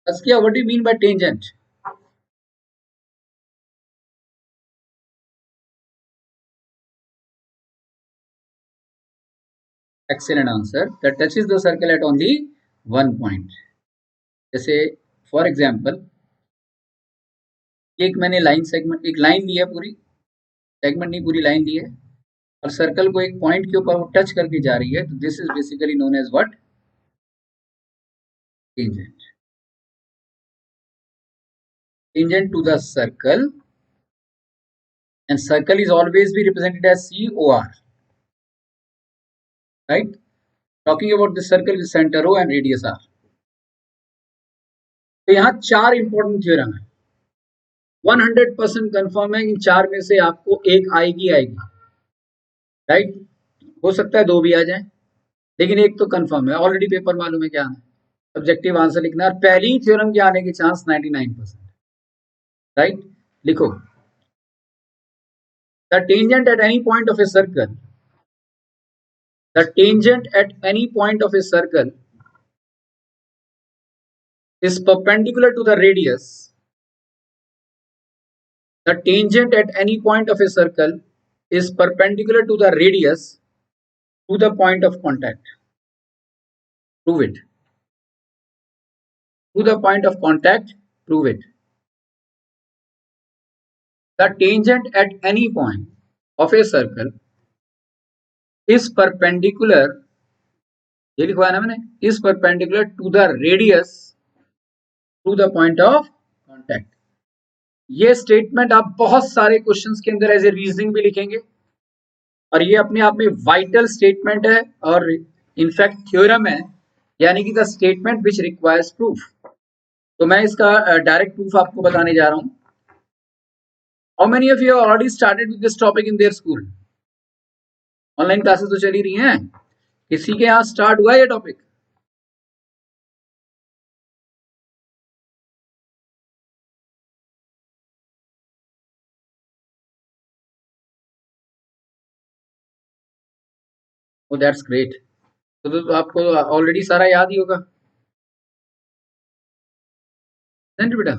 Askia, what do you mean by tangent? Excellent answer. That touches the circle at only one point. जैसे for example एक मैंने line segment एक line ली है पूरी segment नहीं पूरी लाइन ली है और सर्कल को एक पॉइंट के ऊपर टच करके जा रही है तो this is basically known as what tangent tangent to the circle and circle is always be represented as COR, right? Talking about the circle with center O and radius R. तो यहाँ चार important theorem है 100% confirm है इन चार में से आपको एक आएगी राइट हो सकता है दो भी आ जाए लेकिन एक तो कंफर्म है ऑलरेडी पेपर मालूम है क्या है ऑब्जेक्टिव आंसर लिखना और पहली थ्योरम के आने के चांस 99% राइट लिखो the tangent at any point of a circle the tangent at any point of a circle is perpendicular to the radius. The tangent at any point of a circle is perpendicular to the radius to the point of contact. Prove it. To the point of contact, prove it. The tangent at any point of a circle is perpendicular, ये लिखवाया ना मैंने, is perpendicular to the radius to the point of contact. ये statement आप बहुत सारे questions के अंदर एज ए रीजनिंग भी लिखेंगे और ये अपने आप में वाइटल स्टेटमेंट है और इनफैक्ट थ्योरम है यानी कि the statement which requires proof. तो मैं इसका डायरेक्ट प्रूफ आपको बताने जा रहा हूं. How many of you already started with this topic in their school? Online classes तो चली रही हैं, किसी के यहाँ स्टार्ट हुआ ये टॉपिक? Oh, that's great. तो आपको ऑलरेडी सारा याद ही होगा बेटा.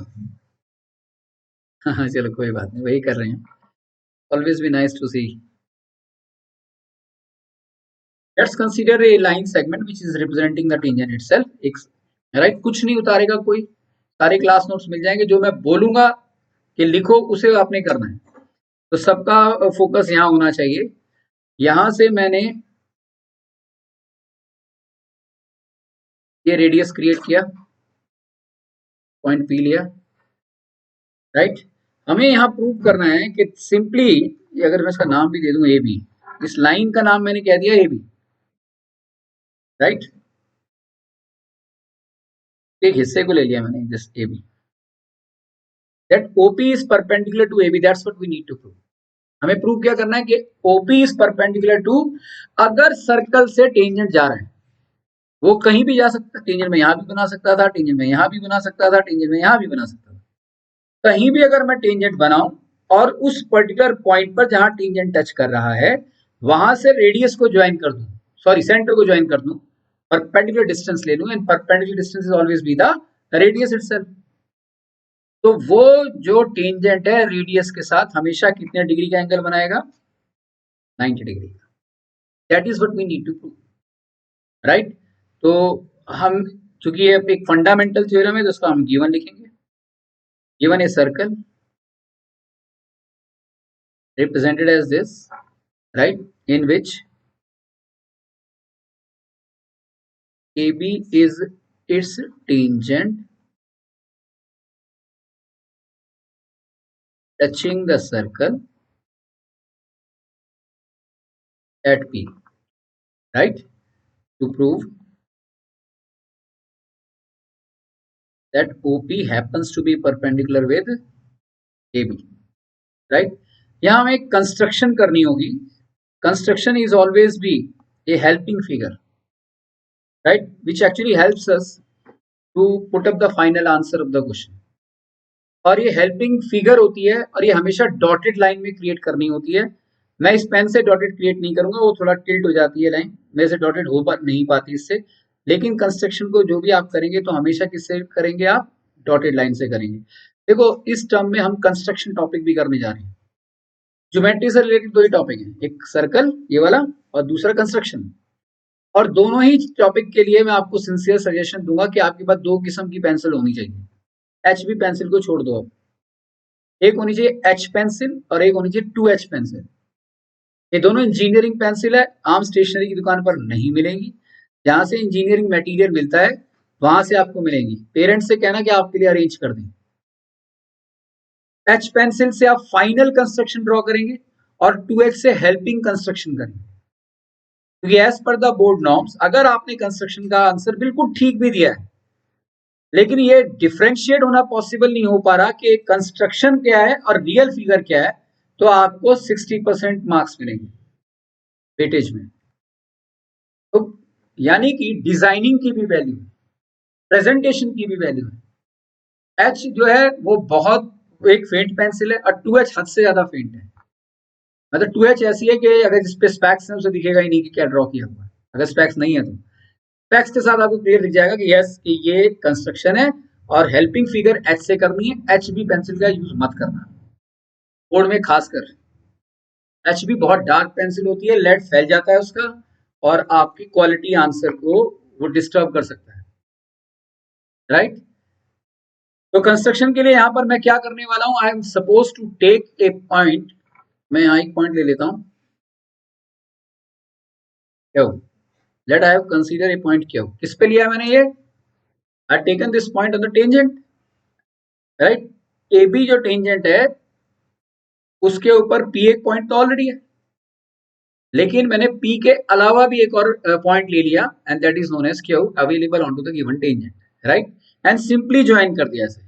हाँ चलो कोई बात नहीं, वही कर रहे हैं. Always be nice to see. Let's consider a line segment which is representing the tangent itself. एक राइट कुछ नहीं उतारेगा कोई, सारे क्लास नोट्स मिल जाएंगे. जो मैं बोलूंगा कि लिखो उसे आपने करना है. तो सबका फोकस यहाँ होना चाहिए. यहां से मैंने ये रेडियस क्रिएट किया, पॉइंट पी लिया, राइट. हमें यहाँ प्रूव करना है कि सिंपली अगर मैं इसका नाम भी दे दूं ए बी, इस लाइन का नाम मैंने कह दिया ए बी, राइट. एक हिस्से को ले लिया मैंने just A B. That OP is perpendicular to A B. That's what we need to prove. हमें प्रूव क्या करना है कि ओपी इज परपेंडिकुलर टू, अगर सर्कल से टेंजेंट जा रहा है वो कहीं भी जा सकता है. टेंजेंट में यहां भी बना सकता था, टेंजेंट में यहां भी बना सकता था, टेंजेंट में यहां भी बना सकता था. कहीं भी अगर मैं टेंजेंट बनाऊं और उस पर्टिकुलर पॉइंट पर जहां टेंजेंट टच कर रहा है वहां से रेडियस को ज्वाइन कर दूं, सॉरी सेंटर को ज्वाइन कर दूं, परपेंडिकुलर डिस्टेंस ले लूं, and perpendicular distance is always be the radius itself. तो वो जो टेंजेंट है रेडियस के साथ हमेशा कितने डिग्री का एंगल बनाएगा? 90 डिग्री का. That is what we need to prove, right. तो हम चूंकि ये एक फंडामेंटल थ्योरम है तो उसका हम गिवन लिखेंगे. Given a circle represented as this, right, in which AB is its tangent touching the circle at P, right. To prove that OP happens to be perpendicular with AB, right. यहाँ हमें एक construction करनी होगी. Construction is always be a helping figure, right, which actually helps us to put up the final answer of the question. और ये helping figure होती है और ये हमेशा डॉटेड लाइन में क्रिएट करनी होती है. मैं इस पेन से डॉटेड क्रिएट नहीं करूंगा, वो थोड़ा टिल्ट हो जाती है लाइन, मेरे से डॉटेड हो नहीं पाती इससे. लेकिन कंस्ट्रक्शन को जो भी आप करेंगे तो हमेशा किससे करेंगे, आप डॉटेड लाइन से करेंगे। देखो इस टर्म में हम कंस्ट्रक्शन टॉपिक भी करने जा रहे हैं। ज्योमेट्री से रिलेटेड दो ही टॉपिक है, एक सर्कल ये वाला और दूसरा कंस्ट्रक्शन। और दोनों ही टॉपिक के लिए मैं आपको सिंसियर सजेशन दूंगा कि आपके पास दो किस्म की पेंसिल होनी चाहिए। एच बी पेंसिल को छोड़ दो, आप एक होनी चाहिए एच पेंसिल और एक होनी चाहिए 2H पेंसिल। ये दोनों इंजीनियरिंग पेंसिल है, आम स्टेशनरी की दुकान पर नहीं मिलेंगी। जहां से इंजीनियरिंग मटेरियल मिलता है वहां से आपको मिलेंगी। पेरेंट्स से कहना कि आपके लिए अरेंज कर दें। एच पेंसिल से आप फाइनल कंस्ट्रक्शन ड्रॉ करेंगे और 2H से हेल्पिंग कंस्ट्रक्शन करेंगे। क्योंकि as per the board norms अगर आपने कंस्ट्रक्शन का आंसर बिल्कुल ठीक भी दिया है, लेकिन ये डिफरेंशिएट होना पॉसिबल नहीं हो पा रहा कि कंस्ट्रक्शन क्या है और रियल फिगर क्या है, तो आपको 60% मार्क्स मिलेंगे वेटेज में। तो यानी कि डिजाइनिंग की भी वैल्यू है, प्रेजेंटेशन की भी वैल्यू है। एच जो है वो बहुत एक फेंट पेंसिल है और 2H हद से ज्यादा फेंट है। मतलब 2H ऐसी है कि अगर जिस पे स्पैक्स है उसे दिखेगा ही नहीं कि क्या ड्रॉ किया हुआ है। अगर स्पैक्स नहीं है तो स्पैक्स के साथ आपको क्लियर दिख जाएगा कि यस कि ये कंस्ट्रक्शन है और हेल्पिंग फिगर एच से करनी है। एच बी पेंसिल का यूज मत करना बोर्ड में खासकर। एच बी बहुत डार्क पेंसिल होती है, लेड फैल जाता है उसका और आपकी क्वालिटी आंसर को वो डिस्टर्ब कर सकता है, राइट। तो कंस्ट्रक्शन के लिए यहां पर मैं क्या करने वाला हूं, I am suppose to take a point. मैं यहां एक पॉइंट ले लेता हूं, क्यों, let I have consider a point क्यों, किस पे लिया मैंने ये, I taken this point on the tangent, right. A B जो टेंजेंट है उसके ऊपर पी एक पॉइंट तो ऑलरेडी है, लेकिन मैंने पी के अलावा भी एक और पॉइंट ले लिया and that is known as Q available on to the given tangent, right. And simply join कर दिया, ऐसे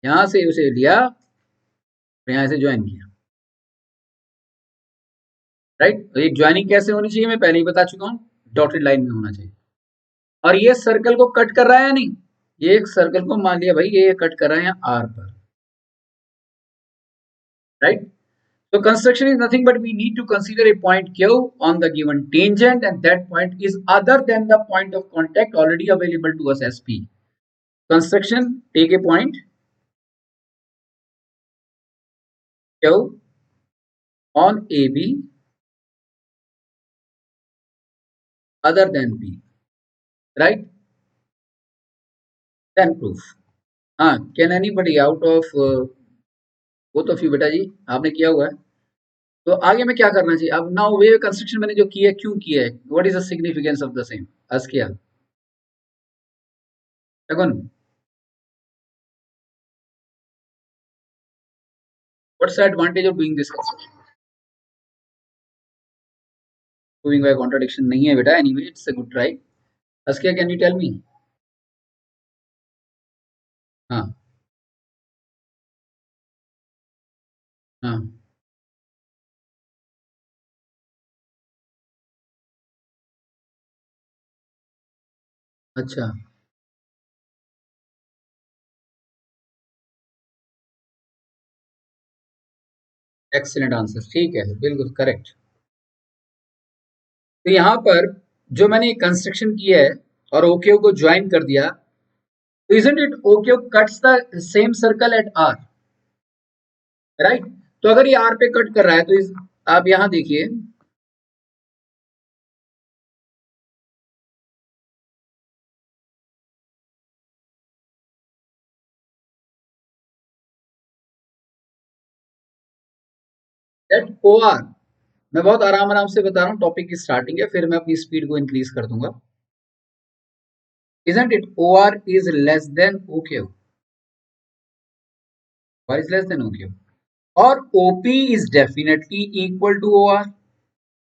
यहां से उसे लिया और यहां से ज्वाइन किया, राइट। तो ये ज्वाइनिंग कैसे होनी चाहिए मैं पहले ही बता चुका हूं, डॉटेड लाइन में होना चाहिए। और ये सर्कल को कट कर रहा है या नहीं, ये एक सर्कल को मान लिया भाई ये कट कर रहा है यहाँ आर पर, right. So construction is nothing but we need to consider a point Q on the given tangent and that point is other than the point of contact already available to us as P. Construction, take a point Q on AB other than P, right? Then proof. Can anybody out of both of you बेटा जी आपने किया हुआ है, तो आगे में क्या करना चाहिए। अब नाउ वेव कंस्ट्रक्शन मैंने जो किया है क्यों किया है, what is the significance of the same, आज किया कौन, what's the advantage of doing this construction. Proving by contradiction नहीं है बेटा, anyway it's a good try. अस्किया कैन यू टेल मी। हाँ हाँ अच्छा एक्सीलेंट आंसर, ठीक है बिल्कुल करेक्ट। तो यहाँ पर जो मैंने कंस्ट्रक्शन किया है और ओके को ज्वाइन कर दिया, तो isn't it okay cuts the same circle at R, right. तो अगर ये आर पे कट कर रहा है तो आप यहाँ देखिए दैट ओ आर, मैं बहुत आराम आराम से बता रहा हूँ, टॉपिक की स्टार्टिंग है फिर मैं अपनी स्पीड को इंक्रीज कर दूंगा। isn't it OR is less than OQ, OR is less than OQ, और OP is definitely equal to OR,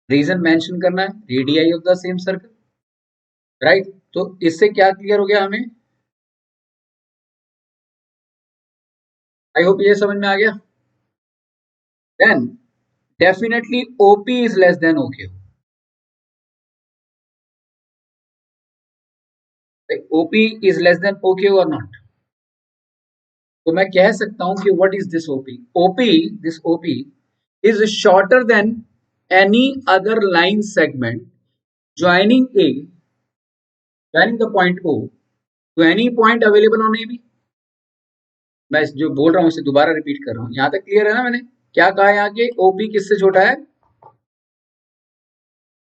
reason mention करना है, radii of the same circle, right. तो इससे क्या क्लियर हो गया हमें, आई होप ये समझ में आ गया। Then definitely OP is less than OQ, OP is less than OQ or not। तो मैं कह सकता हूं कि what is this OP, OP, this OP is shorter than any other line segment joining A joining the point O to any point available on AB। मैं जो बोल रहा हूँ इसे दोबारा रिपीट कर रहा हूँ, यहां तक क्लियर है ना? मैंने क्या कहा यहाँ के OP किससे छोटा है?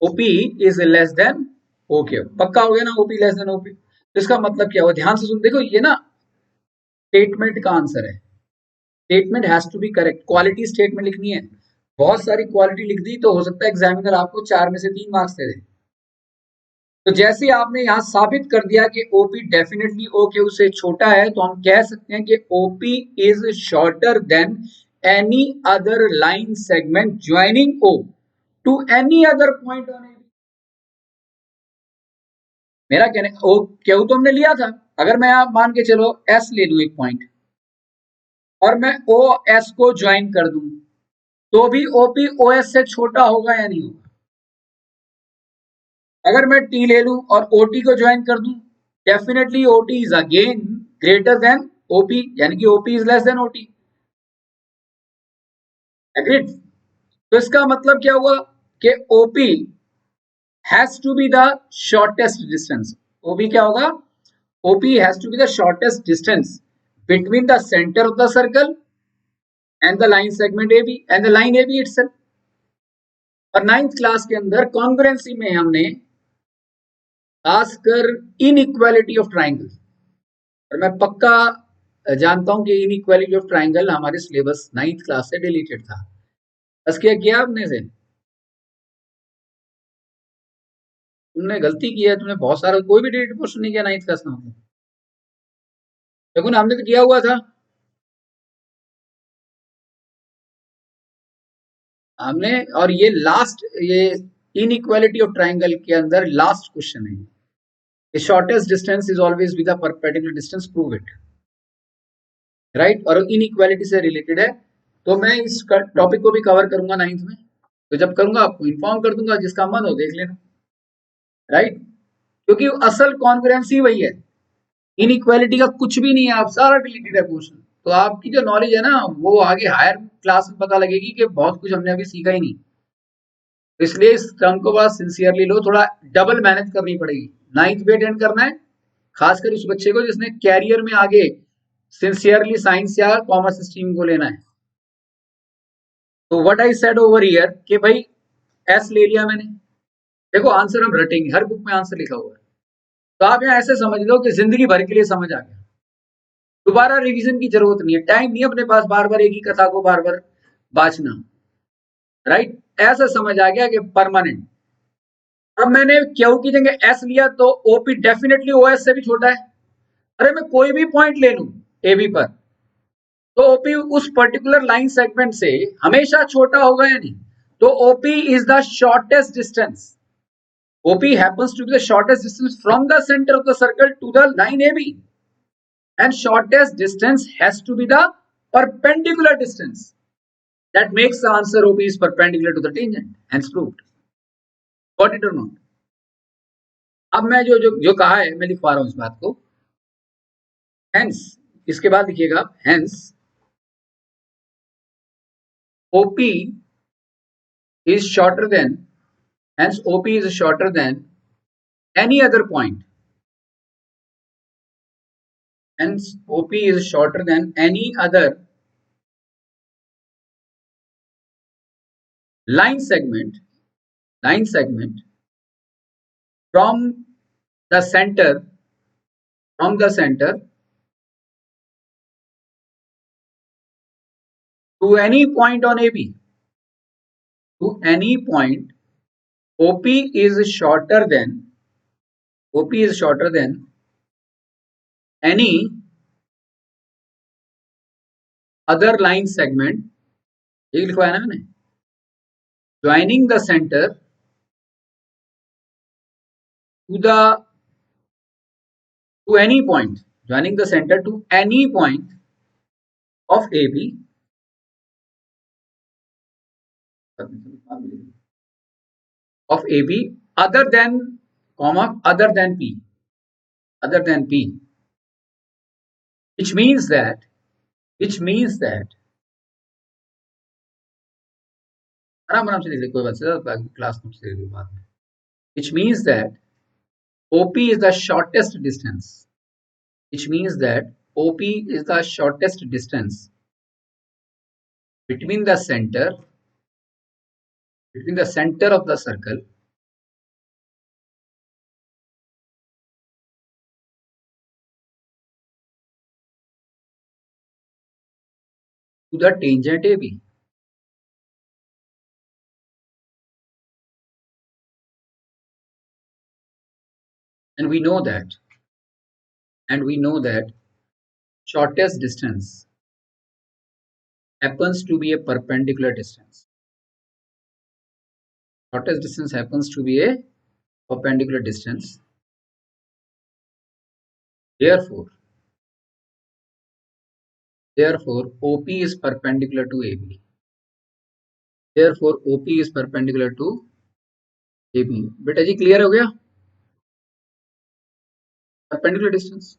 OP is less then OQ। पक्का हो गया ना? OP less than OP। तो इसका मतलब क्या हुआ? ध्यान से सुन, देखो ये ना स्टेटमेंट का आंसर है। Statement has to be correct, quality statement लिखनी है। बहुत सारी क्वालिटी लिख दी तो हो सकता है एग्जामिनर आपको 4 में से 3 मार्क्स दे दे। तो जैसे आपने यहाँ साबित कर दिया कि ओपी डेफिनेटली OQ से छोटा है, तो हम कह सकते हैं कि OP is shorter than any other line segment joining O to any other point on AB। मेरा कहने ओ क्यू तो हमने लिया था, अगर मैं आप मान के चलो S ले लूं एक पॉइंट और मैं OS को ज्वाइन कर दूं, तो भी OP OS से छोटा होगा या नहीं होगा? अगर मैं T ले लूं और OT को ज्वाइन कर दूं, definitely OT is again greater than OP, यानी कि OP is less than OT। Agreed? तो इसका मतलब क्या हुआ कि OP has to be the shortest distance. OP क्या होगा? OP has to be the shortest distance between the center of the circle and the line segment AB and the line AB itself। और 9th class के अंदर congruency में हमने खासकर inequality of triangle, और मैं पक्का जानता हूं कि इनइक्वालिटी ऑफ ट्राइंगल हमारे सिलेबस 9th क्लास से डिलीटेड था। बस क्या किया आपने से? तुमने गलती की है, तुमने बहुत सारा कोई भी डिलीटेड क्वेश्चन नहीं किया 9th क्लास में। देखो ना, हमने तो किया हुआ था। हमने, और ये लास्ट, ये इनइक्वालिटी ऑफ ट्राइंगल के अंदर लास्ट क्वेश्चन है। The shortest distance is always with the perpendicular distance, prove it, right? और इनइक्वालिटी से रिलेटेड है, तो मैं इस टॉपिक को भी कवर करूंगा 9th में। तो जब करूंगा आपको इन्फॉर्म कर दूंगा, जिसका मन हो देख लेना, राइट? क्योंकि असल कॉन्ग्रुएंसी वही है, इनइक्वालिटी का कुछ भी नहीं है, आप सारा डिलीटेड है क्वेश्चन। तो आपकी जो नॉलेज है ना, वो आगे हायर क्लास में पता लगेगी कि बहुत कुछ हमने अभी सीखा ही नहीं। तो इसलिए इस टर्म को बस सिंसियरली लो, थोड़ा डबल मेहनत करनी पड़ेगी। 9th भी अटेंड करना है, खासकर उस बच्चे को जिसने कैरियर में आगे सिंसियरली साइंस या कॉमर्स स्ट्रीम को लेना है। तो what I said over here कि भाई एस ले लिया मैंने, देखो आंसर हम रटेंगे, हर बुक में आंसर लिखा हुआ है। तो आप यहाँ ऐसे समझ लो कि जिंदगी भर के लिए समझ आ गया, दोबारा रिवीजन की जरूरत नहीं है, टाइम नहीं है अपने पास बार बार एक ही कथा को बार बार बांचना, राइट? ऐसा समझ आ गया कि परमानेंट। अब मैंने क्यू की जगह एस लिया, तो ओपी डेफिनेटली ओएस से भी छोटा है। अरे मैं कोई भी पॉइंट ले लूं एबी पर, तो ओपी उस पर्टिकुलर लाइन सेगमेंट से हमेशा छोटा होगा या नहीं? तो OP is the shortest distance, OP happens to be the shortest distance from the centre of the circle to the line AB, and shortest distance has to be the perpendicular distance, that makes the answer OP is perpendicular to the tangent, hence proved। Got it or not? अब मैं जो जो जो कहा है मैं लिखवा रहा हूं इस बात को। hence, इसके बाद लिखिएगा hence OP is shorter than, hence OP is shorter than any other point, hence OP is shorter than any other line segment from the center to any point on AB, to any point OP is shorter than any other line segment, ये लिखवाया ना मैंने, joining the center to any point, joining the center to any point of AB other than P, which means that आराम से लिख ले, कोई बात नहीं, क्लास नोट से बाद में, which means that OP is the shortest distance, which means that OP is the shortest distance between the center of the circle to the tangent AB. And we know that shortest distance happens to be a perpendicular distance. Shortest distance happens to be a perpendicular distance. Therefore, OP is perpendicular to AB. Therefore, OP is perpendicular to AB. बेटा जी clear हो गया? Perpendicular distance.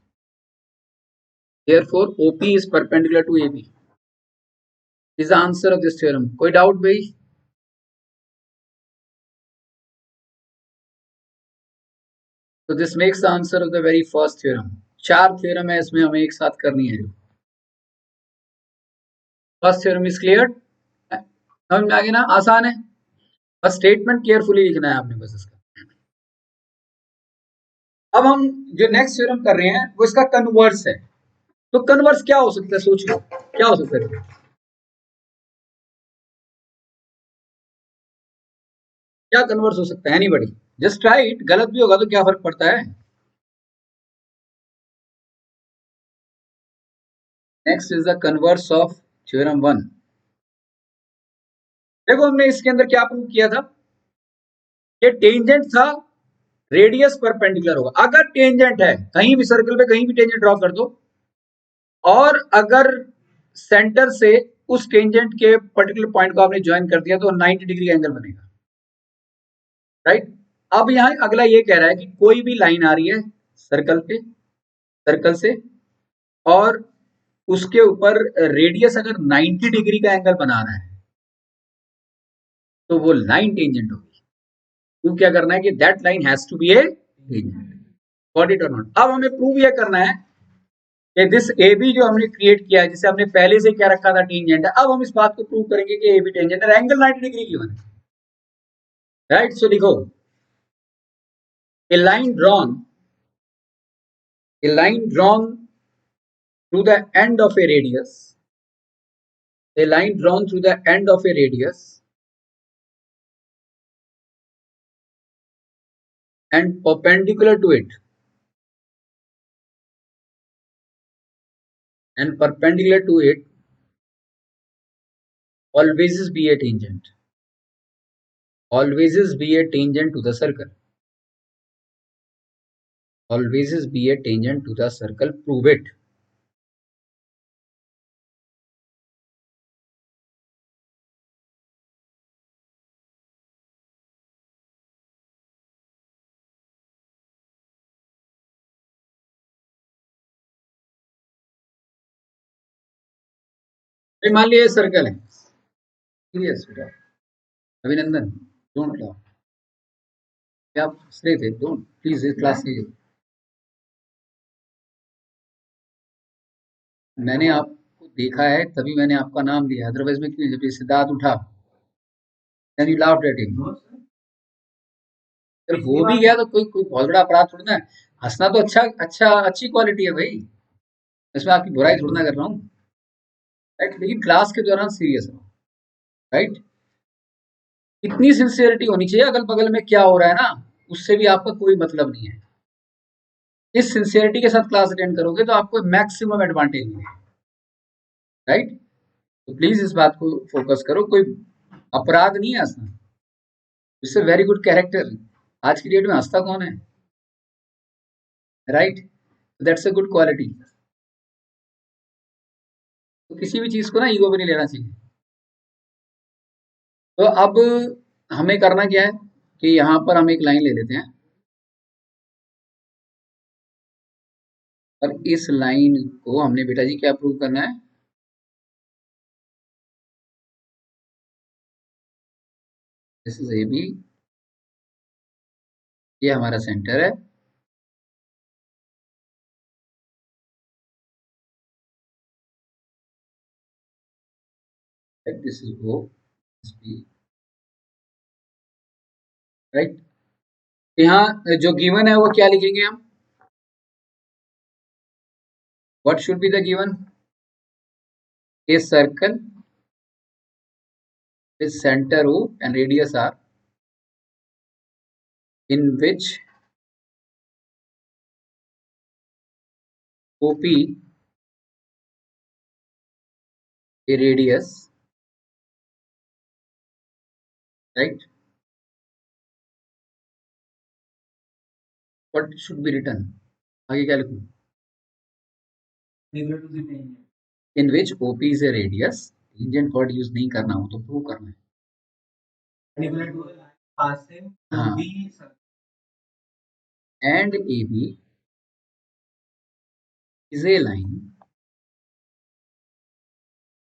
Therefore, OP is perpendicular to AB. Is the answer of this theorem. कोई doubt भाई? So this makes the answer of the very first theorem. 4 theorem है इसमें हमें एक साथ करनी है. First theorem is clear. समझ में आ गया ना? आसान है. बस स्टेटमेंट केयरफुली लिखना है आपने बस इसका. अब हम जो नेक्स्ट थ्योरम कर रहे हैं वो इसका कन्वर्स है. तो कन्वर्स क्या हो सकता है? सोच लो क्या हो सकता है. क्या कन्वर्स हो सकता है? Anybody just try it. गलत भी होगा तो क्या फर्क पड़ता है. Next is the converse of theorem 1. देखो हमने इसके अंदर क्या प्रूव किया था. ये टेंजेंट था, रेडियस परपेंडिकुलर होगा. अगर टेंजेंट है कहीं भी सर्कल पे कहीं भी टेंजेंट ड्रॉ कर दो और अगर सेंटर से उस टेंजेंट के पर्टिकुलर पॉइंट को आपने ज्वाइन कर दिया तो 90 डिग्री का एंगल बनेगा. राइट. अब यहां अगला ये कह रहा है कि कोई भी लाइन आ रही है सर्कल से और उसके ऊपर रेडियस अगर 90 डिग्री का एंगल बना रहा है तो वो लाइन टेंजेंट होगी. तो क्या करना है कि that line has to be a tangent. Got it और नॉट. अब हमें प्रूव ये करना है कि दिस AB जो हमने क्रिएट किया है जिसे हमने पहले से क्या रखा था टेंजेंट है. अब हम इस बात को प्रूव करेंगे कि AB टेंजेंट है. एंगल 90 डिग्री की बने. राइट. सो लिखो a line drawn through the end of a radius, a line drawn through the end of a radius and perpendicular to it always be a tangent to the circle. Always be a tangent to the circle. Prove it. मान लिया circle है. Serious बेटा अभिनंदन. Don't law. क्या आप हंस रहे थे? डोंट प्लीज इस क्लास लीजिए. मैंने आपको देखा है तभी मैंने आपका नाम लिया. अदरवाइज में क्यों? जब ये सिद्धार्थ उठा then you laughed at him. अगर हो भी गया तो कोई बहुत बड़ा अपराध थोड़ी ना है. हंसना तो अच्छी क्वालिटी है भाई. इसमें आपकी बुराई थोड़ी ना कर रहा हूँ. राइट. लेकिन क्लास के दौरान सीरियस रहो. राइट. इतनी सिंसियरिटी होनी चाहिए. अगल बगल में क्या हो रहा है ना उससे भी आपका कोई मतलब नहीं है. इस सिंसियरिटी के साथ क्लास अटेंड करोगे तो आपको मैक्सिमम एडवांटेज मिलेगा. राइट. तो प्लीज इस बात को फोकस करो. कोई अपराध नहीं है हंसना. It's a very good character. आज की डेट में हंसता कौन है? Right. That's a good quality. तो किसी भी चीज को ना ईगो पे नहीं लेना चाहिए. तो अब हमें करना क्या है कि यहां पर हम एक लाइन ले लेते हैं और इस लाइन को हमने बेटा जी क्या प्रूव करना है. This is AB. ये हमारा सेंटर है this is O, this B, right. यहाँ जो गिवन है वो क्या लिखेंगे हम? What should be the given? A circle with center O and radius R, in which OP a radius, right? What should be written? आगे क्या लिखूं? In which OP is a radius. Tangent word use नहीं करना हो तो prove करना है. हाँ. And AB is a line,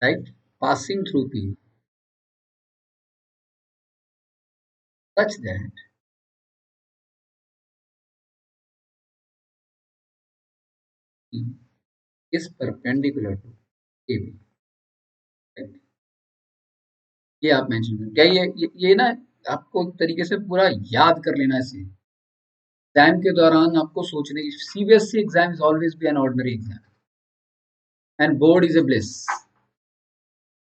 right, passing through P such that P is perpendicular to AB. Right? ये आप मेंशन करें. क्या ये ना आपको एक तरीके से पूरा याद कर लेना है. एग्जाम के दौरान आपको सोचने की, CBSE exam is always B an ordinary exam and board is a bliss.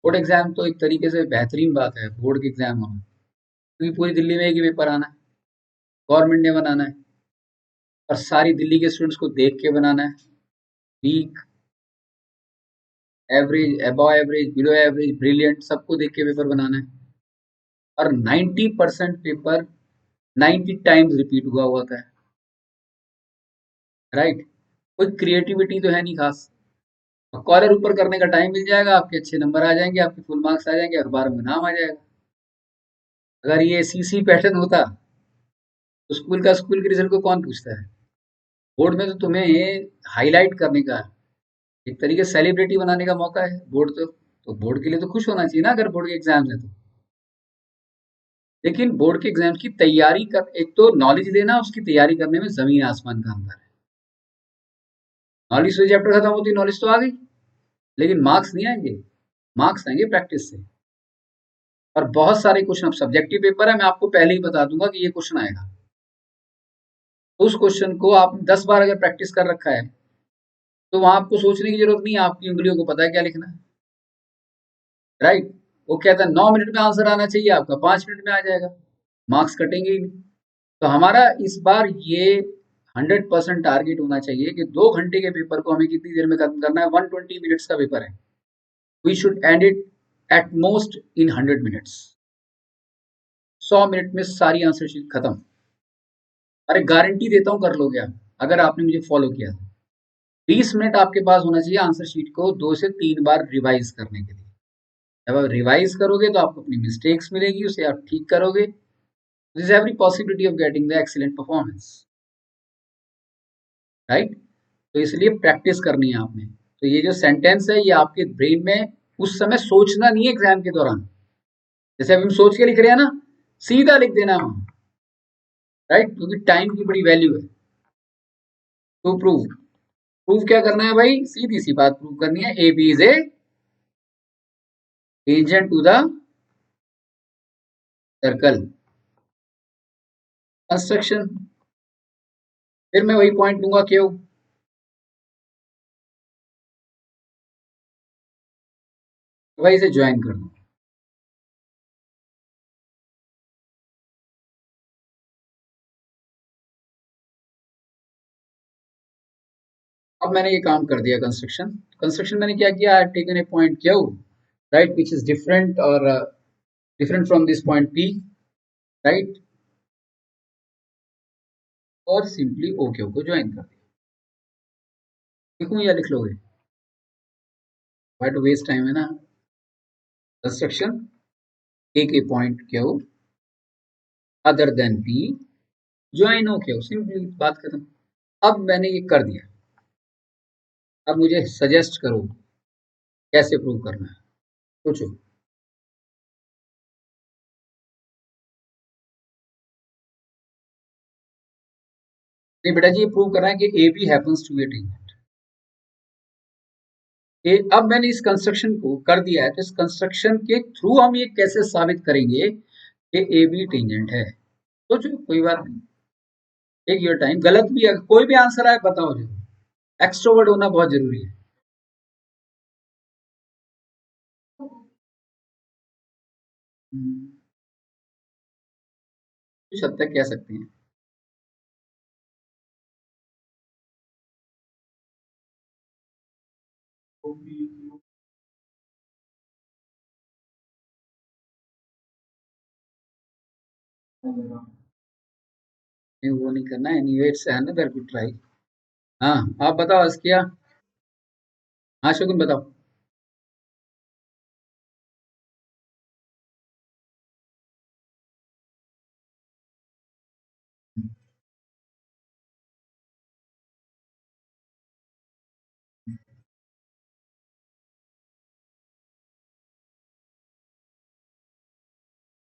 Board exam तो एक तरीके से बेहतरीन बात है, बोर्ड के एग्जाम होना, क्योंकि पूरी दिल्ली में एक ही पेपर आना है, गवर्नमेंट ने बनाना है और सारी दिल्ली के स्टूडेंट्स को देख के बनाना है. Weak, average, above average, below average, brilliant, सबको देख के पेपर बनाना है. और 90% पेपर 90 टाइम्स रिपीट हुआ होता है, राइट. कोई क्रिएटिविटी तो है नहीं खास. कॉलर ऊपर करने का टाइम मिल जाएगा, आपके अच्छे नंबर आ जाएंगे, आपके फुल मार्क्स आ जाएंगे और 12 में नाम आ जाएगा. अगर ये सीसी पैटर्न होता तो स्कूल के रिजल्ट को कौन पूछता है? बोर्ड में तो तुम्हें हाईलाइट करने का, एक तरीके से सेलिब्रिटी बनाने का मौका है. बोर्ड तो बोर्ड के लिए तो खुश होना चाहिए ना अगर बोर्ड के एग्जाम है तो. लेकिन बोर्ड के एग्जाम की तैयारी कर, एक तो नॉलेज लेना, उसकी तैयारी करने में जमीन आसमान का अंतर है. नॉलेज से चैप्टर खत्म होती, नॉलेज तो आ गई, लेकिन मार्क्स नहीं आएंगे. मार्क्स आएंगे प्रैक्टिस से. और बहुत सारे क्वेश्चन, अब सब्जेक्टिव पेपर है, मैं आपको पहले ही बता दूंगा कि ये क्वेश्चन आएगा. उस क्वेश्चन को आपने 10 बार अगर प्रैक्टिस कर रखा है तो वहां आपको सोचने की जरूरत नहीं है, आपकी उंगलियों को पता है क्या लिखना है, राइट. वो कहता है 9 मिनट में आंसर आना चाहिए, आपका 5 मिनट में आ जाएगा, मार्क्स कटेंगे ही नहीं. तो हमारा इस बार ये 100% टारगेट होना चाहिए कि 2 घंटे के पेपर को हमें कितनी देर में खत्म करना है. 120 मिनट्स का पेपर है, we should end it at most in 100 minutes. 100 minute में सारी आंसर शीट खत्म. अरे गारंटी देता हूँ कर लोगे आप, अगर आपने मुझे फॉलो किया. 20 मिनट आपके पास होना चाहिए आंसर शीट को 2 से 3 बार रिवाइज करने के लिए. जब आप रिवाइज करोगे तो आपको अपनी मिस्टेक्स मिलेगी, उसे आप ठीक करोगे. This every possibility of getting the excellent performance, right. तो इसलिए प्रैक्टिस करनी है आपने. तो ये जो सेंटेंस है ये आपके ब्रेन में उस समय सोचना नहीं है एग्जाम के दौरान. जैसे अभी हम सोच के लिख रहे हैं ना, सीधा लिख देना हम, राइट, क्योंकि टाइम की बड़ी वैल्यू है. तो प्रूफ क्या करना है भाई? सीधी सी बात प्रूव करनी है, A B is a tangent to the circle. Construction, फिर मैं वही पॉइंट लूंगा क्यों. भाई इसे ज्वाइन कर दो. अब मैंने ये काम कर दिया. कंस्ट्रक्शन मैंने क्या किया, I have taken a point Q, right, which is different और different from this point P, right, और सिंपली ओ क्यू को ज्वाइन कर दिया. लिखूं या लिख लोगे? वाई टू वेस्ट टाइम, है ना. Construction, take a point Q other than P, join O Q, simply बात खत्म. अब मैंने ये कर दिया. अब मुझे सजेस्ट करो कैसे प्रूव करना है, सोचो. नहीं बेटा जी, ये प्रूव करना है कि A B happens to be tangent. अब मैंने इस कंस्ट्रक्शन को कर दिया है, तो इस कंस्ट्रक्शन के थ्रू हम ये कैसे साबित करेंगे कि ए बी टेंजेंट है। सोचो, कोई बात नहीं, टेक योर टाइम। गलत भी है, कोई भी आंसर आए बताओ जरूर, एक्सट्रोवर्ट होना बहुत जरूरी है। कुछ हद तक कह सकते हैं। नहीं, वो नहीं करना है, anyway it's another good try. हाँ, आप बताओ अस्किया। हाँ शगुन बताओ।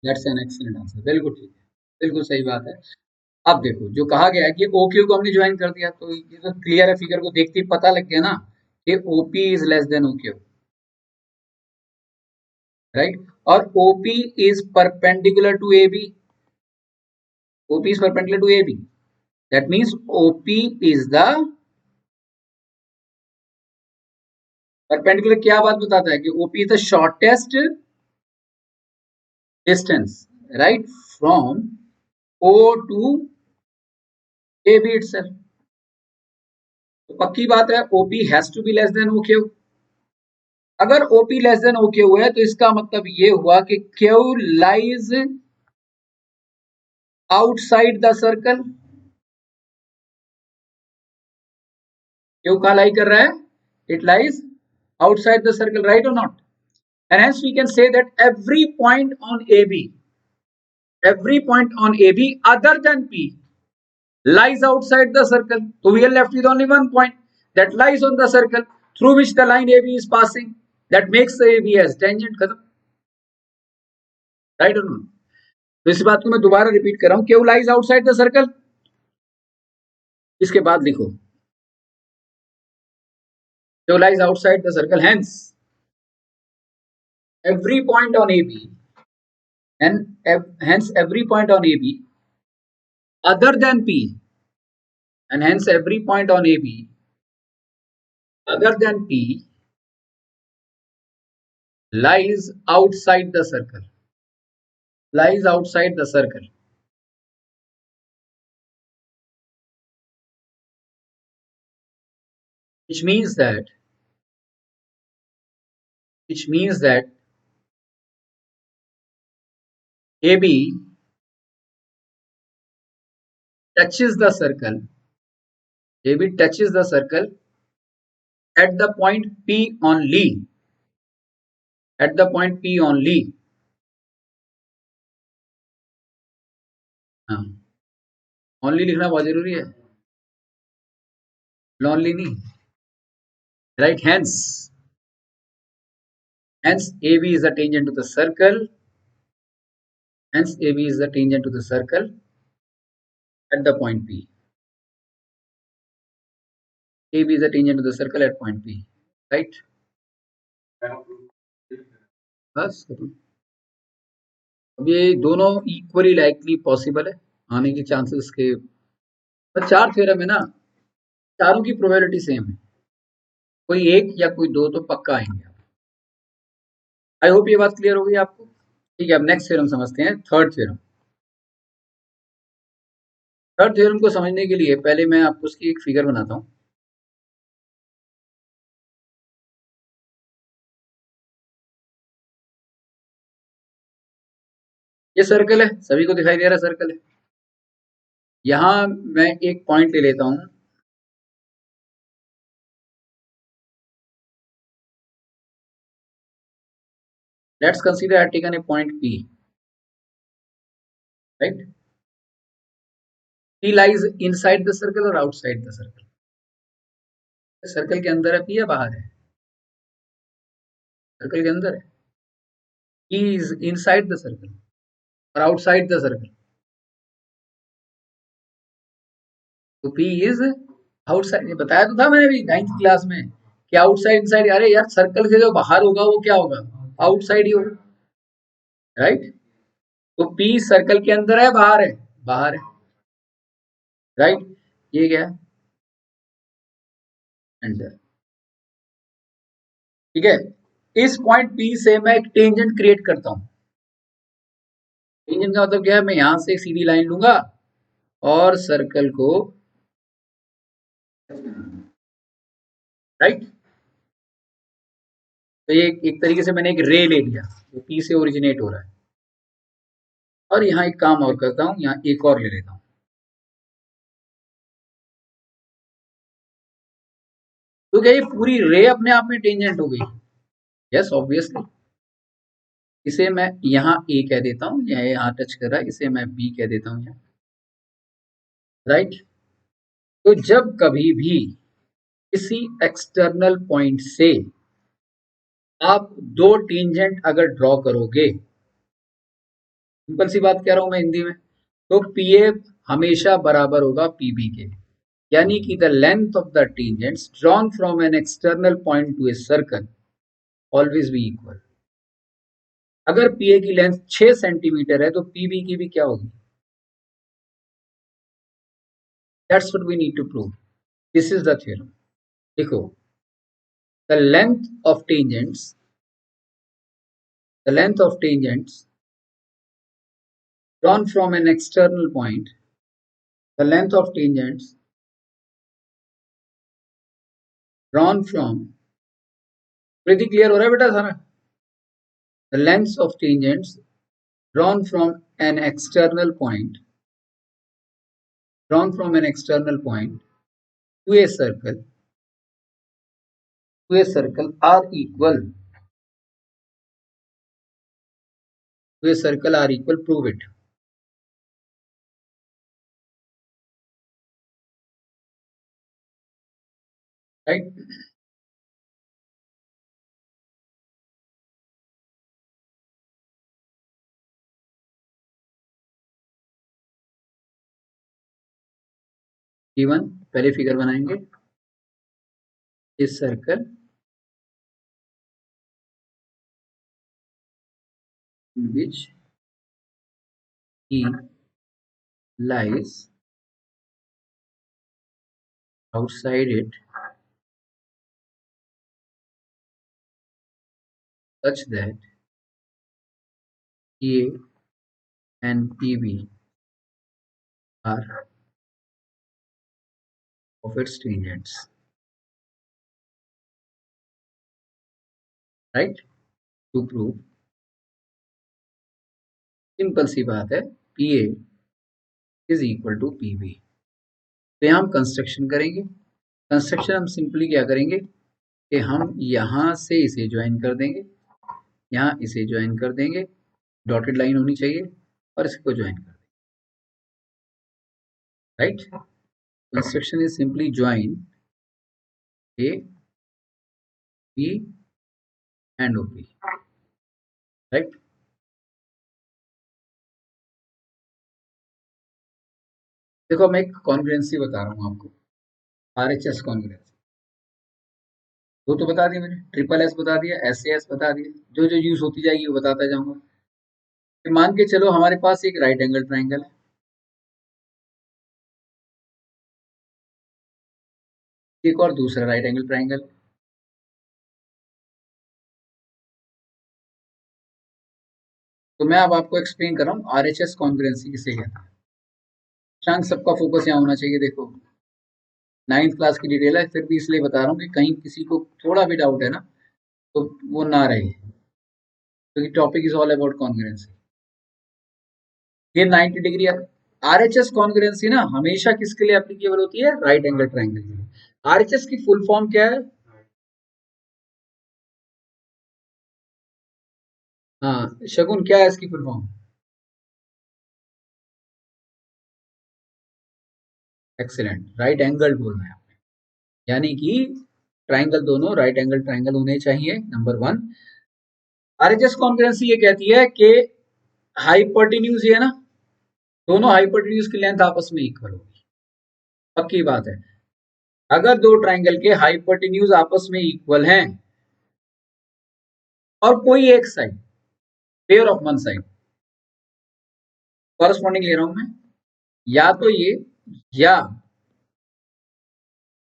दैट्स एन एक्सीलेंट आंसर, बिल्कुल ठीक है, बिल्कुल सही बात है। अब देखो, जो कहा गया है कि ओ क्यू को हमने ज्वाइन कर दिया, तो ये तो क्लियर है, फिगर को देखते ही पता लग गया ना कि OP is less than O Q, right. और OP is perpendicular to A B, OP is perpendicular to A B, that means OP is the perpendicular. क्या बात बताता है कि OP is the shortest distance, right, from O to A B itself. तो पक्की बात है, OP has to be less than O Q. अगर OP less than O Q है, तो इसका मतलब ये हुआ कि Q lies outside the circle. Q कहाँ लाई कर रहा है? It lies outside the circle, right or not? And hence we can say that every point on AB other than P lies outside the circle. So we are left with only one point that lies on the circle through which the line AB is passing. That makes the AB as tangent. खत्म, right or not? तो इस बात को मैं दोबारा repeat कर रहा हूं, Q lies outside the circle. इसके बाद लिखो, Q lies outside the circle, hence every point on AB and hence every point on AB other than P, and hence every point on AB other than P lies outside the circle, lies outside the circle, which means that which means that AB touches the circle, AB touches the circle at the point P only, at the point P only. हाँ, only लिखना बहुत जरूरी है, lonely नहीं, right? Hence AB is a tangent to the circle, hence AB is the tangent to the circle at the point P. AB is a tangent to the circle at point P, right? बस खत्म। अब ये दोनों equally likely possible है, आने के chances के, पर चार थ्योरम है ना, चारों की प्रोबेबिलिटी सेम है, कोई एक या कोई दो तो पक्का आएंगे। आई होप ये बात क्लियर हो गई आपको। ठीक है, अब नेक्स्ट थ्योरम समझते हैं, थर्ड थ्योरम। थर्ड थ्योरम को समझने के लिए पहले मैं आपको उसकी एक फिगर बनाता हूँ। ये सर्कल है, सभी को दिखाई दे रहा है सर्कल है। यहां मैं एक पॉइंट ले लेता हूं, let's consider I taken a point P, right. P lies inside the circle और आउटसाइड द सर्कल? सर्कल के अंदर है P या बाहर है? सर्कल के अंदर है। P is inside the circle और आउटसाइड द सर्कल, तो P इज आउटसाइड। ये बताया तो था मैंने भी 9th क्लास में, कि आउटसाइड इनसाइड, अरे यार सर्कल से जो बाहर होगा वो क्या होगा, आउटसाइड ही होगा, राइट। तो पी सर्कल के अंदर है बाहर है, बाहर है, राइट। ये क्या है, अंदर, ठीक है। इस पॉइंट पी से मैं एक टेंजेंट क्रिएट करता हूं। टेंजेंट का मतलब क्या है, मैं यहां से एक सीधी लाइन लूंगा और सर्कल को, राइट। तो ये एक तरीके से मैंने एक रे ले लिया जो पी से ओरिजिनेट हो रहा है, और यहाँ एक काम और करता हूँ, यहाँ एक और ले लेता हूँ। तो क्या ये पूरी रे अपने आप में टेंजेंट हो गई? Yes obviously. इसे मैं यहाँ ए कह देता हूँ, यहाँ टच कर रहा है, इसे मैं बी कह देता हूँ यहाँ, राइट। तो जब कभी भी किसी एक्सटर्नल पॉइंट से आप दो टेंजेंट अगर ड्रॉ करोगे, सिंपल सी बात कह रहा हूं मैं हिंदी में, तो पी ए हमेशा बराबर होगा पीबी के, यानी कि the length of the tangents drawn from an external point two a circle always be equal. अगर पी ए की लेंथ 6 सेंटीमीटर है तो पीबी की भी क्या होगी? That's what we need to prove, this is the theorem. देखो, the length of tangents, the length of tangents drawn from an external point, the length of tangents drawn from, pretty clear हो रहा है बेटा सारा? The length of tangents drawn from an external point, drawn from an external point to a circle are equal, to a circle are equal, prove it, right? Given, पहले figure बनाएंगे, इस circle in which he lies outside it such that A and PB are of its tangents, right? To prove, simple सी बात है, P A is equal to P B. तो यहाँ हम construction करेंगे। कंस्ट्रक्शन हम सिंपली क्या करेंगे कि हम यहाँ से इसे ज्वाइन कर देंगे, यहाँ इसे ज्वाइन कर देंगे, डॉटेड लाइन होनी चाहिए, और इसको ज्वाइन कर देंगे, right. Construction is simply join A B and O P, right. देखो मैं एक कॉन्ग्रुएंसी बता रहा हूँ आपको, आरएचएस कॉन्ग्रुएंसी, वो तो बता दिया मैंने, ट्रिपल एस बता दिया, एस ए एस बता दिया, जो जो यूज होती जाएगी वो बताता जाऊंगा। मान के चलो हमारे पास एक राइट एंगल ट्राइंगल है, एक और दूसरा राइट एंगल ट्राइंगल है। तो मैं अब आपको एक्सप्लेन कर रहा हूँ आरएचएस कॉन्ग्रुएंसी किसे कहते हैं। शांत सबका फोकस यहाँ होना चाहिए। देखो 9th क्लास की डिटेल है, फिर भी इसलिए बता रहा हूँ कि कहीं किसी को थोड़ा भी डाउट है ना तो वो ना रहे, क्योंकि topic is all about congruency. ये 90 डिग्री आरएचएस कॉन्ग्रुएंसी ना हमेशा किसके लिए एप्लीकेबल होती है? राइट एंगल ट्राइंगल के लिए। आरएचएस की फुल फॉर्म क्या है? हाँ शगुन, क्या है इसकी full form? Excellent, right angle बोलना है आपने, यानी कि ट्राइंगल दोनों राइट एंगल ट्राइंगल होने चाहिए, नंबर वन। आरएचएस कॉन्ग्रुएंसी ये कहती है कि हाइपोटेन्यूज ये है ना, दोनों हाइपोटेन्यूज की लेंथ आपस में इक्वल होगी, पक्की बात है। अगर दो ट्राइंगल के हाइपोटेन्यूज आपस में इक्वल हैं और कोई एक side pair of one side, corresponding ले रहा हूं मैं, या तो या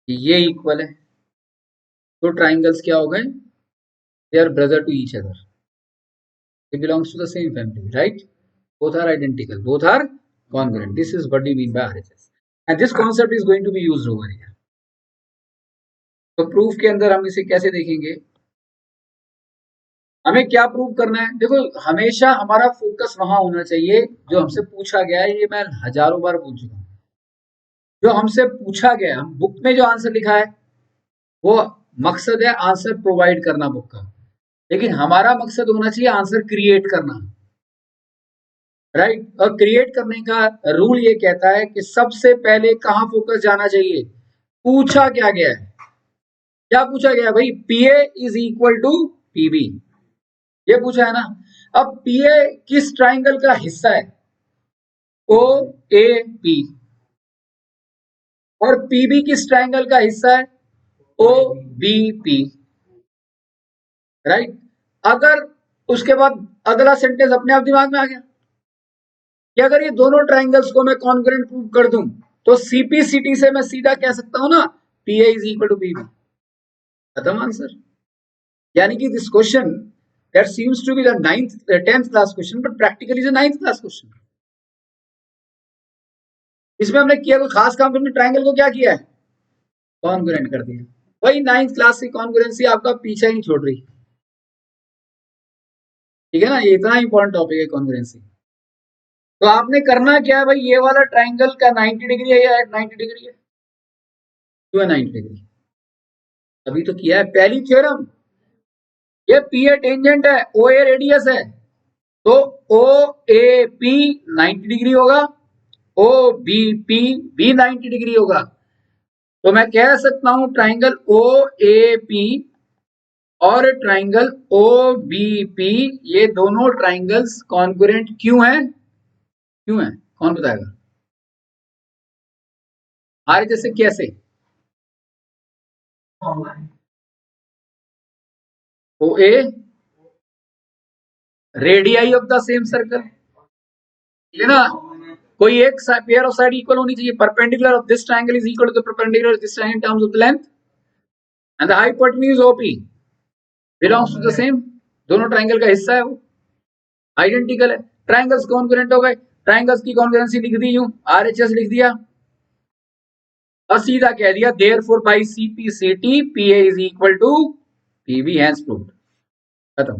ये इक्वल है, तो ट्राइंगल्स क्या हो गए, they are brother to each other, they belongs to the same family, right, both are identical, both are congruent. This is what we mean by RHS, and this concept is going to be used over here. तो proof के अंदर हम इसे कैसे देखेंगे, हमें क्या prove करना है, देखो हमेशा हमारा फोकस वहां होना चाहिए जो हमसे पूछा गया है, ये मैं हजारों बार पूछ चुका हूं, जो हमसे पूछा गया, हम बुक में जो आंसर लिखा है वो मकसद है आंसर प्रोवाइड करना बुक का, लेकिन हमारा मकसद होना चाहिए आंसर क्रिएट करना, राइट। और क्रिएट करने का रूल ये कहता है कि सबसे पहले कहां फोकस जाना चाहिए, पूछा क्या गया है, क्या पूछा गया भाई, पीए इज इक्वल टू पीबी, ये पूछा है ना। अब पीए किस ट्राइंगल का हिस्सा है, ओ ए पी, और पीबी किस ट्राइंगल का हिस्सा है, ओ बी पी, राइट। अगर उसके बाद अगला सेंटेंस अपने आप दिमाग में आ गया कि अगर ये दोनों ट्राइंगल्स को मैं कॉन्ग्रुएंट प्रूव कर दूं तो सीपीसीटी से मैं सीधा कह सकता हूं ना, PA is equal to PB, खत्म आंसर। यानी कि this question that seems to be the 10th class question but practically is a 9th class question. इसमें हमने किया कोई खास काम, हमने ट्राइंगल को क्या किया है, कॉन्ग्रुएंट कर दिया। वही 9th क्लास की कॉन्ग्रुएंसी आपका पीछा ही नहीं छोड़ रही, ठीक है ना, ये इतना इंपॉर्टेंट टॉपिक है कॉन्ग्रुएंसी। तो आपने करना क्या है भाई, ये वाला ट्राइंगल का 90 डिग्री है या 90 डिग्री है, क्यों है 90 डिग्री, अभी तो किया है पहली थ्योरम, ये पी ए टेंजेंट है, ओ ए रेडियस है, तो ओ ए पी 90 डिग्री होगा, ओ बी पी भी 90 डिग्री होगा। तो मैं कह सकता हूं ट्राइंगल ओ ए पी और ट्राइंगल ओ बी पी, ये दोनों ट्राइंगल्स कॉन्ग्रुएंट क्यों हैं, क्यों है, कौन बताएगा, आर जैसे कैसे, O A radii of the same circle, ठीक है ना, कोई एक पेयर ऑफ साइड इक्वल होनी चाहिए, perpendicular of this triangle is equal to the perpendicular this triangle in terms of the length and the hypotenuse OP belongs to the same, दोनों triangle का हिस्सा है वो, आइडेंटिकल है, ट्रायंगल्स कॉन्ग्रुएंट हो गए, ट्रायंगल्स की कॉन्ग्रुएंसी लिख दी यूं, आरएचएस लिख दिया और सीधा कह दिया therefore by CPCT PA is equal to PB, hence proved, खत्म,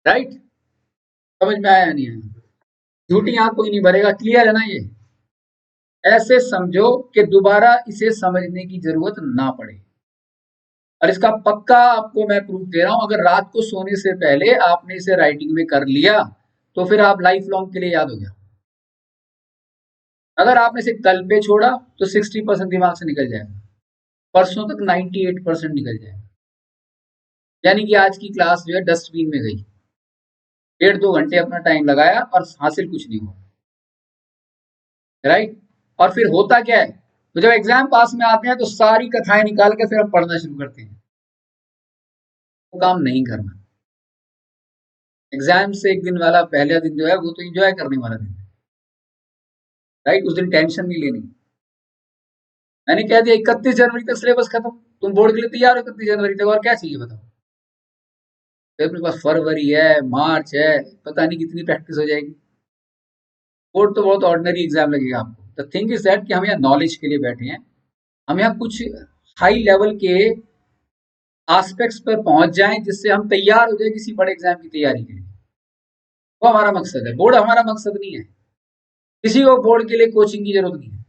राइट। समझ में आया नहीं आया, झूठी आंख कोई नहीं भरेगा, क्लियर है ना ये, ऐसे समझो कि दोबारा इसे समझने की जरूरत ना पड़े, और इसका पक्का आपको मैं प्रूफ दे रहा हूं, अगर रात को सोने से पहले आपने इसे राइटिंग में कर लिया तो फिर आप लाइफ लॉन्ग के लिए याद हो गया, अगर आपने इसे कल पे छोड़ा तो 60% दिमाग से निकल जाएगा, परसों तक 98% निकल जाएगा, यानी कि आज की क्लास जो है डस्टबिन में गई, 1.5-2 घंटे अपना टाइम लगाया और हासिल कुछ नहीं हुआ, राइट। और फिर होता क्या है, तो जब एग्जाम पास में आते हैं तो सारी कथाएं निकाल के फिर हम पढ़ना शुरू करते हैं, वो काम नहीं करना, एग्जाम से एक दिन वाला पहला दिन जो है वो तो एंजॉय करने वाला दिन है, राइट, उस दिन टेंशन नहीं लेनी। मैंने कह दिया 31 जनवरी तक सिलेबस खत्म, तुम बोर्ड के लिए तैयार हो 31 जनवरी तक, और क्या चाहिए बताओ, फिर अपने पास फरवरी है, मार्च है, पता नहीं कितनी प्रैक्टिस हो जाएगी, बोर्ड तो बहुत ऑर्डिनरी एग्जाम लगेगा आपको। द थिंग इज दैट कि हम यहाँ नॉलेज के लिए बैठे हैं, हम यहाँ कुछ हाई लेवल के एस्पेक्ट्स पर पहुंच जाएं जिससे हम तैयार हो जाए किसी बड़े एग्जाम की तैयारी के लिए, वो हमारा मकसद है, बोर्ड हमारा मकसद नहीं है, किसी को बोर्ड के लिए कोचिंग की जरूरत नहीं है,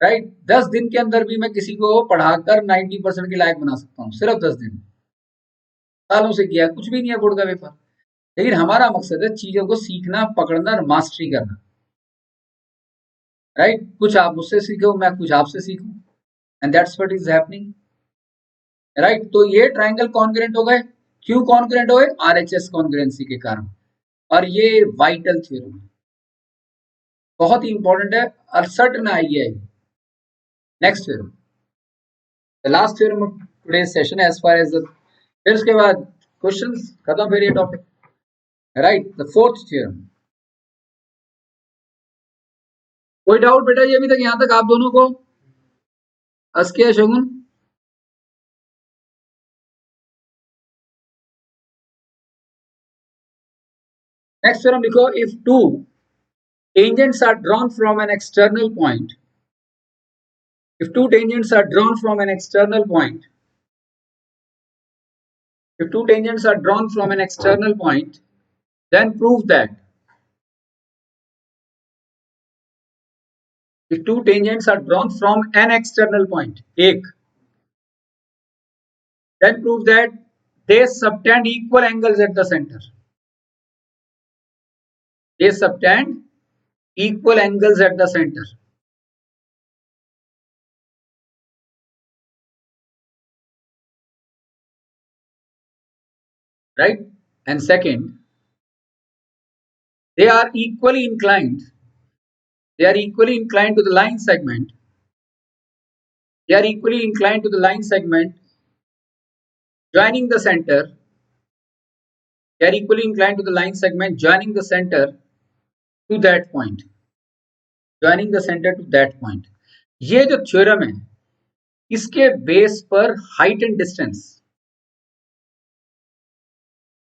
राइट। 10 दिन के अंदर भी मैं किसी को पढ़ाकर 90% के लायक बना सकता हूँ, सिर्फ 10 दिन, सालों से किया कुछ भी नहीं है बोर्ड का पेपर, लेकिन हमारा मकसद है चीजों को सीखना, पकड़ना और मास्टरी करना, राइट। कुछ आप मुझसे सीखो, मैं कुछ आपसे सीखूं, and that's what is happening, right. तो ये ट्राइंगल कॉन्ग्रुएंट हो गए, क्यों कॉन्ग्रुएंट हो गए, आरएचएस कॉन्ग्रुएंसी के कारण, और ये वाइटल थ्योरम है, बहुत ही इंपॉर्टेंट है, 68 में आई है, next theorem, the last theorem of today's session as far as the, फिर उसके बाद क्वेश्चंस खत्म, फिर ये topic, right. The fourth theorem, कोई डाउट बेटा ये अभी तक यहां तक आप दोनों को? अस्किया, शगुन, नेक्स्ट थ्योरम लिखो, if two tangents are drawn from an external point, if two tangents are drawn from an external point, if two tangents are drawn from an external point, then prove that, if two tangents are drawn from an external point, एक, then prove that they subtend equal angles at the center. They subtend equal angles at the center. Right? And second, they are equally inclined. They are equally inclined to the line segment. They are equally inclined to the line segment joining the center. They are equally inclined to the line segment joining the center to that point. Joining the center to that point. ये जो theorem है इसके base पर height and distance,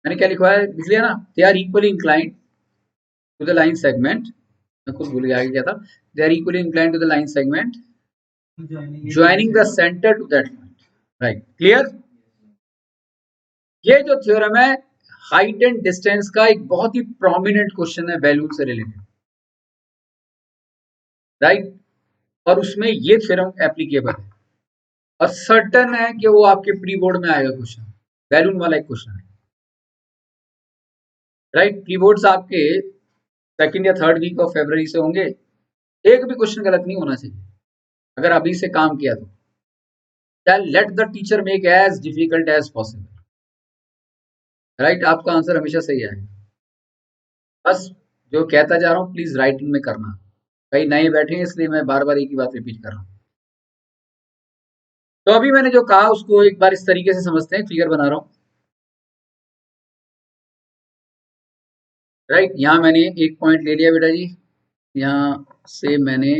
मैंने क्या लिखवा है, लिख लिया ना, they are equally inclined to the line segment, मैं खुद भूल गया आगे क्या था, they are equally inclined to the line segment joining the centre to that point, right, clear. ये जो थ्योरम है हाइट एंड डिस्टेंस का एक बहुत ही प्रोमिनेंट क्वेश्चन है वैल्यू से रिलेटेड, राइट, और उसमें ये थ्योरम एप्लीकेबल है और सर्टन है कि वो आपके प्री बोर्ड में आएगा क्वेश्चन, वैल्यून वाला एक क्वेश्चन है, राइट। प्री बोर्ड्स आपके सेकंड या थर्ड वीक ऑफ फरवरी से होंगे, एक भी क्वेश्चन गलत नहीं होना चाहिए अगर अभी से काम किया तो, let the teacher make as difficult as possible, right, आपका आंसर हमेशा सही आएगा। बस जो कहता जा रहा हूँ प्लीज राइटिंग में करना, कई नए बैठे हैं इसलिए मैं बार बार एक ही बात रिपीट कर रहा हूँ। तो अभी मैंने जो कहा उसको एक बार इस तरीके से समझते हैं, क्लियर बना रहा हूँ, राइट। यहाँ मैंने एक पॉइंट ले लिया बेटा जी, यहाँ से मैंने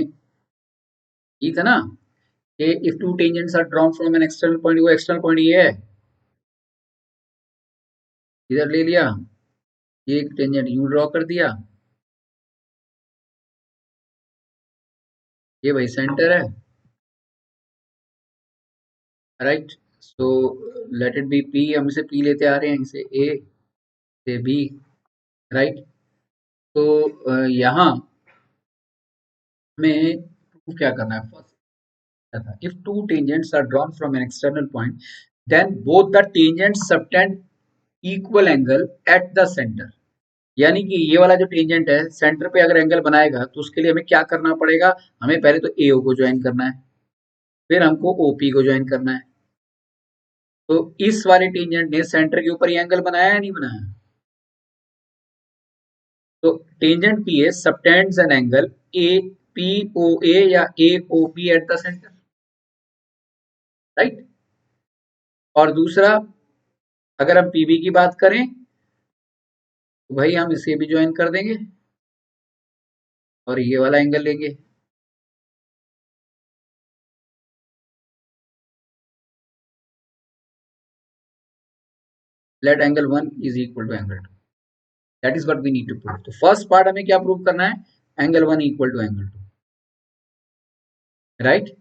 ये था ना कि if two tangents are drawn from an external point, वो एक्सटर्नल पॉइंट ये है, इधर ले लिया, ये एक टेंजेंट यूं ड्रॉ कर दिया, ये भाई सेंटर है, right. So let it be P, हम इसे पी लेते आ रहे हैं, इसे ए से बी, राइट। तो यहाँ में प्रूफ क्या करना है, first if two tangents are drawn from an external point then both the tangents subtend equal angle at the centre, यानी कि ये वाला जो टेंजेंट है सेंटर पे अगर एंगल बनाएगा तो उसके लिए हमें क्या करना पड़ेगा, हमें पहले तो एओ को ज्वाइन करना है, फिर हमको ओपी को ज्वाइन करना है। तो इस वाले टेंजेंट ने सेंटर के ऊपर ये एंगल बनाया या नहीं बनाया, तो tangent P A subtends an angle A P O A या A O P at the centre, right. और दूसरा अगर हम पीबी की बात करें तो भाई हम इसे भी ज्वाइन कर देंगे और ये वाला एंगल लेंगे, let angle 1 is equal to angle 2, that is what we need to prove. तो फर्स्ट पार्ट हमें क्या प्रूव करना है, angle 1 equal to angle 2, right.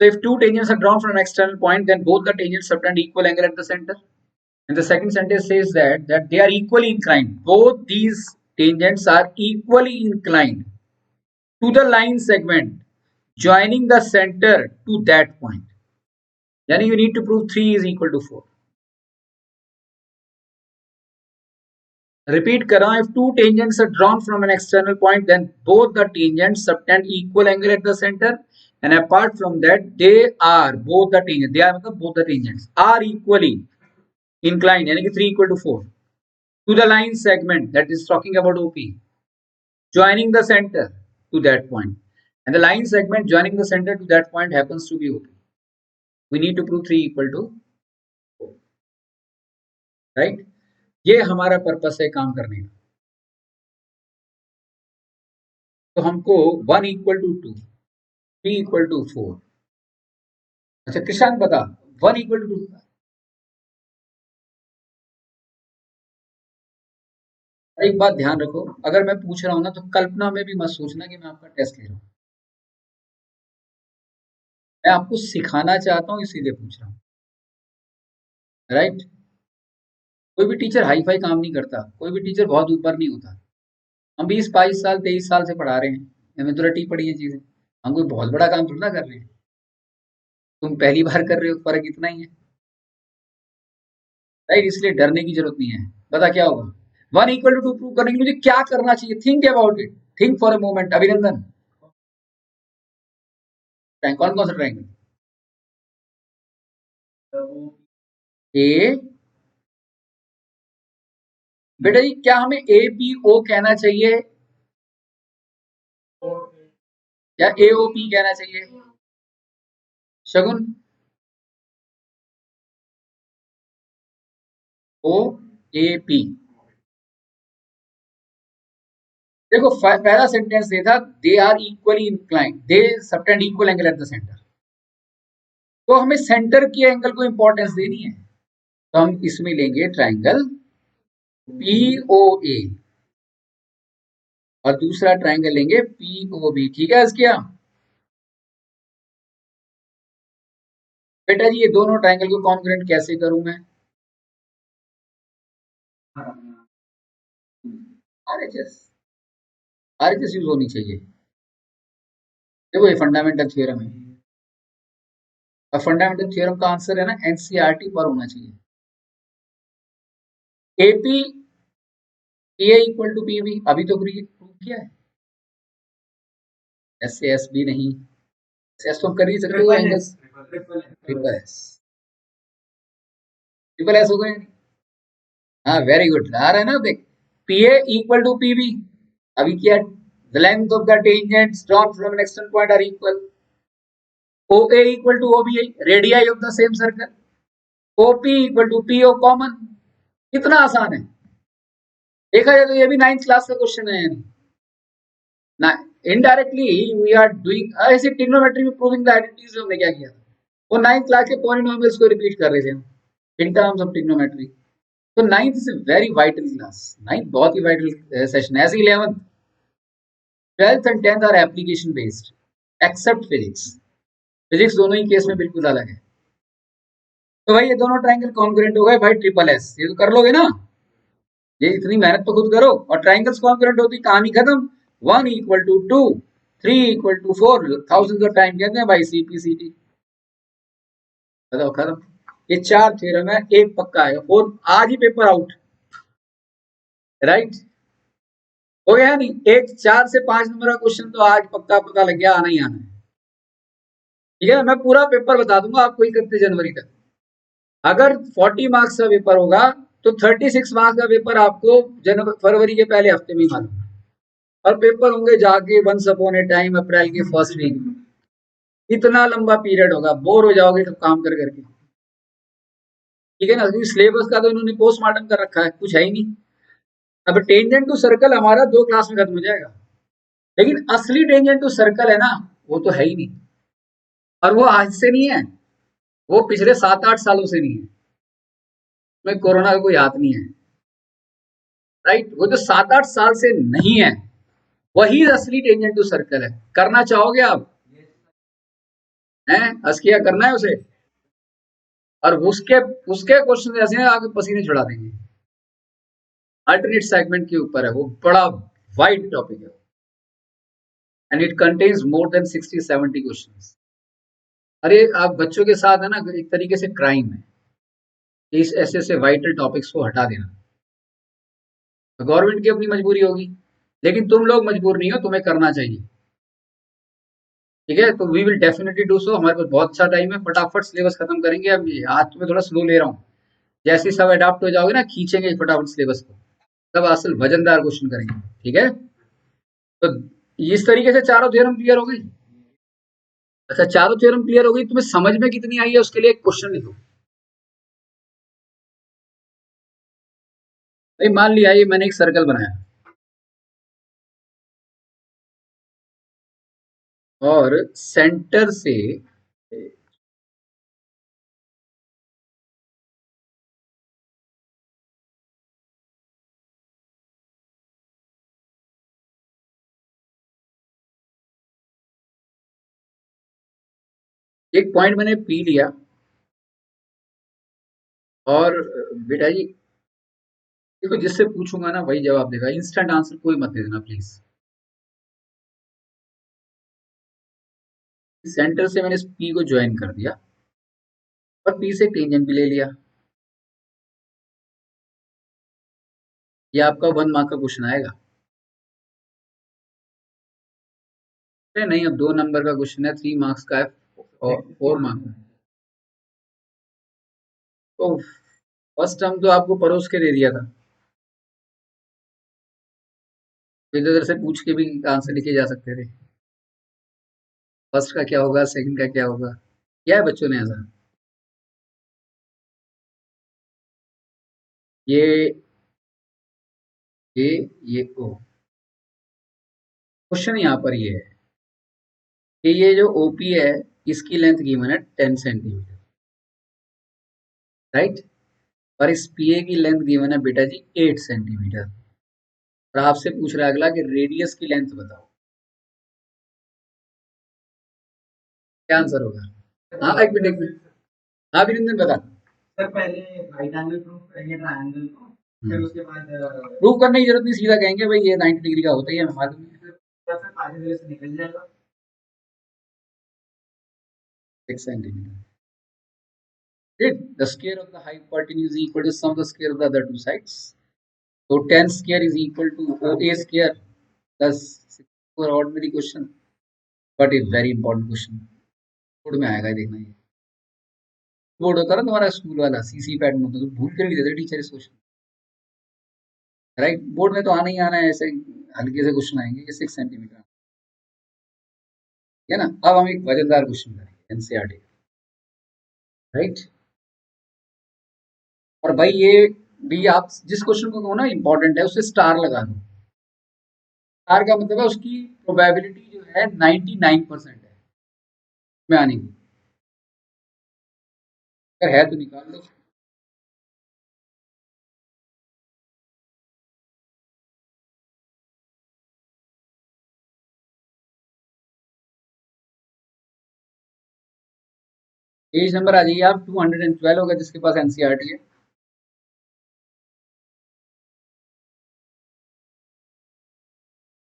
So if two tangents are drawn from an external point, then both the tangents subtend equal angle at the center. And the second sentence says that they are equally inclined. Both these tangents are equally inclined to the line segment joining the center to that point. Yani you need to prove 3 is equal to 4. Repeat कर रहा हूं, if two tangents are drawn from an external point, then both the tangents subtend equal angle at the center, and apart from that, they are both the tangents. They are मतलब both the tangents are equally inclined, यानी कि 3 equal to 4 to the line segment that is talking about OP, joining the center to that point. and the line segment joining the center to that point happens to be OP. We need to prove 3 equal to 4, right? ये हमारा purpose है काम करने का। तो हमको 1 equal to 2, 3 equal to 4। अच्छा कृषांक बता 1 equal to 2। एक बात ध्यान रखो, अगर मैं पूछ रहा हूं ना तो कल्पना में भी मत सोचना कि मैं आपका टेस्ट ले रहा हूं। मैं आपको सिखाना चाहता हूं इसीलिए पूछ रहा हूं, राइट? कोई भी टीचर हाई फाई काम नहीं करता, कोई भी टीचर बहुत ऊपर नहीं होता। हम 20-22 साल 23 साल से पढ़ा रहे हैं, हमें तो रटी पड़ी है चीजें। हम कोई बहुत बड़ा काम थोड़ा कर रहे हैं, तुम पहली बार कर रहे हो, फर्क इतना ही है, राइट? इसलिए डरने की जरूरत नहीं है। बता क्या होगा 1 equal to 2 प्रूव करने के लिए मुझे क्या करना चाहिए? Think about it, think for a moment. अभिनंदन, कौन कौन सा ट्रायंगल? ए, बेटा जी क्या हमें ए पी ओ कहना चाहिए या ए ओ पी कहना चाहिए? Shagun, O A P. देखो पहला सेंटेंस ये था they are equally inclined, they subtend equal angle at the centre. तो हमें सेंटर की एंगल को इंपॉर्टेंस देनी है, तो हम इसमें लेंगे ट्रायंगल पी ओ ए और दूसरा ट्रायंगल लेंगे पी ओ बी। ठीक है इसके? बेटा जी ये दोनों ट्रायंगल को कॉन्ग्रुएंट कैसे करूं मैं? आरएचएस, आरएचएस यूज होनी चाहिए। देखो ये फंडामेंटल थ्योरम है, और फंडामेंटल थ्योरम का आंसर है ना एनसीईआरटी पर होना चाहिए। AP A equal to P B अभी तो प्रूव किया है। एस से एस भी नहीं, एस तो हम कर ही सकते हो, angles triple S, triple S हो गए। हाँ वेरी गुड, आ रहा है ना? देख P A equal to P B, अभी क्या? The length of the tangents drawn from an external point are equal. O A equal to O B, radii of the same circle. O P equal to P O common. कितना आसान है, देखा जाए तो ये भी 9th क्लास का question है। ना इनडायरेक्टली वी आर डूइंग ऐसे ट्रिग्नोमेट्री में प्रूविंग द आइडेंटिटीज। हमने क्या किया, वो 9th क्लास के पॉलिनोमियल्स को रिपीट कर रहे थे हम इन टर्म्स ऑफ ट्रिग्नोमेट्री। तो 9th is very vital class, 9th बहुत ही वाइटल सेशन है। ऐसे 11th 12th and 10th are application based except physics. Physics दोनों ही केस में बिल्कुल अलग है। तो भाई ये दोनों ट्रायंगल कॉन्ग्रुएंट हो गए भाई ट्रिपल एस, ये तो कर लोगे ना? ये इतनी मेहनत तो खुद करो। और ट्रायंगल्स कॉन्ग्रुएंट होती कहानी खत्म। 1 equal to 2, 3 equal to 4, thousand का टाइम कहते हैं भाई सीपीसीटी। बताओ खत्म। ये 4 थ्योरम है, एक पक्का है और आज ही पेपर आउट, राइट? हो गया नहीं? एक 4 से 5 नंबर का क्वेश्चन तो आज पक्का पता लग गया, आना ही आना है। ठीक है, मैं पूरा पेपर बता दूंगा आपको 31 जनवरी तक। अगर 40 मार्क्स का पेपर होगा तो 36 मार्क्स का पेपर आपको फरवरी के पहले हफ्ते में ही मालूम है, और पेपर होंगे जाके वंस अपॉन ए टाइम अप्रैल के फर्स्ट वीक में। इतना लंबा पीरियड होगा, बोर हो जाओगे सब काम कर करके। ठीक है ना? क्योंकि सिलेबस का तो इन्होंने पोस्टमार्टम कर रखा है, कुछ है ही नहीं। अब टेंजेंट टू सर्कल हमारा 2 क्लास में खत्म हो जाएगा, लेकिन असली टेंजेंट टू सर्कल है ना, वो तो है ही नहीं। और वो आज से नहीं है, वो पिछले 7-8 सालों से नहीं है। में कोरोना का कोई हाथ नहीं है, राइट? वो जो 7-8 साल से नहीं है वही असली टेंजेंट टू सर्कल है। करना चाहोगे आप? हैं अस्किया करना है उसे? और उसके उसके क्वेश्चन ऐसे हैं आपके पसीने छुड़ा देंगे। अल्टरनेट सेगमेंट के ऊपर है, वो बड़ा वाइड टॉपिक है and it contains more than 60-70 questions. अरे आप बच्चों के साथ है ना एक तरीके से क्राइम है, इस ऐसे वाइटल टॉपिक्स को हटा देना। तो गवर्नमेंट की अपनी मजबूरी होगी, लेकिन तुम लोग मजबूर नहीं हो, तुम्हें करना चाहिए। ठीक है, तो we will definitely do so. हमारे पास बहुत अच्छा टाइम है, फटाफट सिलेबस खत्म करेंगे। अब आज तो मैं थोड़ा स्लो ले रहा हूँ, जैसे सब अडाप्ट हो जाओगे ना खींचेंगे फटाफट सिलेबस को, तब असल वजनदार क्वेश्चन करेंगे। ठीक है, तो इस तरीके से चारों थ्योरम क्लियर हो गई। अच्छा, चारों थ्योरम क्लियर हो गई, तुम्हें समझ में कितनी आई है उसके लिए एक क्वेश्चन लिखो। भाई मान लिया ये मैंने एक सर्कल बनाया और सेंटर से एक पॉइंट मैंने पी लिया और बेटा जी देखो, जिससे पूछूंगा ना वही जवाब देगा, इंस्टेंट आंसर कोई मत दे देना प्लीज। सेंटर से मैंने इस पी को ज्वाइन कर दिया और पी से टेंजेंट भी ले लिया। ये आपका 1 मार्क का क्वेश्चन आएगा। अरे नहीं, अब 2 नंबर का क्वेश्चन है, 3 मार्क्स का है और 4 मार्क का है। तो फर्स्ट टर्म तो आपको परोस के दे दिया था, तो इधर से पूछ के भी आंसर लिखे जा सकते थे। फर्स्ट का क्या होगा, सेकंड का क्या होगा, क्या है बच्चों ने ऐसा। ये ये ये ओ क्वेश्चन यहाँ पर ये है कि ये जो ओपी है इसकी लेंथ गिवन है 10 सेंटीमीटर, राइट। और इस पीए की लेंथ गिवन है बेटा जी 8 सेंटीमीटर। और आपसे पूछ रहा है अगला कि रेडियस की लेंथ बताओ, क्या आंसर होगा। हाँ एक मिनट एक मिनट, हाँ अभिनंदन बता। सर पहले राइट एंगल प्रूफ करेंगे ट्रायंगल को, फिर उसके बाद प्रूव करने की जरूरत नहीं, सीधा कहेंगे भाई ये 90 डिग्री का होता है, ये हमें मालूम है। फिर आगे जगह से निकल जाएगा। 6 centimetre. The square of the hypotenuse is equal to sum of the square of the other two sides. So 10 square is equal to OA square plus for ordinary question, but a very important question. Board में आएगा देखना, ये board होता है ना तुम्हारा school वाला CC pattern होता है, तो भूल कर नहीं देते टीचर इस क्वेश्चन, राइट। बोर्ड में तो आना ही आना है, ऐसे हल्के से क्वेश्चन आएंगे। ये 6 सेंटीमीटर है ना। अब हम एक वजनदार क्वेश्चन करेंगे एनसीईआरटी, राइट। और भाई ये भी आप जिस क्वेश्चन को कहो ना इंपॉर्टेंट है उसे स्टार लगा दो। स्टार का मतलब है उसकी प्रोबेबिलिटी जो है 99% है में आने की। अगर है तो निकाल लो। पेज नंबर आ जाइए आप, 212 होगा जिसके पास एनसीईआरटी है।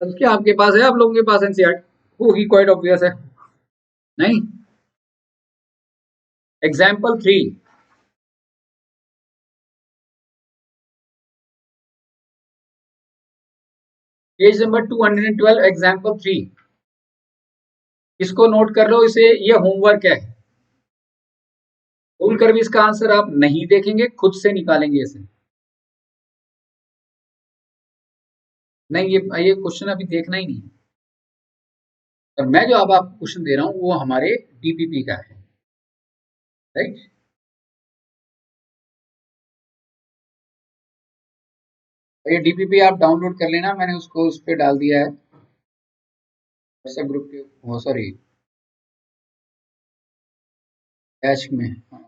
तो क्या आपके पास है, आप लोगों के पास एनसीईआरटी होगी, क्वाइट ऑब्वियस है। नहीं, एग्जाम्पल 3, पेज नंबर 212, एग्जाम्पल 3। इसको नोट कर लो, इसे ये होमवर्क है। भूल कर भी इसका आंसर आप नहीं देखेंगे, खुद से निकालेंगे इसे। नहीं, ये क्वेश्चन अभी देखना ही नहीं है। और मैं जो अब आपको क्वेश्चन दे रहा हूं वो हमारे डीपीपी का है, राइट। ये डीपीपी आप डाउनलोड कर लेना, मैंने उसको उस पर डाल दिया है व्हाट्सएप ग्रुप के, वो सॉरी बैच में, हाँ,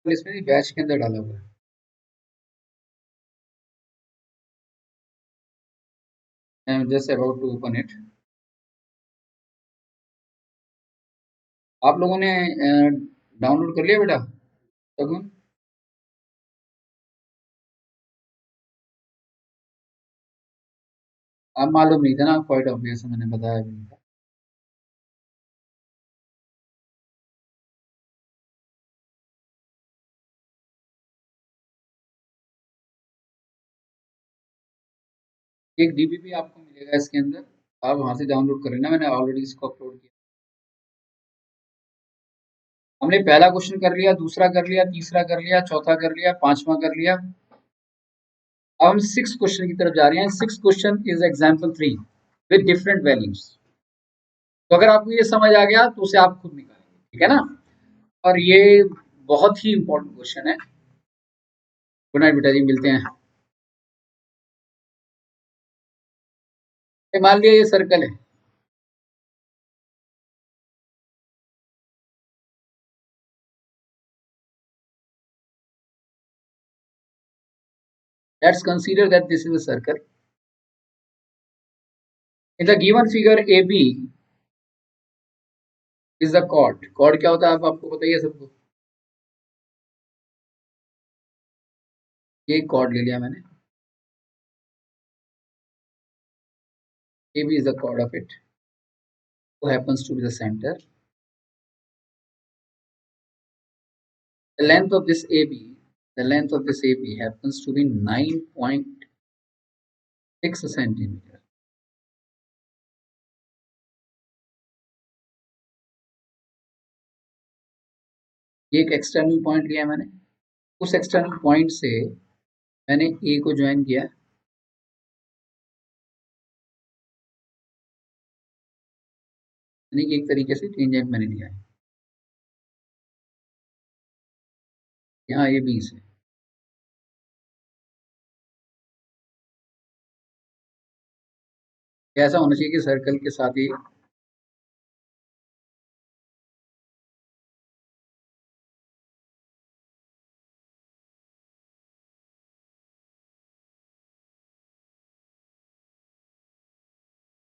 इसमें नहीं, बैच के अंदर डाला हुआ है। Just about to open it. आप लोगों ने डाउनलोड कर लिया बेटा सगुन। आप मालूम नहीं था ना, क्वाइट ऑब्वियस मैंने बताया भी नहीं था। एक डीपीपी आपको मिलेगा इसके अंदर, आप वहां से डाउनलोड कर लेना, मैंने ऑलरेडी इसको अपलोड किया। हमने पहला क्वेश्चन कर लिया, दूसरा कर लिया, तीसरा कर लिया, चौथा कर लिया, पांचवा कर लिया। अब हम 6 क्वेश्चन की तरफ जा रहे हैं। 6 question is example 3 with different values. तो अगर आपको ये समझ आ गया तो उसे आप खुद निकालेंगे, ठीक है ना। और ये बहुत ही इंपॉर्टेंट क्वेश्चन है। गुड नाइट बेटा जी, मिलते हैं। मान लिया ये सर्कल है, let's consider that this is a circle. In the given figure AB is the chord. Chord क्या होता है, आप आपको बताइए सबको। ये chord ले लिया मैंने, AB is the chord of it, who happens to be the center. The length of this AB, the length of this AB happens to be 9.6 centimeter. ये एक एक्सटर्नल पॉइंट लिया मैंने, उस एक्सटर्नल पॉइंट से मैंने ए को ज्वाइन किया, यानी कि एक तरीके से टेंजेंट मैंने लिया है यहाँ ए बी से। ऐसा होना चाहिए कि सर्कल के साथ ही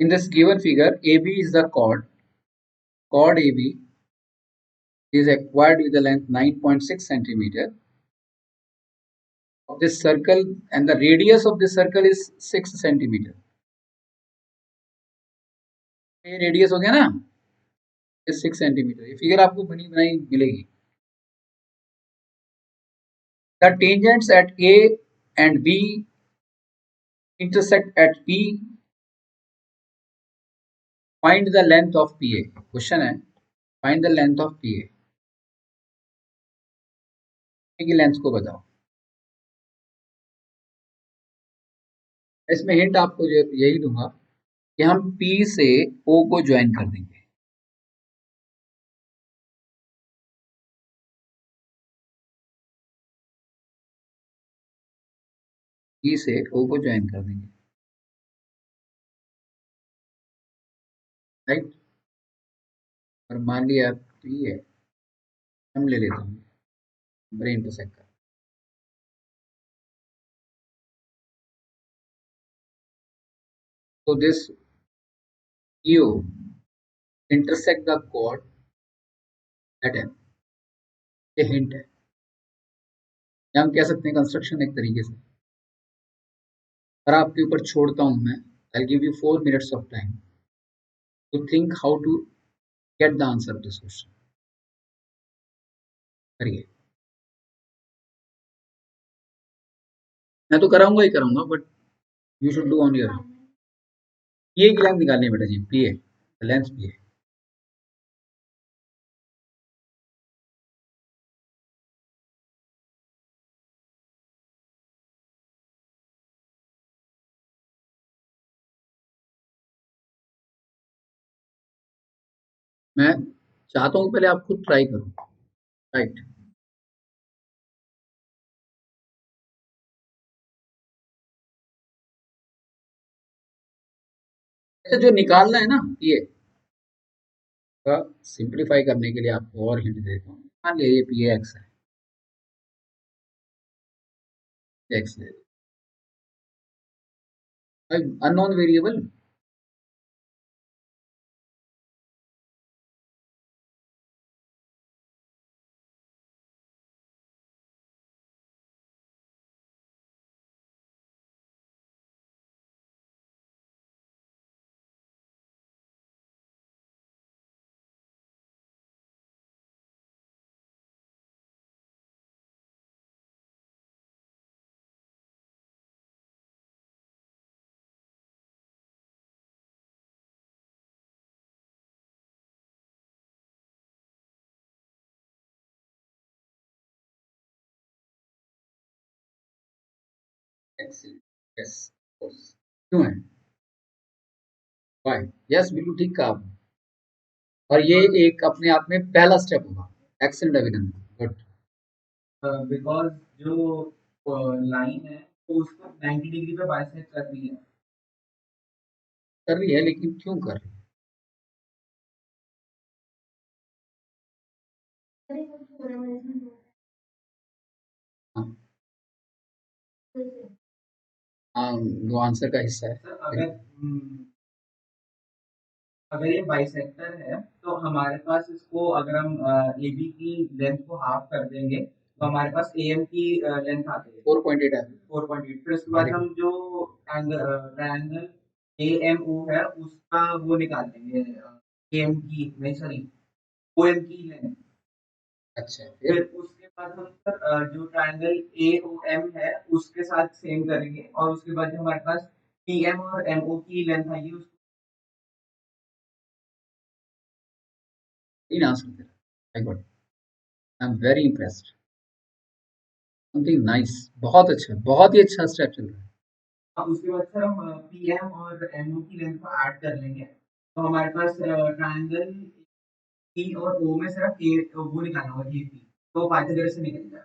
in this given figure AB is the chord, chord AB is acquired with the length 9.6 centimeter of this circle and the radius of this circle is 6 centimeter. ये रेडियस हो गया ना, ये 6 सेंटीमीटर। ये फिगर आपको बनी बनाई मिलेगी। The tangents at A and B intersect at P. Find the length of PA. Question है, find the length of PA की लेंथ को बताओ। इसमें हिंट आपको यही दूंगा कि हम P से O को ज्वाइन कर देंगे। P से O को ज्वाइन कर देंगे, राइट। और मान लिया P है, हम ले लेते हैं ब्रेन इंटरसेक्ट कर। तो this PO intersect the chord at M। ये हिंट है, या हम कह सकते हैं कंस्ट्रक्शन एक तरीके से। और आपके ऊपर छोड़ता हूं मैं, I give you 4 minutes of time to think how to get the answer of this question. करिए, मैं तो कराऊंगा ही कराऊंगा, but you should do on your. PA की लेंथ निकालनी है बेटा जी, पीए लेंथ पीए। मैं चाहता हूं पहले आप खुद ट्राई करो, राइट। अच्छा, जो निकालना है ना पीए का, सिंप्लीफाई करने के लिए आपको और हिंट देता हूँ। मान लिया ये पीए एक्स है, एक्स है अननोन वेरिएबल। एक्स, यस, क्यों है, वाई, यस, बिल्कुल ठीक कहा आपने। और ये एक अपने आप में पहला स्टेप होगा। एक्सेलेंट अभिनंदन, गुड। बिकॉज जो लाइन है तो उसको 90 डिग्री पे बाइसेक्ट कर रही है। कर रही है, लेकिन क्यों कर रही है? हाँ, हाँ, वो आंसर का हिस्सा है। सर अगर ये बाइसेक्टर है तो हमारे पास इसको अगर हम ए बी की लेंथ को हाफ कर देंगे तो हमारे पास ए एम की लेंथ आती है 4.8 है। 4.8। फिर उसके बाद वेरी हम गुड। जो ट्रायंगल ए एम ओ है उसका वो निकालेंगे, ए एम की नहीं सॉरी ओ एम की लेंथ। अच्छा, फिर फिर उसके बाद हम सर जो ट्रायंगल ए ओ एम है उसके साथ सेम करेंगे और उसके बाद जो हमारे पास पी एम और एम ओ की लेंथ आएगी उसको। तीन आंसर दे रहा। Very good, I am very impressed. Something nice, बहुत अच्छा, बहुत ही अच्छा स्टेप चल रहा है। उसके बाद सर हम पी एम और एम ओ की लेंथ को ऐड कर लेंगे तो हमारे पास ट्रायंगल पी और ओ में सिर्फ ए वो निकालना होगा जी पी, तो पाइथागोरस से निकल जाएगा।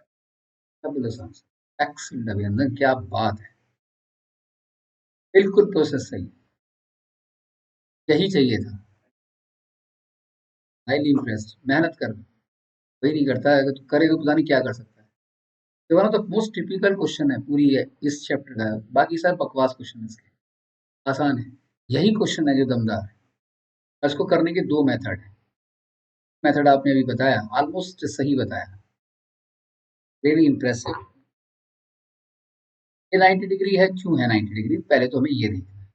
फैबुलस आंसर, एक्सीलेंट अभिनंदन, क्या बात है, बिल्कुल प्रोसेस सही, यही चाहिए था। हाईली इम्प्रेस्ड, मेहनत कर, वही नहीं करता है, अगर तू करे तो पता नहीं क्या कर सकता है। तो one of the most typical question है पूरी है इस चैप्टर का, बाकी सारे बकवास क्वेश्चन है इसके, आसान है। यही क्वेश्चन है जो दमदार है। इसको करने के दो मेथड है। मेथड आपने अभी बताया, ऑलमोस्ट सही बताया, वेरी इंप्रेसिव। ये 90 डिग्री है, क्यों है 90 डिग्री, पहले तो हमें ये देखना है।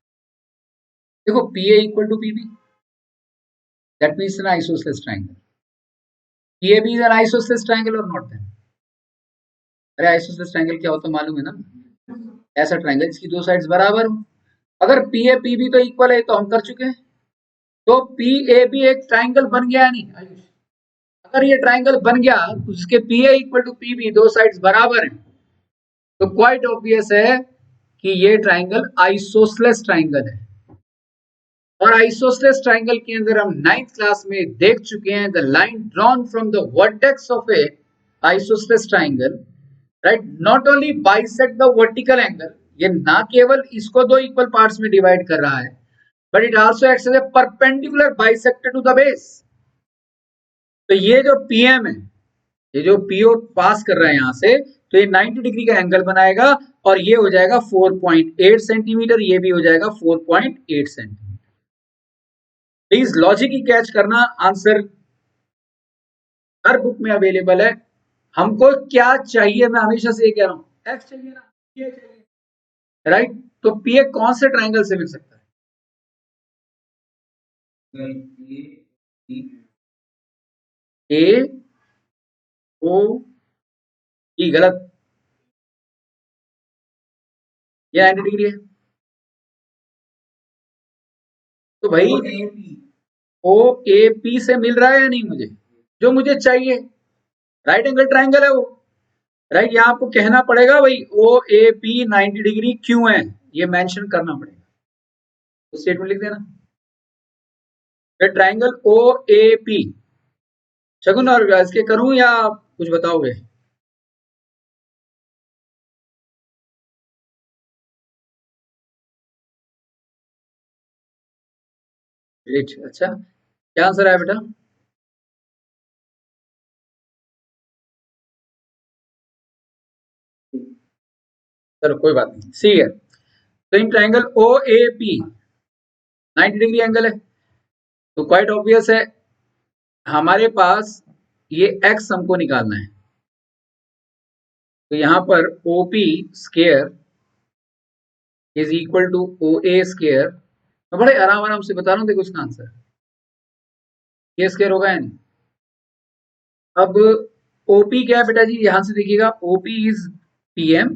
देखो P A equal to P B, that means an isosceles triangle. P A B is an isosceles triangle और नॉट देन। अरे आइसोसेलेस ट्राइंगल क्या होता है मालूम है ना? ऐसा ट्राइंगल जिसकी दो साइड्स बराबर हो। अगर पी ए पी बी तो इक्वल है तो हम कर चुके हैं, तो पी ए बी एक ट्राइंगल बन गया नहीं आयुष? अगर ये ट्राइंगल बन गया तो जिसके P A equal to P B दो साइड्स बराबर हैं, तो क्वाइट ऑब्वियस है कि ये ट्राइंगल आइसोसेलेस ट्राइंगल है। और आइसोसेलेस ट्राइंगल के अंदर हम 9th क्लास में देख चुके हैं, the line drawn from the vertex of A isosceles triangle, right, not only bisect the vertical angle, ये ना केवल इसको दो इक्वल पार्ट्स में डिवाइड कर रहा है, but it also acts as a perpendicular bisector to the base. तो ये जो पीएम है, ये जो पीओ पास कर रहा है यहां से, तो ये 90 डिग्री का एंगल बनाएगा और ये हो जाएगा 4.8 सेंटीमीटर, ये भी हो जाएगा 4.8 centimetre. Please logic he catch करना, आंसर हर बुक में अवेलेबल है। हमको क्या चाहिए, मैं हमेशा से ये कह रहा हूं, एक्स चाहिए ना, ये चाहिए, राइट? तो पीए कौन से ट्राइंगल से मिल सकता है? ए ओ ई गलत, ये 90 डिग्री है। तो भाई ओ ए पी से मिल रहा है या नहीं मुझे, जो मुझे चाहिए, राइट एंगल ट्राइंगल है वो, राइट? यहाँ आपको कहना पड़ेगा भाई ओ ए पी 90 डिग्री क्यों है, ये मेंशन करना पड़ेगा, तो स्टेटमेंट लिख देना, ट्राइंगल ओ ए पी। शगुन और इसके करूं या कुछ बताओगे? ग्रेट, अच्छा, क्या आंसर है बेटा? चलो कोई बात नहीं, सी है। तो in triangle O A P 90 degree angle है, तो क्वाइट ऑब्वियस है हमारे पास ये एक्स हमको निकालना है, तो यहां पर O P square is equal to O A square. मैं बड़े आराम आराम से बता रहा हूँ, देखो इसका आंसर ये स्केयर होगा या नहीं। अब ओपी क्या है बेटा जी, यहां से देखिएगा, OP is PM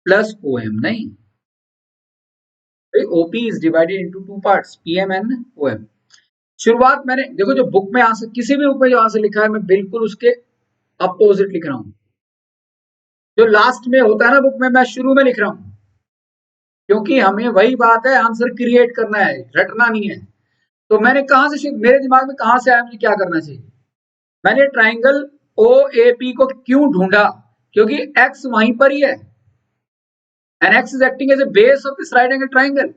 plus O M, नहीं, OP is divided into two parts, PM and O M. शुरुआत मैंने देखो, जो बुक में आंसर, किसी भी बुक में जो आंसर लिखा है, मैं बिल्कुल उसके अपोजिट लिख रहा हूँ। जो लास्ट में होता है ना बुक में, मैं शुरू में लिख रहा हूँ, क्योंकि हमें वही बात है, आंसर क्रिएट करना है, रटना नहीं है। तो मैंने कहां से, मेरे दिमाग में कहां से आया मुझे क्या करना चाहिए, मैंने ट्राइंगल ओ ए पी को क्यों ढूंढा, क्योंकि एक्स वहीं पर ही है, and X is acting as a base of this right angle triangle,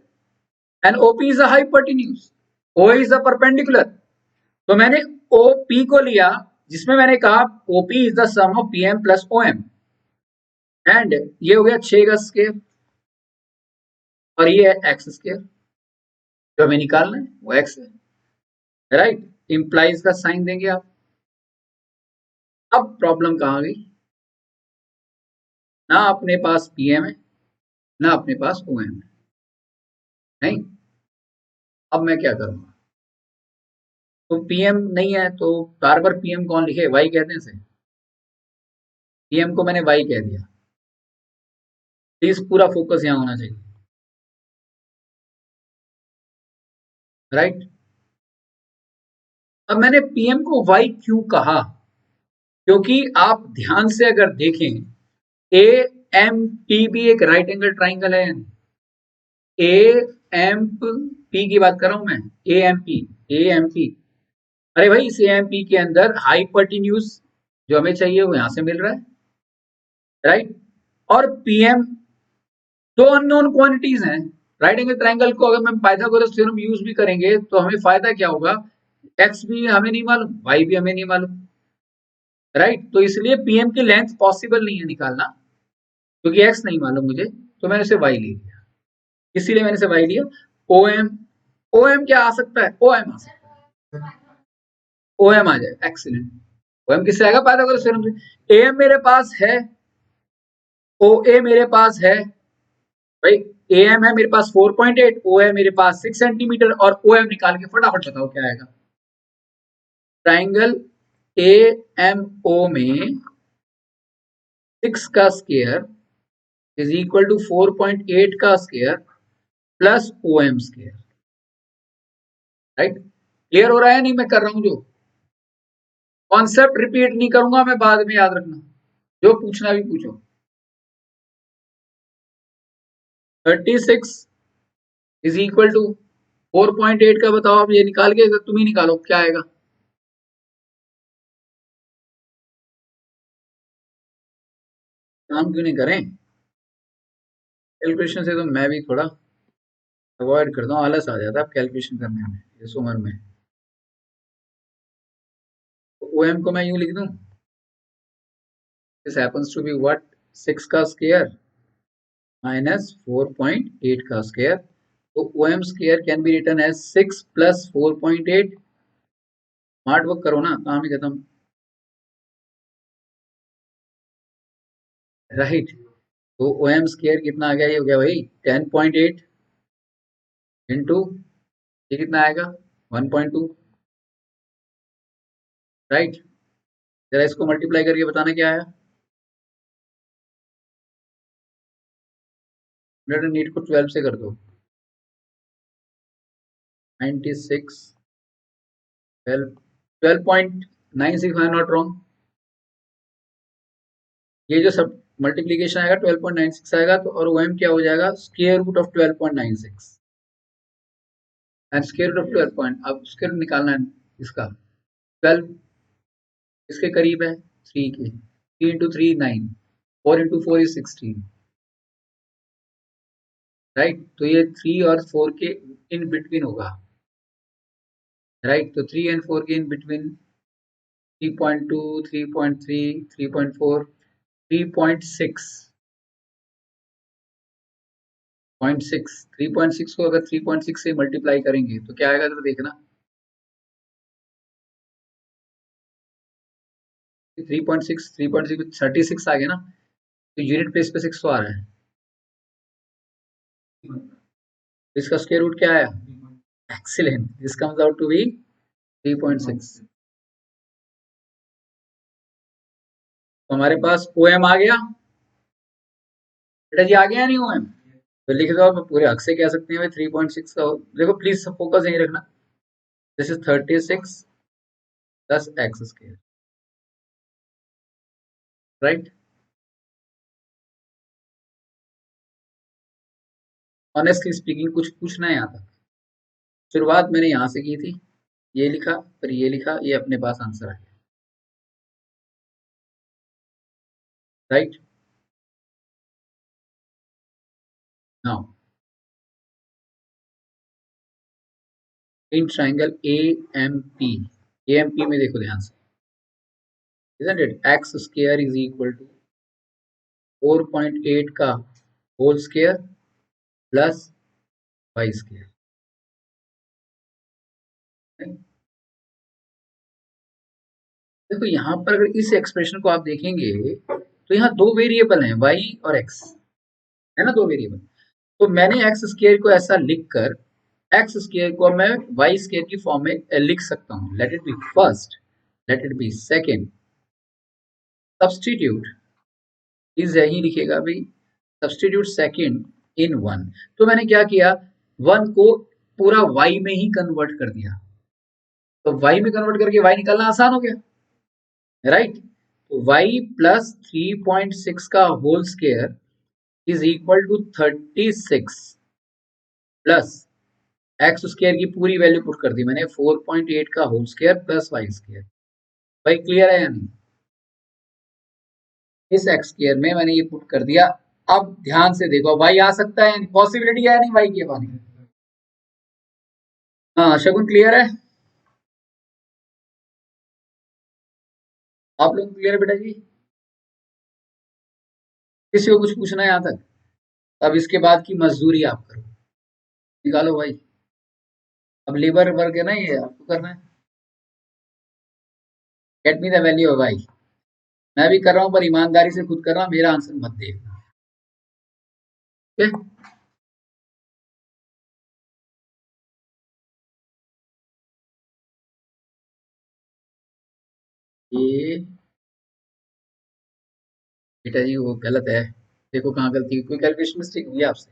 and OP is a hypotenuse, O is a perpendicular. तो मैंने ओपी को लिया, जिसमें मैंने कहा OP is the sum of P M plus O M, and ये हो गया 6 का स्केयर, और ये है एक्स स्केयर, जो हमें निकालना है वो एक्स है, राइट, इंप्लाइज का साइन देंगे आप। अब प्रॉब्लम कहाँ गई, ना अपने पास पी एम है ना अपने पास ओ एम है, नहीं। अब मैं क्या करूंगा, तो पीएम नहीं है तो बार बार पीएम कौन लिखे, वाई कहते हैं इसे, पीएम को मैंने वाई कह दिया, प्लीज पूरा फोकस यहाँ होना चाहिए, राइट। अब मैंने पीएम को वाई क्यों कहा, क्योंकि आप ध्यान से अगर देखें, ए एम पी भी एक राइट एंगल ट्राइंगल है, ए एम पी की बात कर रहा हूं मैं, A M P, A M P, अरे भाई इस ए एम पी के अंदर हाइपोटेन्यूज जो हमें चाहिए वो यहां से मिल रहा है, राइट, और पीएम दो अननोन क्वांटिटीज हैं, राइट एंगल ट्राइंगल को अगर हम पाइथागोरस थ्योरम यूज भी करेंगे तो हमें फायदा क्या होगा, एक्स भी हमें नहीं मालूम, वाई भी हमें नहीं मालूम, राइट। तो इसलिए पीएम की लेंथ पॉसिबल नहीं है निकालना, क्योंकि एक्स नहीं मालूम मुझे, तो मैंने उसे वाई ले लिया, इसीलिए मैंने इसे वाई लिया। ओ एम, ओ एम क्या आ सकता है, ओ एम आ सकता है, ओ एम आ जाए, एक्सीलेंट। ओ एम किससे आएगा, पाइथागोरस थ्योरम से। ए एम मेरे पास है, ओ ए मेरे पास है, भाई ए एम है मेरे पास 4.8, ओ है मेरे पास 6 सेंटीमीटर, और ओ एम निकाल के फटाफट बताओ क्या आएगा, ट्राइंगल ए एम ओ में 6 का स्केयर इज इक्वल टू 4.8 का square plus O M square, right. Clear हो रहा है, नहीं मैं कर रहा हूं जो कॉन्सेप्ट रिपीट नहीं करूंगा मैं, बाद में याद रखना, जो पूछना भी पूछो। 36 इज इक्वल टू 4.8 का बताओ, आप ये निकाल के तुम ही निकालो क्या आएगा, काम क्यों नहीं करें, कैलकुलेशन से तो मैं भी थोड़ा अवॉइड करता हूँ, आलस आ जाता है कैलकुलेशन करने में इस उम्र में। ओ एम को मैं यूं लिख दूं, this happens to be what, 6 का स्क्वायर माइनस 4.8 का स्क्वायर, तो O M square can be written as 6 plus 4.8, smart work करो ना, काम ही खत्म, राइट। तो ओ एम स्क्वायर कितना आ गया, ये हो गया भाई 10.8 इंटू, ये कितना आएगा 1.2, राइट। जरा इसको मल्टीप्लाई करके बताना क्या आया, 108 को 12 से कर दो, 96, 12, 12.96, आई एम नॉट रॉन्ग, ये जो सब मल्टीप्लीकेशन आएगा 12.96 आएगा, तो और ओएम क्या हो जाएगा, square root of 12.96, and square root of 12 point, अब स्क्वायर रूट निकालना है इसका, 12 इसके करीब है 3 के, 3 इंटू 3 9, 4 इंटू 4 इज 16, राइट। तो ये 3 और 4 के इन बिटवीन होगा, राइट। तो 3 एंड 4 के इन बिटवीन 3.2, 3.3, 3.4, 3.6, 3.6 को अगर 3.6 से मल्टीप्लाई करेंगे तो क्या आएगा, जरा देखना, 3.6, 3.6, 36 आ गया ना, तो यूनिट प्लेस पे 6 तो आ रहा है, तो इसका स्क्वायर रूट क्या आया, excellent, this comes out to be 3.6। तो हमारे पास ओ एम आ गया, बेटा जी आ गया नहीं ओ एम, तो लिख दो, आप पूरे हक से कह सकते हैं भाई 3.6 का देखो, प्लीज फोकस यहीं रखना, this is 36 plus X square, right. Honestly speaking कुछ पूछना है यहाँ तक, शुरुआत मैंने यहां से की थी, ये लिखा फिर ये लिखा, ये अपने पास आंसर आ गया, right. Now in triangle A M P, A M P में देखो ध्यान से, isn't it x square is equal to 4.8 का whole square plus Y square. देखो यहाँ पर अगर इस एक्सप्रेशन को आप देखेंगे तो यहाँ दो वेरिएबल हैं y और x, है ना, दो वेरिएबल। तो मैंने एक्स स्क्वायर को ऐसा लिखकर एक्स स्क्वायर को मैं वाई स्क्वायर की फॉर्म में लिख सकता हूँ। Let it be first, let it be second, substitute is यही लिखेगा भाई, सब्सटीट्यूट सेकेंड इन वन। तो मैंने क्या किया, वन को पूरा वाई में ही कन्वर्ट कर दिया, तो वाई में कन्वर्ट करके वाई निकालना आसान हो गया, राइट। तो वाई प्लस 3.6 का whole square is equal to 36 plus X square की पूरी वैल्यू पुट कर दी मैंने, 4.8 का whole square plus Y square. भाई क्लियर है या नहीं? इस एक्स स्क्वायर में मैंने ये पुट कर दिया। अब ध्यान से देखो, वाई आ सकता है, पॉसिबिलिटी है नहीं वाई की पाने की? हाँ शगुन क्लियर है? आप लोग क्लियर है बेटा जी? किसी को कुछ पूछना है यहाँ तक? अब इसके बाद की मजदूरी आप करो, निकालो भाई। अब लेबर वर्क है ना, ये आपको करना है। Get me the value of Y. मैं भी कर रहा हूँ पर ईमानदारी से खुद कर रहा हूँ, मेरा आंसर मत देखना, ठीक है? ये बेटा जी वो गलत है, देखो कहाँ गलती हुई, कोई कैलकुलेशन मिस्टेक हुई है आपसे?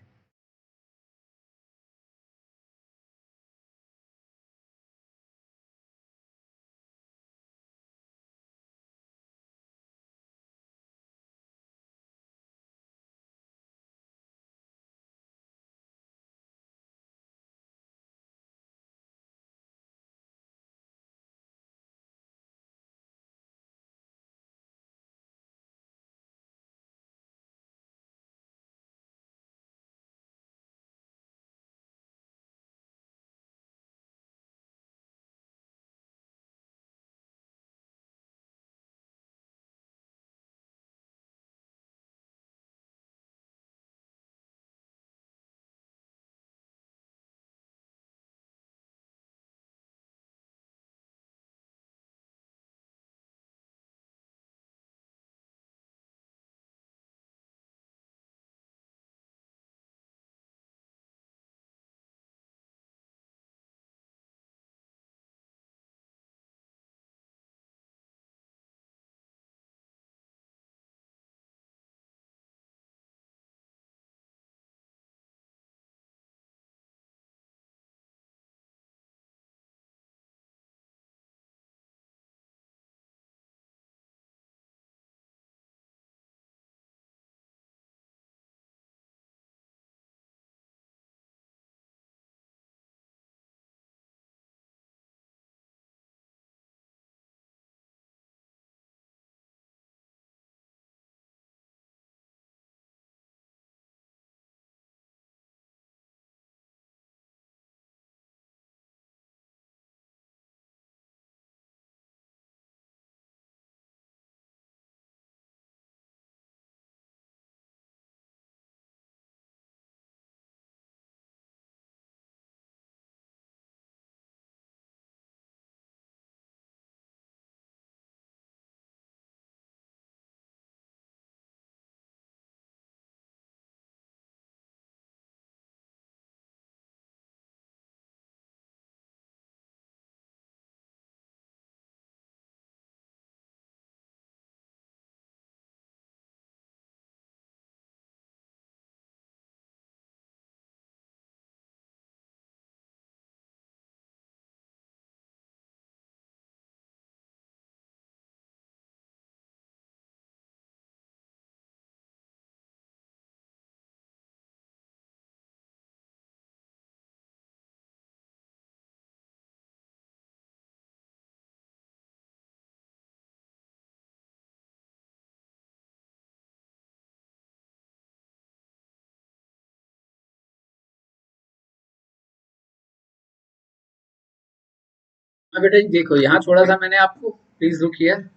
हाँ बेटा जी देखो, यहाँ छोड़ा था मैंने आपको, प्लीज लुक हियर,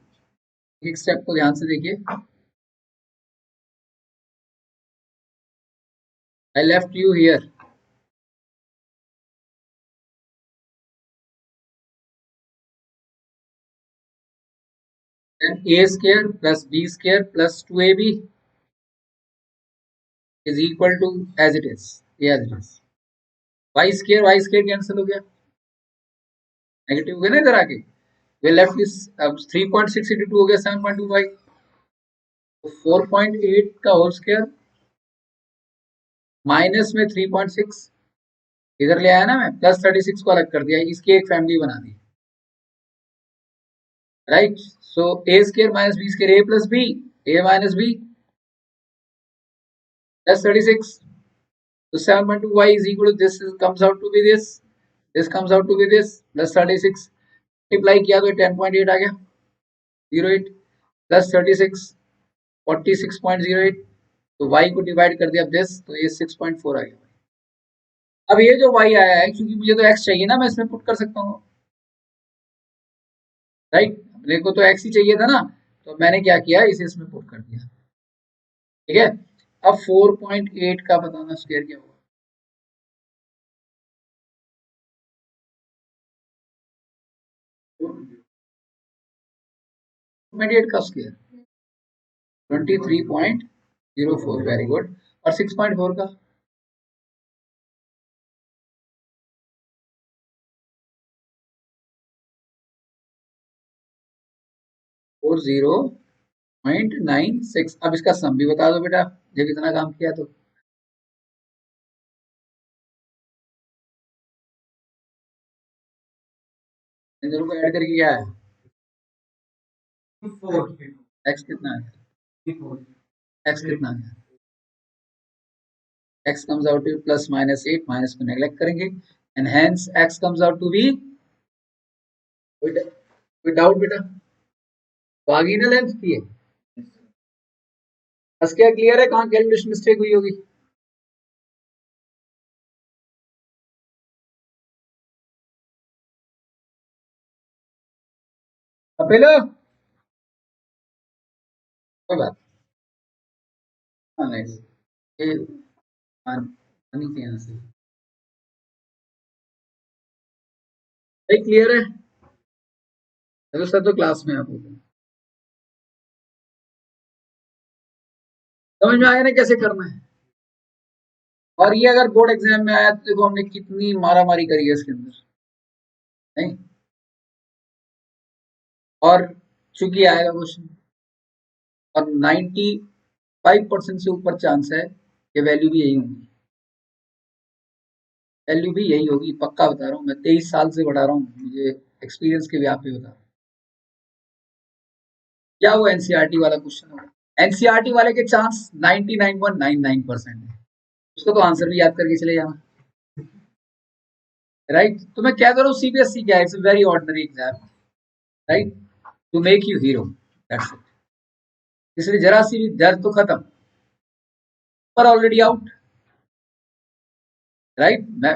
एक स्टेप को ध्यान से देखिए। I left you here, then a square plus b square plus 2ab is equal to as it is, as it is. Y square cancel हो गया, नेगेटिव हो गया ना इधर आके, वे लेफ्ट इज अब 3.682 हो गया 7.25, तो 4.8 का होल स्क्वायर माइनस में 3.6 इधर ले आया ना मैं, प्लस 36 को अलग कर दिया, इसकी एक फैमिली बना दी, right. So A square minus B square, A plus B, A minus B plus 36, so 7.2y is equal to this, comes out to be this comes out to be this plus 36, multiply किया तो 10.8 आ गया, 08 plus 36 46.08, तो y को divide कर दिया this, तो ये 6.4 आ गया। अब ये जो y आया है, क्योंकि मुझे तो x चाहिए ना, मैं इसमें पुट कर सकता हूँ, राइट, मेरे को तो x ही चाहिए था ना, तो मैंने क्या किया, इसे इसमें पुट कर दिया, ठीक है। अब 4.8 का बताना स्क्वायर क्या होगा, 4.8 का स्क्वायर 23.04, वेरी गुड, और 6.4 का 40.96। अब इसका सम भी बता दो बेटा, जब इतना काम किया तो। इन दोनों को ऐड करके क्या है, 4 एक्स कितना है, एक्स कितना है, x comes out to plus minus 8, minus को नेग्लेक्ट करेंगे, and hence x comes out to be without बेटा, तो आगे ना लेंथ की है, बस क्या क्लियर है, कहाँ कैलकुलेशन मिस्टेक हुई होगी। अपेलो कोई बात, हाँ नाइस, ये आनी थी यहाँ से, भाई क्लियर है, चलो सर तो क्लास में आप समझ में आया ना कैसे करना है। और ये अगर बोर्ड एग्जाम में आया तो देखो हमने कितनी मारा मारी करी है इसके अंदर, नहीं, और चूंकि आएगा क्वेश्चन, और 95% से ऊपर चांस है कि वैल्यू भी यही होगी, वैल्यू भी यही होगी, पक्का बता रहा हूँ मैं, 23 साल से बढ़ा रहा हूँ, मुझे एक्सपीरियंस के व्याप पे बता रहा हूँ। क्या वो एनसीईआरटी वाला क्वेश्चन होगा, एनसीईआरटी वाले के चांस 99.99% है, उसको तो आंसर भी याद करके चले जाना, राइट। तो मैं कह दे रहा हूँ सीबीएसई क्या है, it's very ordinary exam, right, to make you hero, that's it. इसलिए जरा सी भी दर्द तो खत्म, पर ऑलरेडी आउट, राइट, मैं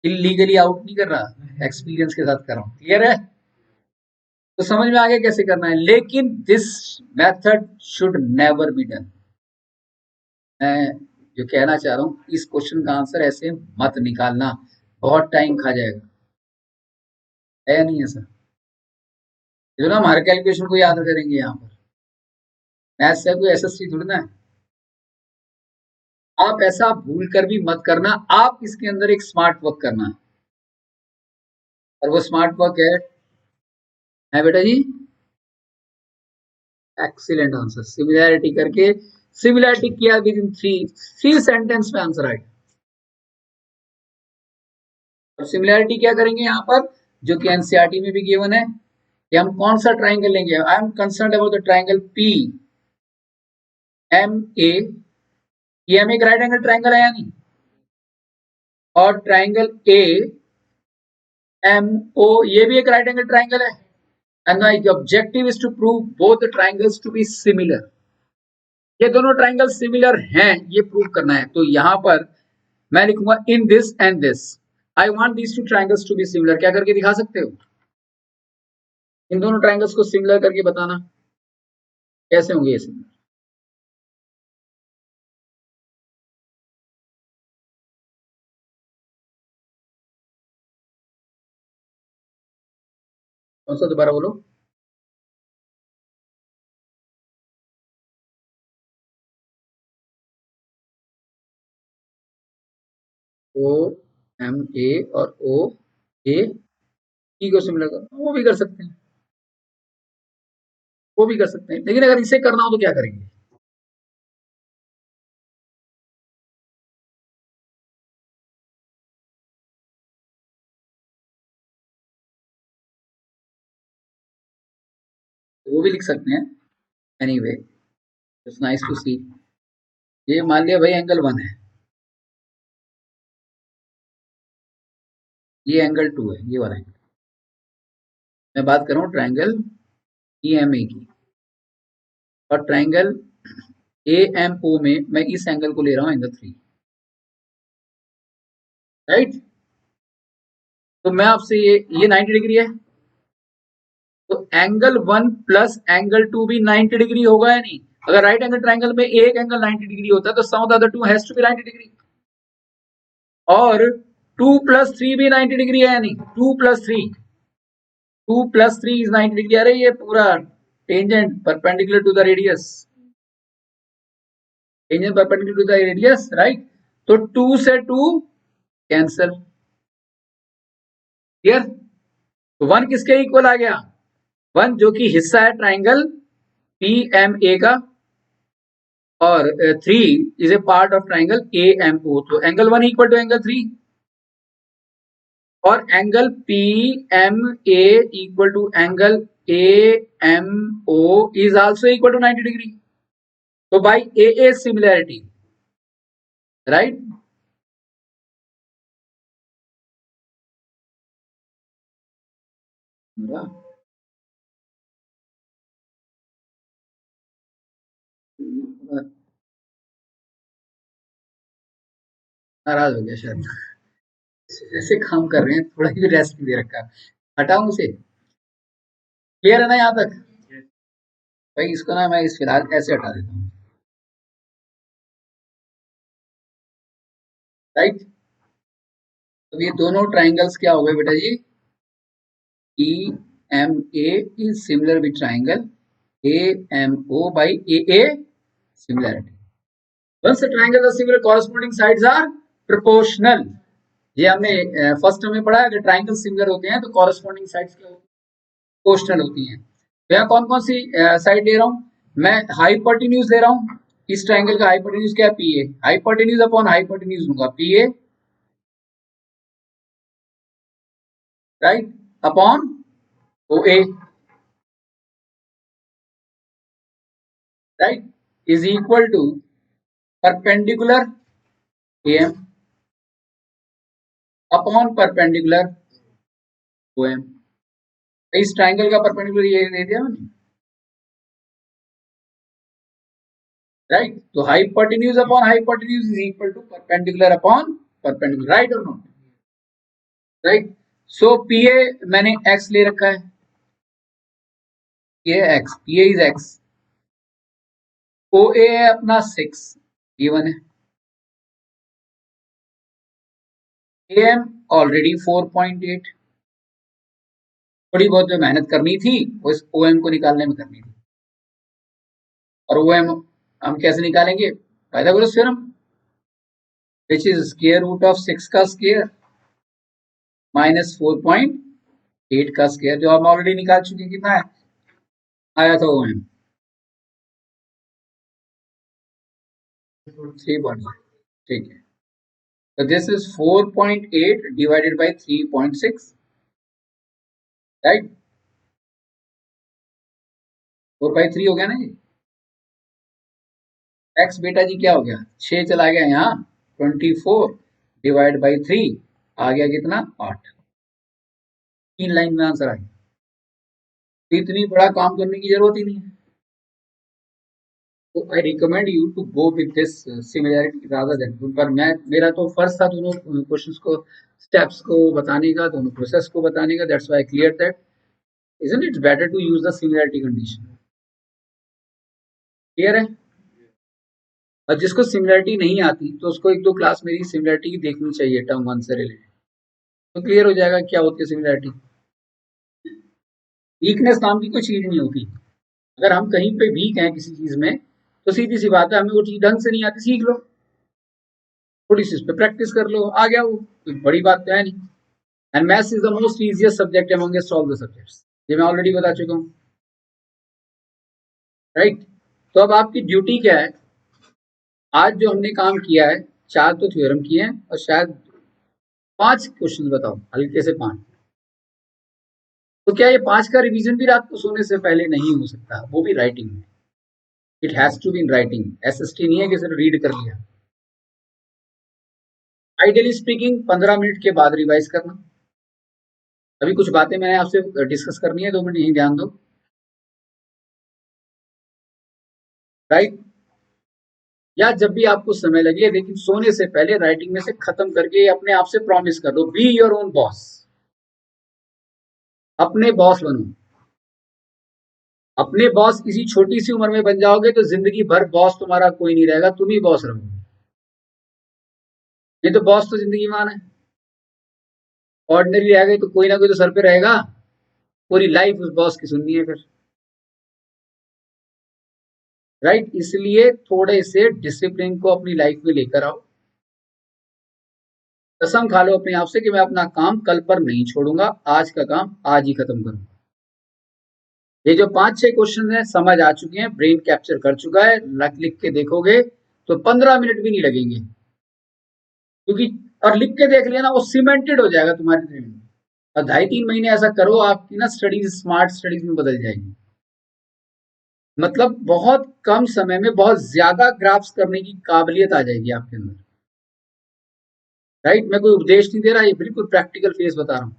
इलीगली आउट नहीं कर रहा, एक्सपीरियंस के साथ कर रहा हूँ, क्लियर है। तो समझ में आ गया कैसे करना है, लेकिन this method should never be done. मैं जो कहना चाह रहा हूँ, इस क्वेश्चन का आंसर ऐसे मत निकालना, बहुत टाइम खा जाएगा, है या नहीं है सर, जो ना हम हर कैलकुलेशन को याद करेंगे यहाँ पर, मैथ से कोई एसएससी थोड़ी ना है। आप ऐसा भूल कर भी मत करना, आप इसके अंदर एक स्मार्ट वर्क करना है, और वो स्मार्ट वर्क है बेटा जी, एक्सीलेंट आंसर, सिमिलैरिटी करके, सिमिलैरिटी किया विद इन थ्री सेंटेंस में आंसर आएगा। और सिमिलैरिटी क्या करेंगे यहाँ पर, जो कि एनसीईआरटी में भी गिवन है, कि हम कौन सा ट्राइंगल लेंगे, I am concern about the triangle P M A, ये हम एक राइट एंगल ट्राइंगल है या नहीं, और ट्राइंगल ए एम ओ, ये भी एक राइट एंगल ट्राइंगल है, and my objective is to prove both the triangles to be similar, ये दोनों ट्राइंगल सिमिलर हैं, ये प्रूव करना है। तो यहां पर मैं लिखूंगा in this and this, I want these two triangles to be similar, क्या करके दिखा सकते हो, इन दोनों ट्राइंगल्स को सिमिलर करके बताना कैसे होंगे ये सिमिलर। कौन सा दोबारा बोलो। ओ एम ए और ओ ए ई को सिमिलर करना, वो भी कर सकते हैं, वो भी कर सकते हैं, लेकिन अगर इसे करना हो तो क्या करेंगे। वो भी लिख सकते हैं। एनीवे इट्स नाइस टू सी। ये मान लिया भाई एंगल 1 है, ये एंगल 2 है, ये वाला एंगल। मैं बात कर रहा हूँ ट्राइंगल ई एम ए की, और ट्राइंगल ए एम ओ में मैं इस एंगल को ले रहा हूँ एंगल 3, राइट। तो मैं आपसे ये 90 डिग्री है, तो एंगल 1 प्लस एंगल 2 भी 90 डिग्री होगा या नहीं। अगर राइट एंगल ट्राइंगल में एक एंगल 90 डिग्री होता है तो sum of the other two has to be 90 degree. और 2 प्लस 3 भी 90 डिग्री है या नहीं। 2 प्लस 3 इज 90 डिग्री। अरे ये पूरा tangent perpendicular to the radius, tangent perpendicular to the radius, right. तो 2 से 2 कैंसल, क्लियर। तो 1 किसके इक्वल आ गया, 1 जो कि हिस्सा है ट्राइंगल पी एम ए का, और 3 is a part of triangle A M O. तो एंगल 1 इक्वल टू एंगल 3, और angle P M A equal to angle A M O is also equal to 90 degree. तो बाय ए सिमिलैरिटी, राइट। नाराज हो गया शायद, ऐसे काम कर रहे हैं, थोड़ा भी रेस्ट नहीं दे रखा। हटाऊं उसे, क्लियर है ना यहाँ तक। भाई इसको ना मैं इस फिलहाल ऐसे हटा देता हूँ, राइट। तो ये दोनों ट्राइंगल्स क्या हो गए बेटा जी, E M A is similar with triangle A M O by A similarity. Once the triangle are similar, corresponding sides are proportional. ये हमने फर्स्ट में पढ़ा है, अगर ट्राइंगल सिमिलर होते हैं तो कॉरेस्पॉन्डिंग साइड्स क्या होती हैं, प्रोपोर्शनल होती हैं। तो यहाँ कौन कौन सी साइड ले रहा हूँ मैं, हाइपोटेन्यूज ले रहा हूँ। इस ट्राइंगल का हाइपोटेन्यूज क्या है, P A. Hypotenuse upon hypotenuse लूंगा, P A, right, upon O A, right, is equal to perpendicular A M upon perpendicular O M. इस ट्राइंगल का परपेंडिकुलर ये दे दिया मैंने, राइट। तो hypotenuse upon hypotenuse is equal to perpendicular upon perpendicular, right और not, right. So P A मैंने X ले रखा है, ये X, P A is X. O A है अपना 6, गिवन है। A am already 4.8। थोड़ी बहुत जो मेहनत करनी थी वो इस ओ एम को निकालने में करनी थी, और ओ एम हम कैसे निकालेंगे, Pythagoras theorem, which is square root of 6 का स्क्वायर माइनस 4.8 का स्क्वायर, जो हम ऑलरेडी निकाल चुके, कितना है आया था ओ एम 3. ठीक है, तो this is 4.8 divided by 3.6, right. 4/3 हो गया ना ये। एक्स बेटा जी क्या हो गया, 6 चला गया यहाँ, 24 डिवाइड बाई 3 आ गया कितना, 8। 3 लाइन में आंसर आ गया, तो इतनी बड़ा काम करने की जरूरत ही नहीं है। तो I recommend you to go with this similarity rather than, पर मैं, मेरा तो फर्ज था दोनों क्वेश्चंस को, स्टेप्स को बताने का, दोनों प्रोसेस को बताने का, that's why I clear that. isn't it better to use the similarity condition? Clear है? और जिसको सिमिलरिटी नहीं आती तो उसको एक दो क्लास मेरी सिमिलरिटी की देखनी चाहिए टर्म 1 से रिलेटेड, तो क्लियर हो जाएगा क्या होती है सिमिलरिटी। वीकनेस नाम की कोई चीज नहीं होती। अगर हम कहीं पे वीक हैं किसी चीज में तो सीधी सी बात है, हमें वो चीज ढंग से नहीं आती, सीख लो, थोड़ी सी उस पर प्रैक्टिस कर लो, आ गया वो, कोई बड़ी बात तो है नहीं। And maths is the most easiest subject amongst all the subjects, ये मैं ऑलरेडी बता चुका हूँ, राइट। तो अब आपकी ड्यूटी क्या है, आज जो हमने काम किया है, 4 तो थ्योरम किए हैं और शायद 5 क्वेश्चन बताओ, हल्के से 5। तो क्या ये 5 का रिवीजन भी रात को सोने से पहले नहीं हो सकता, वो भी राइटिंग में? It has to be in writing, SST नहीं है कि सिर्फ रीड कर लिया। आइडियली स्पीकिंग 15 मिनट के बाद रिवाइज करना। अभी कुछ बातें मैंने आपसे डिस्कस करनी है, 2 मिनट यही ध्यान दो, राइट। या जब भी आपको समय लगे, लेकिन सोने से पहले राइटिंग में से खत्म करके अपने आप से प्रॉमिस कर दो, बी योर ओन बॉस, अपने बॉस बनो। अपने बॉस किसी छोटी सी उम्र में बन जाओगे तो जिंदगी भर बॉस तुम्हारा कोई नहीं रहेगा, तुम ही बॉस रहोगे। नहीं तो बॉस तो जिंदगी मान है, ऑर्डिनरी रह गए तो कोई ना कोई तो सर पे रहेगा, पूरी लाइफ उस बॉस की सुननी है फिर, राइट। इसलिए थोड़े से डिसिप्लिन को अपनी लाइफ में लेकर आओ। कसम खा लो अपने आप से कि मैं अपना काम कल पर नहीं छोड़ूंगा, आज का काम आज ही खत्म करूंगा। ये जो 5-6 क्वेश्चन हैं समझ आ चुके हैं, ब्रेन कैप्चर कर चुका है, लिख के देखोगे तो 15 मिनट भी नहीं लगेंगे, क्योंकि और लिख के देख लिया ना, वो सीमेंटेड हो जाएगा तुम्हारे ब्रेन में। और 2.5-3 महीने ऐसा करो, आपकी ना स्टडीज स्मार्ट स्टडीज में बदल जाएगी। मतलब बहुत कम समय में बहुत ज्यादा ग्राफ्स करने की काबिलियत आ जाएगी आपके अंदर, राइट। मैं कोई उपदेश नहीं दे रहा, ये बिल्कुल प्रैक्टिकल फेस बता रहा हूँ।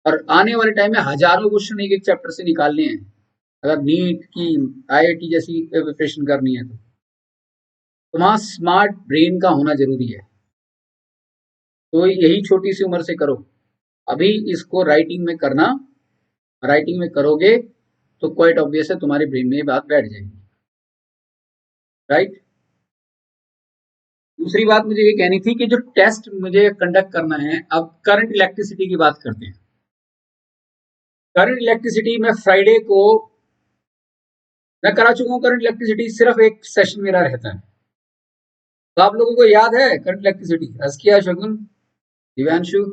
और आने वाले टाइम में हजारों क्वेश्चन एक एक चैप्टर से निकालने हैं, अगर नीट की आईआईटी जैसी प्रिपरेशन करनी है तो वहां स्मार्ट ब्रेन का होना जरूरी है। तो यही छोटी सी उम्र से करो, अभी इसको राइटिंग में करना, राइटिंग में करोगे तो क्वाइट ऑब्वियस है तुम्हारे ब्रेन में ये बात बैठ जाएगी, राइट। दूसरी बात मुझे ये कहनी थी कि जो टेस्ट मुझे कंडक्ट करना है, अब करंट इलेक्ट्रिसिटी की बात करते हैं। करंट इलेक्ट्रिसिटी में फ्राइडे को मैं करा चुका हूँ, करंट इलेक्ट्रिसिटी सिर्फ एक सेशन मेरा रहता है। तो आप लोगों को याद है करंट इलेक्ट्रिसिटी? अस्किया, शगुन, दिव्यांशु?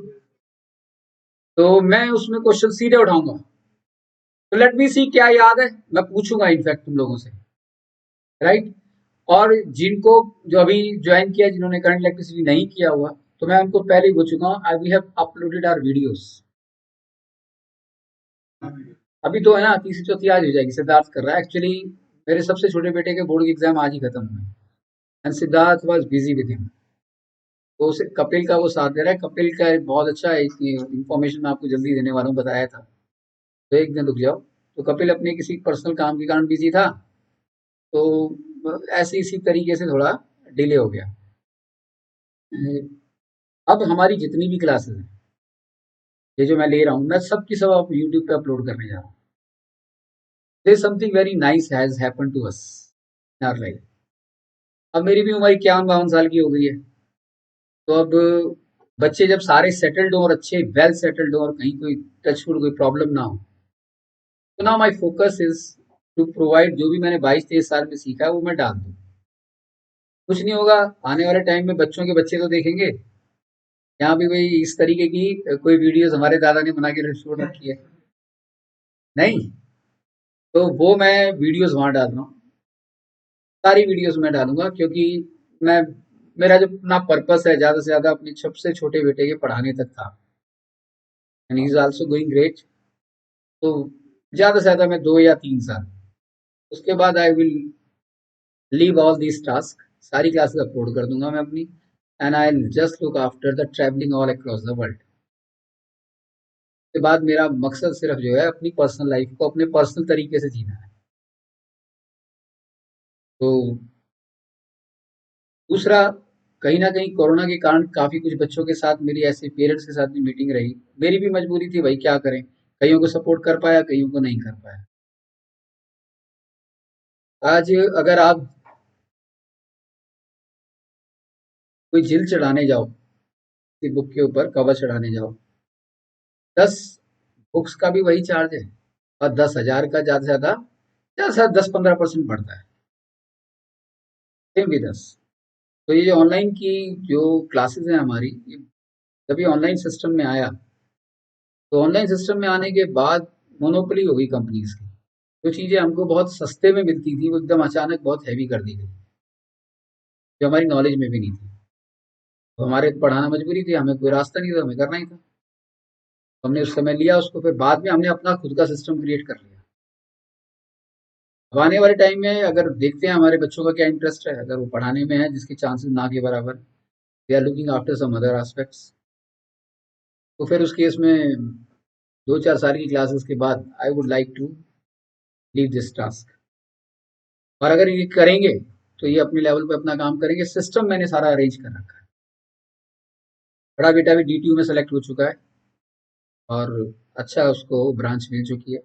तो मैं उसमें क्वेश्चन सीधे उठाऊंगा, तो लेट मी सी क्या याद है, मैं पूछूंगा इनफैक्ट तुम लोगों से, राइट। और जिनको जो अभी ज्वाइन किया, जिन्होंने करंट इलेक्ट्रिसिटी नहीं किया हुआ, तो मैं उनको पहले ही बोल चुका हूँ, I we have uploaded our videos. अभी तो है ना, तीसरी चौथी आज हो जाएगी, सिद्धार्थ कर रहा है एक्चुअली। मेरे सबसे छोटे बेटे के बोर्ड की एग्जाम आज ही खत्म हुए and Siddharth was busy with him, तो उसे कपिल का वो साथ दे रहा है। कपिल का एक बहुत अच्छा इंफॉर्मेशन मैं आपको जल्दी देने वाला हूँ, बताया था, तो एक दिन रुक जाओ। तो कपिल अपने किसी पर्सनल काम के कारण बिजी था, तो ऐसे इसी तरीके से थोड़ा डिले हो गया। अब हमारी जितनी भी क्लासेस हैं, ये जो मैं ले रहा हूँ, मैं सबकी सब आप यूट्यूब पे अपलोड करने जा रहा हूँ। There something very nice has happened to us in our life. अब मेरी भी उम्र 51-52 साल की हो गई है, तो अब बच्चे जब सारे सेटल्ड हो और अच्छे वेल सेटल्ड हो और कहीं कोई टचवुड कोई प्रॉब्लम ना हो, तो now my focus is to provide, जो भी मैंने 22-23 साल में सीखा है वो मैं डाल दूँ। कुछ नहीं होगा, आने वाले टाइम में बच्चों के बच्चे तो देखेंगे यहाँ भी कोई इस तरीके की कोई वीडियोस हमारे दादा ने बना के छोड़ रखी है, नहीं, तो वो मैं वीडियोस वहां डाल रहा हूँ, सारी वीडियोस में डालूंगा, क्योंकि मैं, मेरा जो अपना पर्पस है ज्यादा से ज्यादा अपने सबसे छोटे बेटे के पढ़ाने तक था, and he is also going great. तो ज्यादा से ज्यादा मैं 2 या 3 साल, उसके बाद I will leave all this task, सारी क्लासेस अपलोड कर दूंगा मैं अपनी, and I just look after the travelling all across the world. के बाद मेरा मकसद सिर्फ जो है अपनी पर्सनल लाइफ को अपने पर्सनल तरीके से जीना है। तो दूसरा, कहीं ना कहीं कोरोना के कारण काफी कुछ बच्चों के साथ मेरी, ऐसे पेरेंट्स के साथ भी मीटिंग रही, मेरी भी मजबूरी थी भाई, क्या करें, कईयों को सपोर्ट कर पाया, कईयों को नहीं कर पाया। आज अगर आप कोई जिल चढ़ाने जाओ, किसी बुक के ऊपर कवर चढ़ाने जाओ, 10 बुक्स का भी वही चार्ज है, और 10,000 का ज़्यादा से ज़्यादा 10-15% बढ़ता है, सेम विद अस। तो ये जो ऑनलाइन की जो क्लासेस हैं हमारी, जब ये ऑनलाइन सिस्टम में आया, तो ऑनलाइन सिस्टम में आने के बाद मोनोपोली हो गई कंपनीज की। जो चीज़ें हमको बहुत सस्ते में मिलती थी, वो एकदम अचानक बहुत हैवी कर दी गई, जो हमारी नॉलेज में भी नहीं थी। तो हमारे पढ़ाना मजबूरी थी, हमें कोई रास्ता नहीं था, हमें करना ही था। तो हमने उस समय लिया उसको, फिर बाद में हमने अपना खुद का सिस्टम क्रिएट कर लिया। अब आने वाले टाइम में अगर देखते हैं हमारे बच्चों का क्या इंटरेस्ट है, अगर वो पढ़ाने में है जिसके चांसेस ना के बराबर, we are looking after some other aspects, तो फिर उस केस में 2-4 साल की क्लासेस के बाद I would like to leave this task. और अगर ये करेंगे तो ये अपने लेवल पे अपना काम करेंगे। सिस्टम मैंने सारा अरेंज कर रखा है। बड़ा बेटा भी DTU में सेलेक्ट हो चुका है, और अच्छा उसको ब्रांच मिल चुकी है।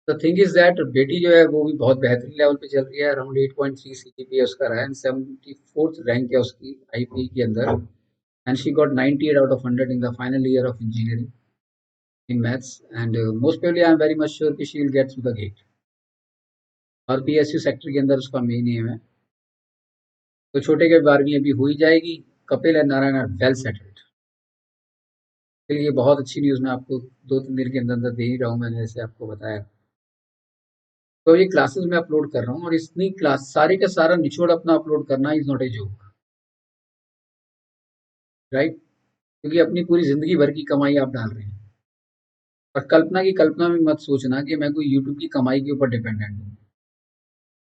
द थिंग इज दैट बेटी जो है वो भी बहुत बेहतरीन लेवल पे चल रही है। अराउंड 8.3 CGPA उसका रहा है, 74th रैंक है उसकी IPE के अंदर, and she got 98 out of 100 in the final year of engineering in maths, and most probably I am very much sure कि she will get through the GATE. और PSU sector के अंदर उसका main M है। तो छोटे के 12वीं अभी हो ही जाएगी। Kapil and Narayan are well settled. ये बहुत अच्छी न्यूज़ मैं आपको 2-3 दिन के अंदर अंदर दे ही रहा हूँ, मैंने जैसे आपको बताया। तो ये क्लासेस में अपलोड कर रहा हूँ, और इतनी क्लास सारे का सारा निचोड़ अपना अपलोड करना is not a joke, right? क्योंकि अपनी पूरी जिंदगी भर की कमाई आप डाल रहे हैं। और कल्पना की कल्पना में मत सोचना कि मैं कोई यूट्यूब की कमाई के ऊपर डिपेंडेंट हूँ।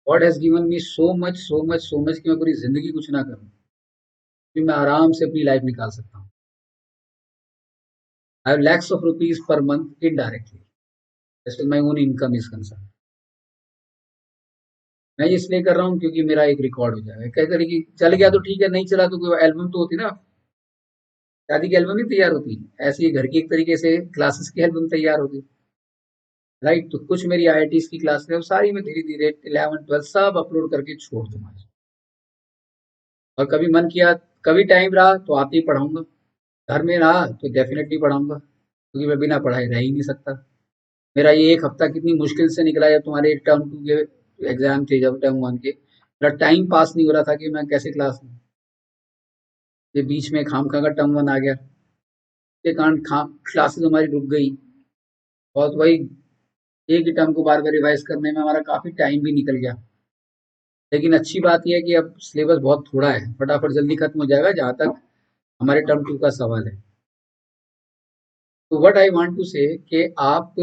God has given me so much so much so much कि मैं पूरी जिंदगी कुछ ना करूँ, फिर मैं आराम से अपनी लाइफ निकाल सकता हूँ। I have lakhs of rupees per month indirectly, just my own income is concern. मैं ये इसलिए कर रहा हूँ क्योंकि मेरा एक रिकॉर्ड हो जाएगा। कई तरीके चल गया तो ठीक है, नहीं चला तो कोई एल्बम तो होती ना, शादी की एल्बम नहीं तैयार होती, ऐसे ही घर की एक तरीके से क्लासेस की एल्बम तैयार होती, राइट? तो कुछ मेरी IITs की क्लास है, सारी मैं धीरे धीरे 11th 12th सब अपलोड करके छोड़ दूंगा। और कभी मन किया, कभी टाइम रहा तो आते ही पढ़ाऊंगा, घर में रहा तो डेफिनेटली पढ़ाऊंगा, क्योंकि मैं बिना पढ़ाए रह ही नहीं सकता। मेरा ये एक हफ्ता कितनी मुश्किल से निकला, जब तुम्हारे टर्म 2 के एग्जाम थे, जब टर्म 1 के मेरा टाइम पास नहीं हो रहा था कि मैं कैसे क्लास लूं। ये बीच में खामखा का टर्म 1 आ गया, के कारण क्लासेस हमारी रुक गई, और वही एक ही टर्म को बार बार रिवाइज करने में हमारा काफी टाइम भी निकल गया। लेकिन अच्छी बात यह है कि अब सिलेबस बहुत थोड़ा है, फटाफट जल्दी खत्म हो जाएगा, जहां तक हमारे टर्म 2 का सवाल है। तो व्हाट आई वांट टू से कि आप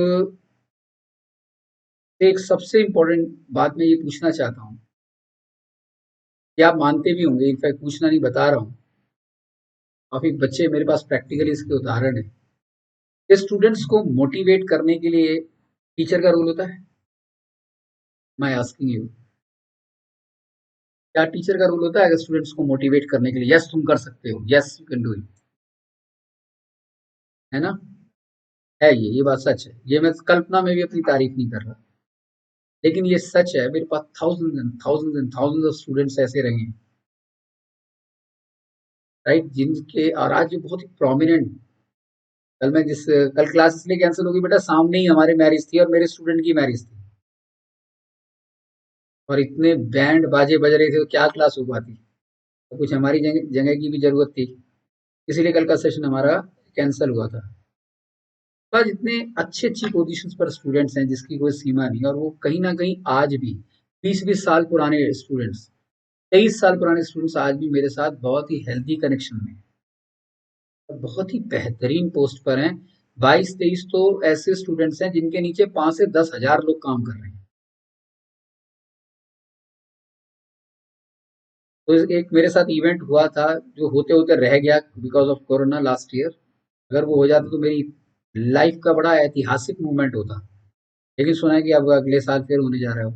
से एक सबसे इम्पोर्टेंट बात मैं ये पूछना चाहता हूँ, कि आप मानते भी होंगे, इनफैक्ट पूछना नहीं बता रहा हूँ, काफी बच्चे मेरे पास प्रैक्टिकली इसके उदाहरण है। स्टूडेंट्स को मोटिवेट करने के लिए टीचर का रोल होता है। मैं आस्किंग यू, क्या टीचर का रोल होता है अगर स्टूडेंट्स को मोटिवेट करने के लिए? यस, तुम कर सकते हो, yes you can do it, है ना? है, ये बात सच है। ये मैं कल्पना में भी अपनी तारीफ नहीं कर रहा, लेकिन ये सच है। मेरे पास thousand and thousand and thousand of students ऐसे रहे हैं, राइट, जिनके, और आज जो बहुत ही प्रोमिनेंट, कल क्लास इसलिए कैंसिल होगी बेटा, सामने ही हमारे मैरिज थी और मेरे स्टूडेंट की मैरिज थी, और इतने बैंड बाजे बज रहे थे तो क्या क्लास हो पाती। तो कुछ हमारी जगह जगह की भी जरूरत थी, इसीलिए कल का सेशन हमारा कैंसिल हुआ था। आज इतने अच्छी अच्छी पोजीशंस पर स्टूडेंट्स हैं जिसकी कोई सीमा नहीं, और वो कहीं ना कहीं आज भी 20-20 साल पुराने स्टूडेंट्स, 23 साल पुराने स्टूडेंट्स आज भी मेरे साथ बहुत ही हेल्दी कनेक्शन में हैं, और बहुत ही बेहतरीन पोस्ट पर हैं। 22-23 तो ऐसे स्टूडेंट्स हैं जिनके नीचे 5 से 10 हजार लोग काम कर रहे हैं। तो एक मेरे साथ इवेंट हुआ था, जो होते होते रह गया because of corona last year. अगर वो हो जाता तो मेरी लाइफ का बड़ा ऐतिहासिक मूवमेंट होता। लेकिन सुना है कि अब अगले साल फिर होने जा रहा है।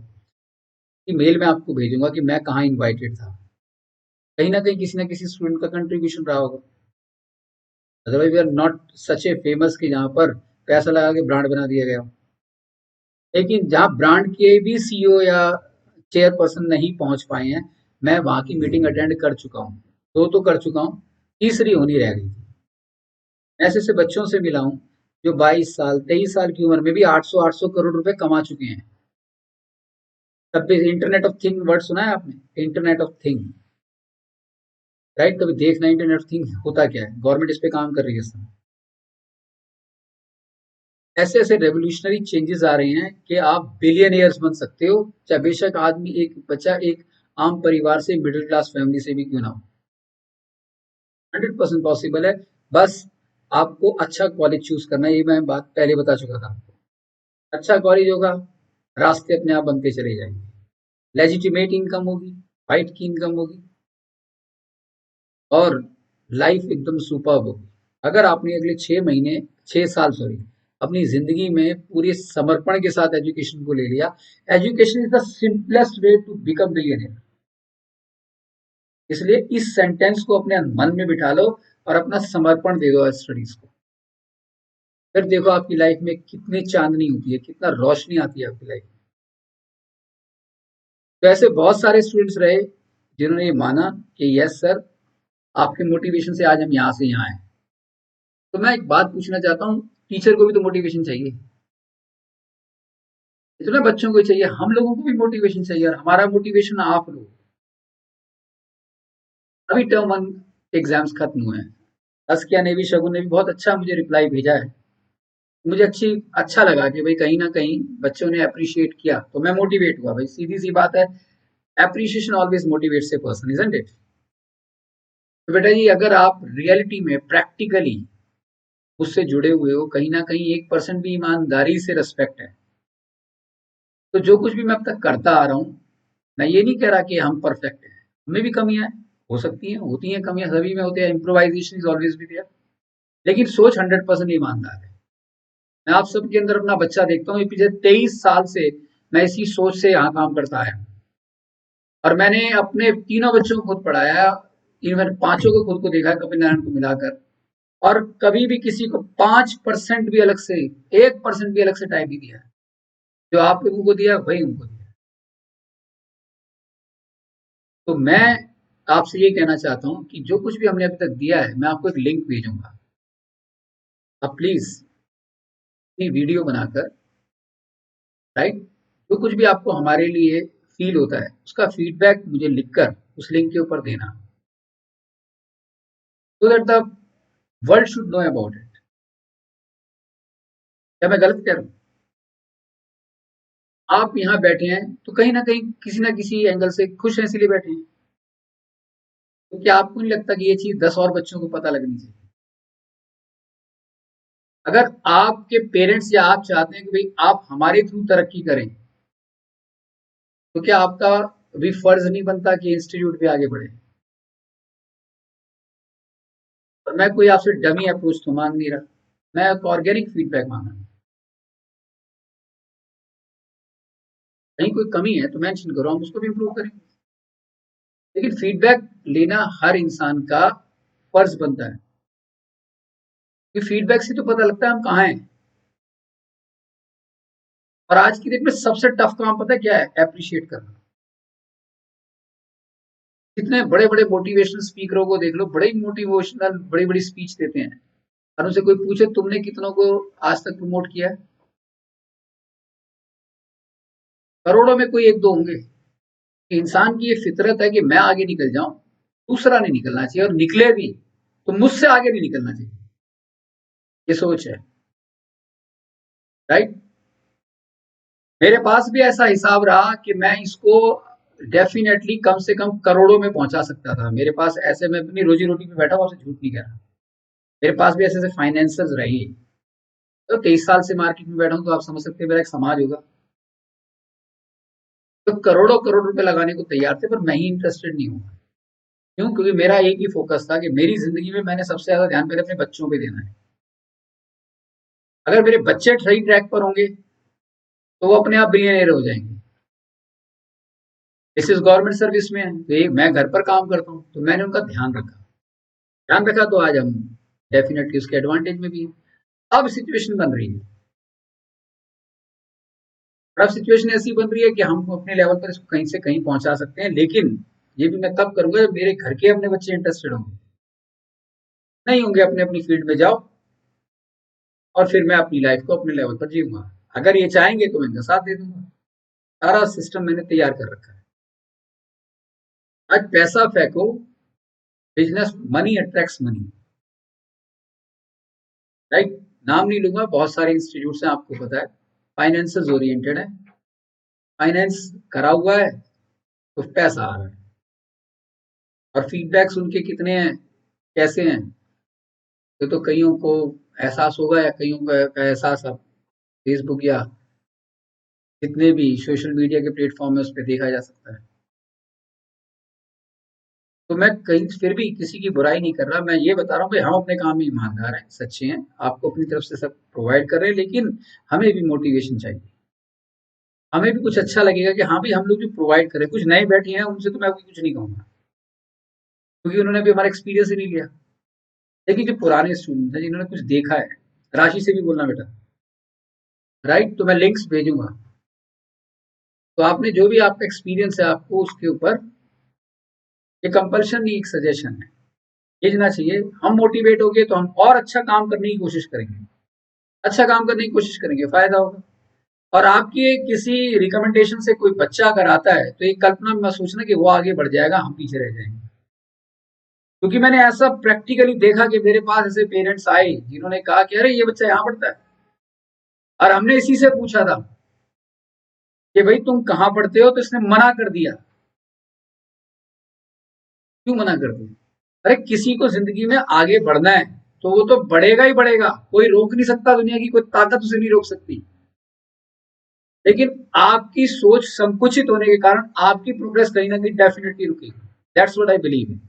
कि मेल में आपको भेजूंगा कि मैं कहाँ इनवाइटेड था, कहीं ना कहीं किसी ना किसी स्टूडेंट का कंट्रीब्यूशन रहा होगा। Otherwise we are not such a famous कि जहाँ पर पैसा लगा के ब्रांड बना दिया गया हो। लेकिन जहाँ ब्रांड के भी सीईओ या चेयरपर्सन नहीं पहुंच पाए हैं, मैं वहां की मीटिंग अटेंड कर चुका हूँ, दो तो कर चुका हूँ, तीसरी होनी रह गई थी। ऐसे ऐसे बच्चों से मिला हूँ जो 22 साल 23 साल की उम्र में भी 800 करोड़ रुपए कमा चुके हैं। तब भी इंटरनेट ऑफ थिंग वर्ड सुना है आपने? Internet of thing, right? कभी देखना इंटरनेट ऑफ थिंग होता क्या है, गवर्नमेंट इस पे काम कर रही है इस समय। ऐसे ऐसे रेवोल्यूशनरी चेंजेस आ रहे हैं कि आप बिलियनियर्स बन सकते हो, चाहे बेशक आदमी एक बच्चा एक आम परिवार से मिडिल क्लास फैमिली से भी क्यों ना हो। 100% पॉसिबल है। बस आपको अच्छा कॉलेज चूज करना है, ये मैं बात पहले बता चुका था आपको। अच्छा कॉलेज होगा, रास्ते अपने आप बनते चले जाएंगे, लेजिटिमेट इनकम होगी, फाइट की इनकम होगी, और लाइफ एकदम सुपर्ब होगी। अगर आपने अगले 6 महीने 6 साल सॉरी अपनी जिंदगी में पूरे समर्पण के साथ एजुकेशन को ले लिया, education is the simplest way to become billionaire. इसलिए इस सेंटेंस को अपने मन में बिठा लो और अपना समर्पण दे दो स्टडीज को। फिर देखो आपकी लाइफ में कितनी चांदनी होती है, कितना रोशनी आती है आपकी लाइफ में। तो ऐसे बहुत सारे स्टूडेंट्स रहे जिन्होंने ये माना कि यस सर, आपके मोटिवेशन से आज हम यहाँ से यहाँ आए। तो मैं एक बात पूछना चाहता हूँ, टीचर को भी तो मोटिवेशन चाहिए, इतना बच्चों को चाहिए, हम लोगों को भी मोटिवेशन चाहिए, और हमारा मोटिवेशन आप लोग। अभी टर्म 1 एग्जाम्स खत्म हुए हैं, अस्किया ने भी शगुन ने भी बहुत अच्छा मुझे रिप्लाई भेजा है। मुझे अच्छा लगा कि भाई कहीं ना कहीं बच्चों ने अप्रिशिएट किया, तो मैं मोटिवेट हुआ। भाई सीधी सी बात है, appreciation always motivates a person, isn't it? तो बेटा जी, अगर आप रियलिटी में प्रैक्टिकली उससे जुड़े हुए हो, कहीं ना कहीं 1% भी ईमानदारी से रिस्पेक्ट है, तो जो कुछ भी मैं अब तक करता आ रहा हूँ, मैं ये नहीं कह रहा कि हम परफेक्ट हैं, हमें भी कमियां हो सकती हैं, होती हैं कमियां, सभी में होती है, इम्प्रोवाइजेशन इज ऑलवेज भी देयर, लेकिन सोच 100% ईमानदार है। मैं आप सबके अंदर अपना बच्चा देखता हूँ, ये पिछले 23 साल से मैं इसी सोच से यहाँ काम करता आया हूँ, और मैंने अपने तीनों बच्चों को खुद पढ़ाया, इवन पांचों को खुद को देखा, कपिल नारायण को मिलाकर, और कभी भी किसी को 5% भी अलग से, 1% भी अलग से टाइम नहीं दिया। जो आप लोगों को दिया वही उनको दिया। तो मैं आपसे ये कहना चाहता हूँ कि जो कुछ भी हमने अभी तक दिया है, मैं आपको एक लिंक भेजूंगा, आप प्लीज अपनी वीडियो बनाकर, राइट, जो कुछ भी आपको हमारे लिए फील होता है उसका फीडबैक मुझे लिखकर उस लिंक के ऊपर देना, so that the world should know about it. क्या मैं गलत कह रहा हूँ? आप यहाँ बैठे हैं तो कहीं ना किसी एंगल से खुश हैं, इसीलिए बैठे हैं। तो क्या आपको नहीं लगता कि ये चीज 10 और बच्चों को पता लगनी चाहिए? अगर आपके पेरेंट्स या आप चाहते हैं कि भाई आप हमारे थ्रू तरक्की करें, तो क्या आपका भी फर्ज नहीं बनता कि इंस्टीट्यूट पे आगे बढ़े? और मैं कोई आपसे डमी अप्रोच तो मांग नहीं रहा, मैं एक ऑर्गेनिक फीडबैक मांग रहा हूँ। कहीं कोई कमी है तो मेंशन करो, हम उसको भी इम्प्रूव करेंगे। लेकिन फीडबैक लेना हर इंसान का फर्ज बनता है, कि फीडबैक से तो पता लगता है हम कहाँ हैं। और आज की डेट में सबसे टफ काम पता है क्या है? अप्रिशिएट करना। कितने बड़े बड़े मोटिवेशनल स्पीकरों को देख लो, बड़े मोटिवेशनल बड़ी बड़ी स्पीच देते हैं, और उनसे कोई पूछे तुमने कितनों को आज तक प्रमोट किया है? करोड़ों में कोई एक दो होंगे। इंसान की ये फितरत है कि मैं आगे निकल जाऊं, दूसरा नहीं निकलना चाहिए, और निकले भी तो मुझसे आगे नहीं निकलना चाहिए, ये सोच है, राइट? मेरे पास भी ऐसा हिसाब रहा कि मैं इसको डेफिनेटली कम से कम करोड़ों में पहुंचा सकता था। मेरे पास ऐसे, मैं अपनी रोजी रोटी पे बैठा हुआ, आपसे झूठ नहीं कह रहा, मेरे पास भी ऐसे ऐसे फाइनेंसर्स रहे। तो 23 साल से मार्केट में बैठा हूं, तो आप समझ सकते हैं मेरा एक समाज होगा। तो करोड़ों करोड़ रुपए लगाने को तैयार थे, पर मैं ही इंटरेस्टेड नहीं हूँ। क्यों? क्योंकि मेरा एक ही फोकस था कि मेरी जिंदगी में मैंने सबसे ज्यादा ध्यान पहले अपने बच्चों पे देना है। अगर मेरे बच्चे सही ट्रैक पर होंगे तो वो अपने आप बिलियनियर हो जाएंगे। दिस इज गवर्नमेंट सर्विस में है, तो मैं घर पर काम करता हूँ, तो मैंने उनका ध्यान रखा, तो आज हम डेफिनेटली उसके एडवांटेज में भी है। अब सिचुएशन बन रही है, और अब सिचुएशन ऐसी बन रही है कि हम अपने लेवल पर इसको कहीं से कहीं पहुंचा सकते हैं, लेकिन ये भी मैं तब करूंगा जब मेरे घर के अपने बच्चे इंटरेस्टेड होंगे। नहीं होंगे, अपने अपनी फील्ड में जाओ और फिर मैं अपनी लाइफ को अपने लेवल पर जीऊंगा। अगर ये चाहेंगे तो मैं इनका साथ दे दूंगा। सारा सिस्टम मैंने तैयार कर रखा है। आज पैसा फेंको, business, money attracts money, right. नाम नहीं लूंगा, बहुत सारे इंस्टीट्यूट हैं, आपको पता है, फाइनेंस ओरिएंटेड है, फाइनेंस करा हुआ है तो पैसा आ रहा है। और फीडबैक्स उनके कितने हैं, कैसे हैं, ये तो कईयों को एहसास होगा, या कईयों का एहसास अब फेसबुक या जितने भी सोशल मीडिया के प्लेटफॉर्म है उस पर देखा जा सकता है। तो मैं कहीं फिर भी किसी की बुराई नहीं कर रहा, मैं ये बता रहा हूँ कि हम अपने काम में ईमानदार हैं, सच्चे हैं, आपको अपनी तरफ से सब प्रोवाइड कर रहे हैं, लेकिन हमें भी मोटिवेशन चाहिए। हमें भी कुछ अच्छा लगेगा कि हाँ भाई, हम लोग जो प्रोवाइड करें, कुछ नए बैठे हैं उनसे तो मैं अभी कुछ नहीं कहूँगा, क्योंकि उन्होंने भी हमारा एक्सपीरियंस ही नहीं लिया। लेकिन जो पुराने स्टूडेंट हैं जिन्होंने कुछ देखा है, राशि से भी बोलना बेटा, राइट, तो मैं लिंक्स भेजूंगा, तो आपने जो भी आपका एक्सपीरियंस है आपको उसके ऊपर, ये कंपल्शन नहीं, एक सजेशन है, भेजना चाहिए। हम मोटिवेट होंगे तो हम और अच्छा काम करने की कोशिश करेंगे, अच्छा काम करने की कोशिश करेंगे, फायदा होगा। और आपकी किसी रिकमेंडेशन से कोई बच्चा अगर आता है तो एक कल्पना में सोचना कि वो आगे बढ़ जाएगा, हम पीछे रह जाएंगे। क्योंकि मैंने ऐसा प्रैक्टिकली देखा कि मेरे पास ऐसे पेरेंट्स आए जिन्होंने कहा कि अरे ये बच्चा यहाँ पढ़ता है, और हमने इसी से पूछा था कि भाई तुम कहाँ पढ़ते हो, तो इसने मना कर दिया। क्यों मना कर दिया? अरे किसी को जिंदगी में आगे बढ़ना है तो वो तो बढ़ेगा ही बढ़ेगा, कोई रोक नहीं सकता, दुनिया की कोई ताकत उसे नहीं रोक सकती। लेकिन आपकी सोच संकुचित होने के कारण आपकी प्रोग्रेस कहीं ना कहीं डेफिनेटली रुकेगी। That's what I believe in.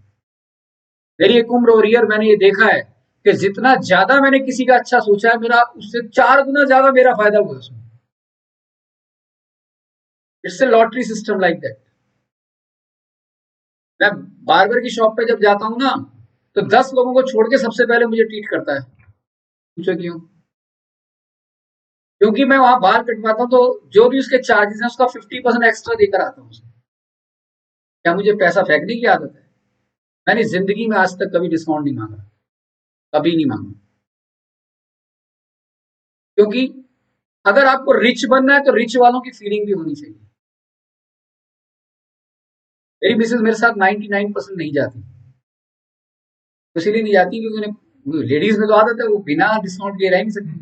मेरी एक उम्र हो रही है और मैंने ये देखा है कि जितना ज्यादा मैंने किसी का अच्छा सोचा है, मेरा उससे 4 गुना ज्यादा मेरा फायदा हुआ उसमें। It's a lottery system like that. मैं बार्बर की शॉप पे जब जाता हूँ ना, तो 10 लोगों को छोड़ के सबसे पहले मुझे ट्रीट करता है। पूछो क्यों? क्योंकि मैं वहां बाल कटवाता हूँ तो जो भी उसके चार्जेस हैं उसका 50% एक्स्ट्रा देकर आता हूँ। क्या मुझे पैसा फेंकने की आदत है? मैंने जिंदगी में आज तक कभी डिस्काउंट नहीं मांगा, कभी नहीं मांगा। क्योंकि अगर आपको रिच बनना है तो रिच वालों की फीलिंग भी होनी चाहिए। मेरी मिसेज मेरे साथ 99% नहीं जाती, तो इसीलिए नहीं जाती क्योंकि उन्हें, लेडीज में तो आदत है, वो बिना डिस्काउंट के रह नहीं सकती।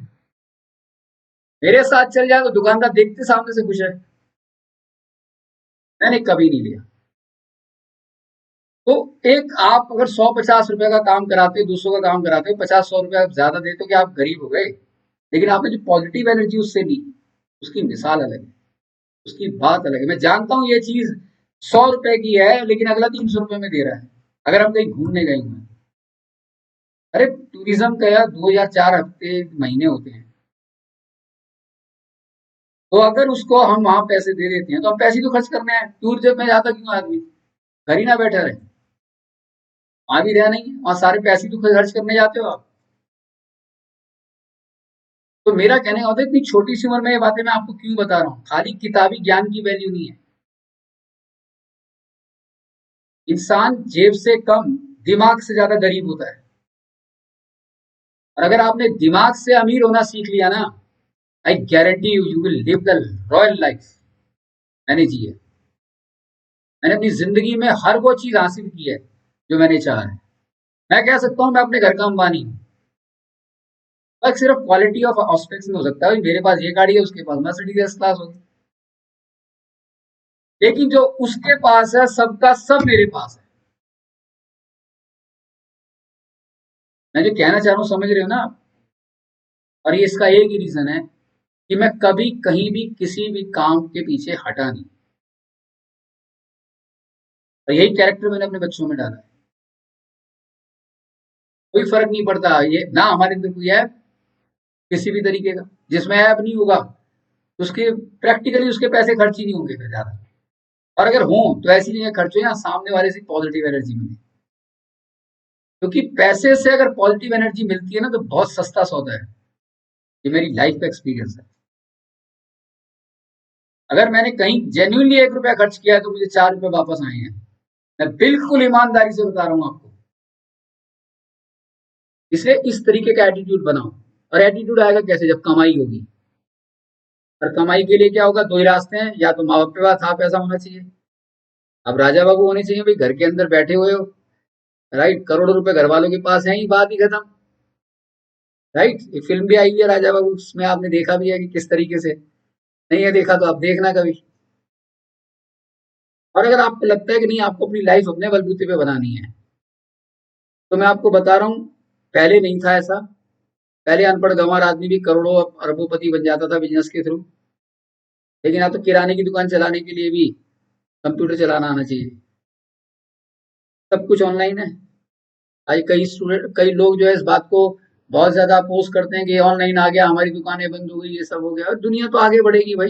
मेरे साथ चल जाए तो दुकानदार देखते सामने से खुश है। मैंने कभी नहीं लिया। तो एक आप अगर 100-50 रुपए का काम कराते हो, 200 का काम कराते हो, 50-100 रुपए आप ज्यादा देते हो, कि आप गरीब हो गए। लेकिन आपने जो पॉजिटिव एनर्जी उससे ली, उसकी मिसाल अलग है, उसकी बात अलग है। मैं जानता हूँ ये चीज 100 रुपए की है, लेकिन अगला 300 रुपए में दे रहा है। अगर हम कहीं घूमने गए हुए हैं, अरे टूरिज्म का यार 2 या 4 हफ्ते महीने होते हैं, तो अगर उसको हम वहां पैसे दे देते हैं तो हम पैसे तो खर्च करने हैं। टूर जब में जाता क्यों आदमी, घर ही ना बैठा रहे, वहां भी रहा नहीं, वहां सारे पैसे तो खर्च करने जाते हो आप। तो मेरा कहने का होता है, इतनी छोटी सी उम्र में ये बातें मैं आपको क्यों बता रहा हूँ, खाली किताबी ज्ञान की वैल्यू नहीं है। इंसान जेब से कम दिमाग से ज्यादा गरीब होता है। और अगर आपने दिमाग से अमीर होना सीख लिया ना, I guarantee you, you will live the royal life मैंने जी है। मैंने अपनी जिंदगी में हर वो चीज हासिल की है जो मैंने चाहा है। मैं कह सकता हूँ मैं अपने घर का अंबानी हूँ, बस सिर्फ क्वालिटी ऑफ ऑस्पेक्ट्स में हो सकता है, मेरे पास ये गाड़ी है, उसके पास मर्सिडीज एस क्लास होगी, लेकिन जो उसके पास है सबका सब मेरे पास है। मैं जो कहना चाह रहा हूँ समझ रहे हो ना आप? और ये इसका एक ही रीजन है कि मैं कभी कहीं भी किसी भी काम के पीछे हटा नहीं, और यही कैरेक्टर मैंने अपने बच्चों में डाला है। कोई फर्क नहीं पड़ता ये ना, हमारे अंदर कोई है किसी भी तरीके का, जिसमें ऐप नहीं होगा तो उसके प्रैक्टिकली उसके पैसे खर्च ही नहीं होंगे फिर ज्यादा। और अगर हो तो ऐसी जगह खर्च हो यहाँ सामने वाले से पॉजिटिव एनर्जी मिले। क्योंकि पैसे से अगर पॉजिटिव एनर्जी मिलती है ना तो बहुत सस्ता सौदा है। ये मेरी लाइफ का एक्सपीरियंस है। अगर मैंने कहीं जेन्युइनली 1 रुपया खर्च किया है तो मुझे 4 रुपए वापस आए हैं। मैं बिल्कुल ईमानदारी से बता रहा हूँ आपको। इसलिए इस तरीके का एटीट्यूड बनाओ। और एटीट्यूड आएगा कैसे? जब कमाई होगी। और कमाई के लिए क्या होगा? दो ही रास्ते हैं, या तो माँ बाप के पास हाफ पैसा होना चाहिए। अब राजा बाबू होने चाहिए भाई, घर के अंदर बैठे हुए हो, राइट, करोड़ों रुपए घर वालों के पास है ही, बात ही खत्म। राइट, एक फिल्म भी आई है राजा बाबू, उसमें आपने देखा भी है कि किस तरीके से। नहीं है देखा तो आप देखना कभी। और अगर आपको लगता है कि नहीं, आपको अपनी लाइफ अपने बलबूते पे बनानी है, तो मैं आपको बता रहा हूँ, पहले नहीं था ऐसा। पहले अनपढ़ गंवार आदमी भी करोड़ों अरबोपति बन जाता था बिजनेस के थ्रू। लेकिन आप तो किराने की दुकान चलाने के लिए भी कंप्यूटर चलाना आना चाहिए। सब कुछ ऑनलाइन है। आज कई लोग जो है इस बात को बहुत ज्यादा अपोज करते हैं कि ऑनलाइन आ गया, हमारी दुकानें बंद हो गई, ये सब हो गया। और दुनिया तो आगे बढ़ेगी भाई,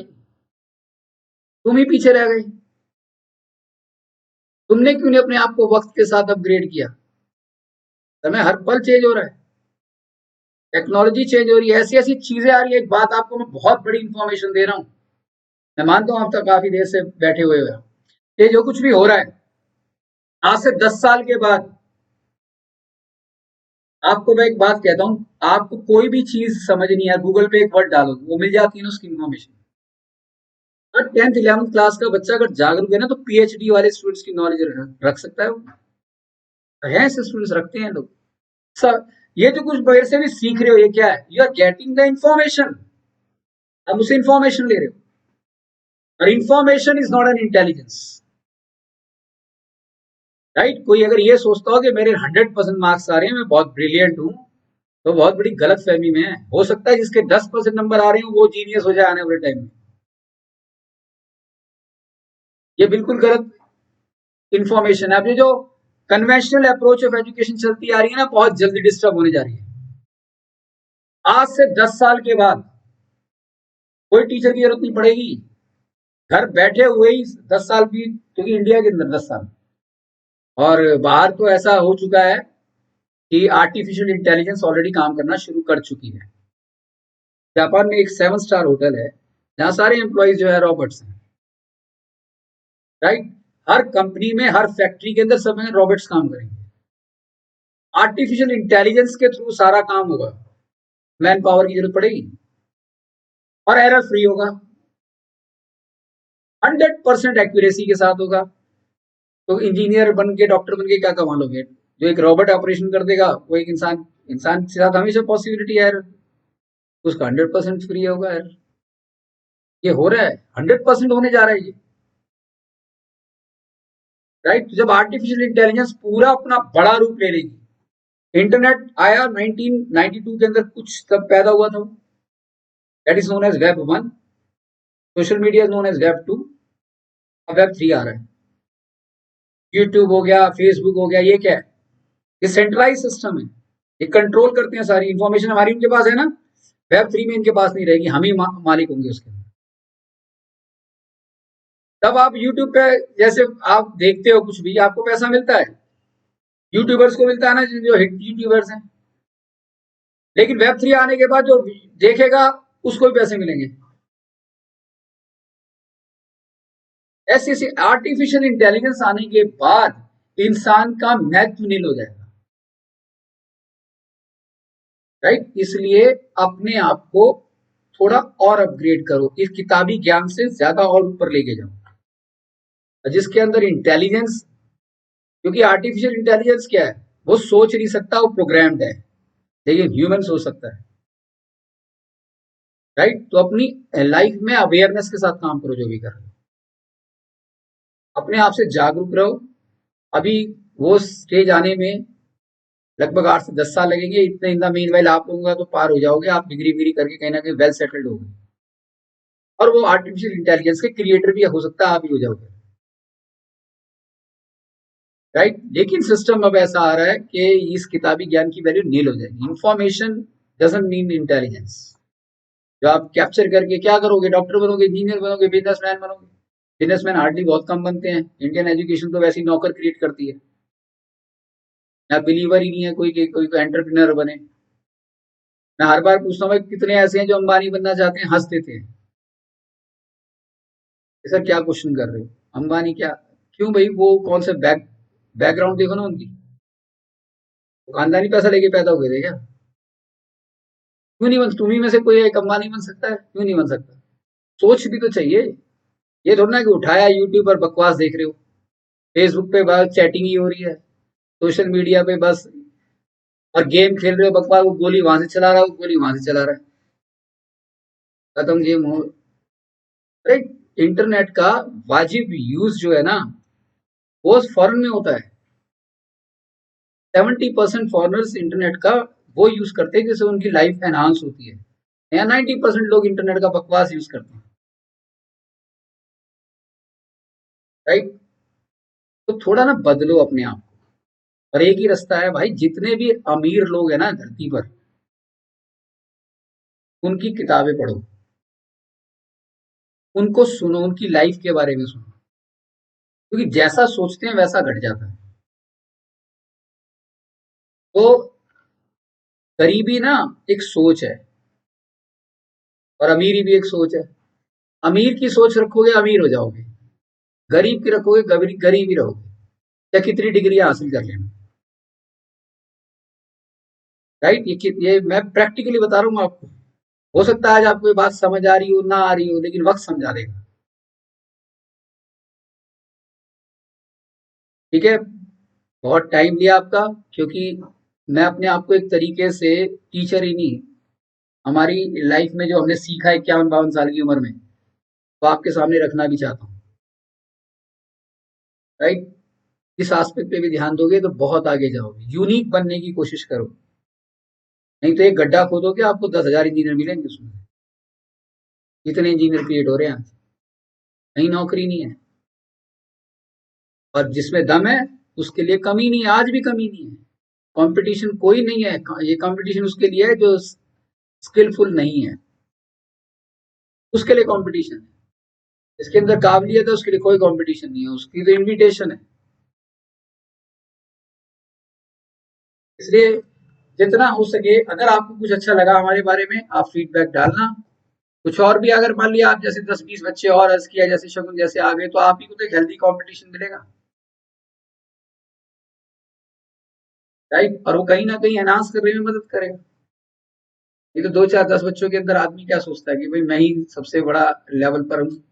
तुम ही पीछे रह गए। तुमने क्यों नहीं अपने आप को वक्त के साथ अपग्रेड किया? समय हर पल चेंज हो रहा है, टेक्नोलॉजी चेंज हो रही है, ऐसी ऐसी चीजें आ रही है। एक बात आपको मैं बहुत बड़ी इंफॉर्मेशन दे रहा हूँ। मैं मानता हूँ आप तक काफी देर से बैठे हुए हो। ये जो कुछ भी हो रहा है, आज से 10 साल के बाद, आपको मैं एक बात कहता हूँ, आपको कोई भी चीज समझ नहीं है, गूगल पे एक वर्ड डालो, वो मिल जाती है ना उसकी इन्फॉर्मेशन। और 10th 11th क्लास का बच्चा अगर जागरूक है ना, तो पीएचडी वाले स्टूडेंट्स की नॉलेज रख सकता है वो। है ऐसे स्टूडेंट्स, रखते हैं लोग। सर, ये जो कुछ मेरे से भी सीख रहे हो, ये क्या है? You are getting the information. आप उसे इंफॉर्मेशन ले रहे हो, और information is not an intelligence. Right, कोई अगर ये सोचता हो कि मेरे 100% मार्क्स आ रहे हैं, मैं बहुत ब्रिलियंट हूँ, तो बहुत बड़ी गलत फहमी में है। हो सकता है जिसके 10% नंबर आ रहे हैं वो जीनियस हो जाए आने वाले टाइम में। ये बिल्कुल गलत इन्फॉर्मेशन है। अब ये जो कन्वेंशनल अप्रोच ऑफ एजुकेशन चलती आ रही है ना, बहुत जल्दी डिस्टर्ब होने जा रही है। आज से 10 साल के बाद कोई टीचर की जरूरत नहीं पड़ेगी। घर बैठे हुए ही 10 साल की, क्योंकि इंडिया के अंदर 10 साल, और बाहर तो ऐसा हो चुका है कि आर्टिफिशियल इंटेलिजेंस ऑलरेडी काम करना शुरू कर चुकी है। जापान में एक 7 स्टार होटल है जहां सारे एम्प्लॉयज जो है रॉबर्ट्स हैं। राइट, हर कंपनी में, हर फैक्ट्री के अंदर सब में रॉबोट्स काम करेंगे। आर्टिफिशियल इंटेलिजेंस के थ्रू सारा काम होगा, मैन पावर की जरूरत पड़ेगी, और एरर फ्री होगा, 100% एक्यूरेसी के साथ होगा। तो इंजीनियर बन के, डॉक्टर बन के क्या कमा लोगे? जो एक रोबोट ऑपरेशन कर देगा, वो एक इंसान, इंसान के साथ हमेशा पॉसिबिलिटी है, उसका 100% फ्री होगा यार। ये हो रहा है, 100% होने जा रहा है ये। राइट, जब आर्टिफिशियल इंटेलिजेंस पूरा अपना बड़ा रूप ले लेगी। इंटरनेट आया 1992 के अंदर, कुछ तब पैदा हुआ था, that is known as web 1। Social media is known as web 2। अब वेब 3 आ रहा है। यूट्यूब हो गया, फेसबुक हो गया, ये क्या है? ये सेंट्रलाइज सिस्टम है। ये कंट्रोल करते हैं, सारी इंफॉर्मेशन हमारी उनके पास है ना। वेब 3 में इनके पास नहीं रहेगी, हम ही मालिक होंगे उसके। तब आप यूट्यूब पे, जैसे आप देखते हो कुछ भी, आपको पैसा मिलता है, यूट्यूबर्स को मिलता है ना, जो हिट यूट्यूबर्स हैं। लेकिन वेब 3 आने के बाद जो देखेगा, उसको भी पैसे मिलेंगे। ऐसे ऐसे आर्टिफिशियल इंटेलिजेंस आने के बाद इंसान का महत्व नील हो जाएगा। राइट, इसलिए अपने आप को थोड़ा और अपग्रेड करो, इस किताबी ज्ञान से ज्यादा और ऊपर लेके जाओ, जिसके अंदर इंटेलिजेंस, क्योंकि आर्टिफिशियल इंटेलिजेंस क्या है? वो सोच नहीं सकता, वो प्रोग्राम्ड है, लेकिन ह्यूमन सोच सकता है। राइट, तो अपनी लाइफ में अवेयरनेस के साथ काम करो, जो भी कर रहे हो अपने आप से जागरूक रहो। अभी वो स्टेज आने में लगभग 8 से 10 साल लगेंगे। इतने इन द मीन वाइल आप लोगों का तो पार हो जाओगे, आप डिग्री विग्री करके कहीं ना कहीं वेल सेटल्ड होगे, और वो आर्टिफिशियल इंटेलिजेंस के क्रिएटर भी हो सकता है, आप ही हो जाओगे। राइट, लेकिन सिस्टम अब ऐसा आ रहा है कि इस किताबी ज्ञान की वैल्यू नील हो जाएगी। Information doesn't mean intelligence. जो आप कैप्चर करके क्या करोगे? डॉक्टर बनोगे, इंजीनियर बनोगे, बिजनेसमैन बनोगे। बिजनेसमैन हार्डली बहुत कम बनते हैं, इंडियन एजुकेशन तो वैसी नौकर क्रिएट करती है। या बिलीवर ही नहीं है कोई कि कोई एंटरप्रेन्योर बने। मैं हर बार पूछता हूँ भाई कितने ऐसे हैं जो अंबानी बनना चाहते हैं, हंस देते हैं। ऐसा क्या क्वेश्चन कर रहे हो, अंबानी क्या, क्यों भाई, वो कौन से बैकग्राउंड देखो ना उनकी, वो खानदानी पैसा लेके पैदा हुए थे क्या? क्यों नहीं बन, तुम्ही में से कोई एक अंबानी बन सकता है, क्यों नहीं बन सकता? सोच भी तो चाहिए। ये थोड़ा ना कि उठाया यूट्यूब पर बकवास देख रहे हो, फेसबुक पे बस चैटिंग ही हो रही है, सोशल मीडिया पे बस, और गेम खेल रहे हो बकवास, वो गोली वहां से चला रहा है, वो गोली वहां से चला रहा है, खत्म गेम हो। अरे इंटरनेट का वाजिब यूज जो है ना, वो फॉरेन में होता है। 70% फॉरनर्स इंटरनेट का वो यूज करते हैं जिससे उनकी लाइफ एनहांस होती है, या 90% लोग इंटरनेट का बकवास यूज करते हैं, राइट? तो थोड़ा ना बदलो अपने आप को। और एक ही रास्ता है भाई, जितने भी अमीर लोग हैं ना धरती पर, उनकी किताबें पढ़ो, उनको सुनो, उनकी लाइफ के बारे में सुनो, क्योंकि जैसा सोचते हैं वैसा घट जाता है। तो गरीबी ना एक सोच है, और अमीरी भी एक सोच है। अमीर की सोच रखोगे अमीर हो जाओगे, गरीब की रखोगे गरीब ही रहोगे, या कितनी डिग्री हासिल कर लेना, राइट? ये मैं प्रैक्टिकली बता रहा हूँ आपको। हो सकता है आज आपको ये बात समझ आ रही हो ना आ रही हो, लेकिन वक्त समझा देगा। ठीक है, बहुत टाइम लिया आपका, क्योंकि मैं अपने आप को एक तरीके से टीचर ही नहीं, हमारी लाइफ में जो हमने सीखा है 51-52 साल की उम्र में, तो आपके सामने रखना भी चाहता हूँ, राइट? इस एस्पेक्ट पे भी ध्यान दोगे तो बहुत आगे जाओगे, यूनिक बनने की कोशिश करो। नहीं तो एक गड्ढा खोदोगे, आपको 10,000 इंजीनियर मिलेंगे उसमें। कितने इंजीनियर क्रिएट हो रहे हैं आज, कहीं नौकरी नहीं है। और जिसमें दम है उसके लिए कमी नहीं है, आज भी कमी नहीं है। कंपटीशन कोई नहीं है, ये कंपटीशन उसके लिए है जो स्किलफुल नहीं है, उसके लिए कंपटीशन है। जिसके अंदर काबिलियत है उसके लिए कोई कंपटीशन नहीं है, उसकी तो इनविटेशन है। इसलिए जितना हो सके, अगर आपको कुछ अच्छा लगा हमारे बारे में, आप फीडबैक डालना। कुछ और भी अगर मान लिया आप जैसे 10-20 बच्चे और अर्ज किया जैसे शगुन जैसे आ गए, तो आप ही को तो एक हेल्दी कंपटीशन मिलेगा, राइट? और वो कहीं ना कहीं एनहांस करने में मदद करेगा। ये तो 2 4 10 बच्चों के अंदर आदमी क्या सोचता है कि भाई मैं ही सबसे बड़ा लेवल पर हूँ,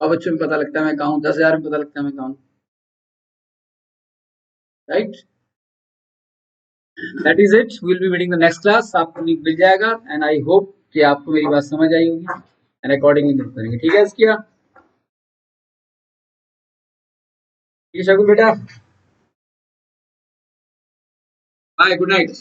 और बच्चों में पता लगता है मैं कहाँ हूँ, 10,000 में पता लगता है मैं कहाँ हूँ, right? That is it, will be meeting the next class, आपको लिंक मिल जाएगा, एंड आई होप कि आपको मेरी बात समझ आई होगी, एंड अकॉर्डिंगली मूव करेंगे। ठीक है इसकी, ठीक है शगुन बेटा, बाय, गुड नाइट।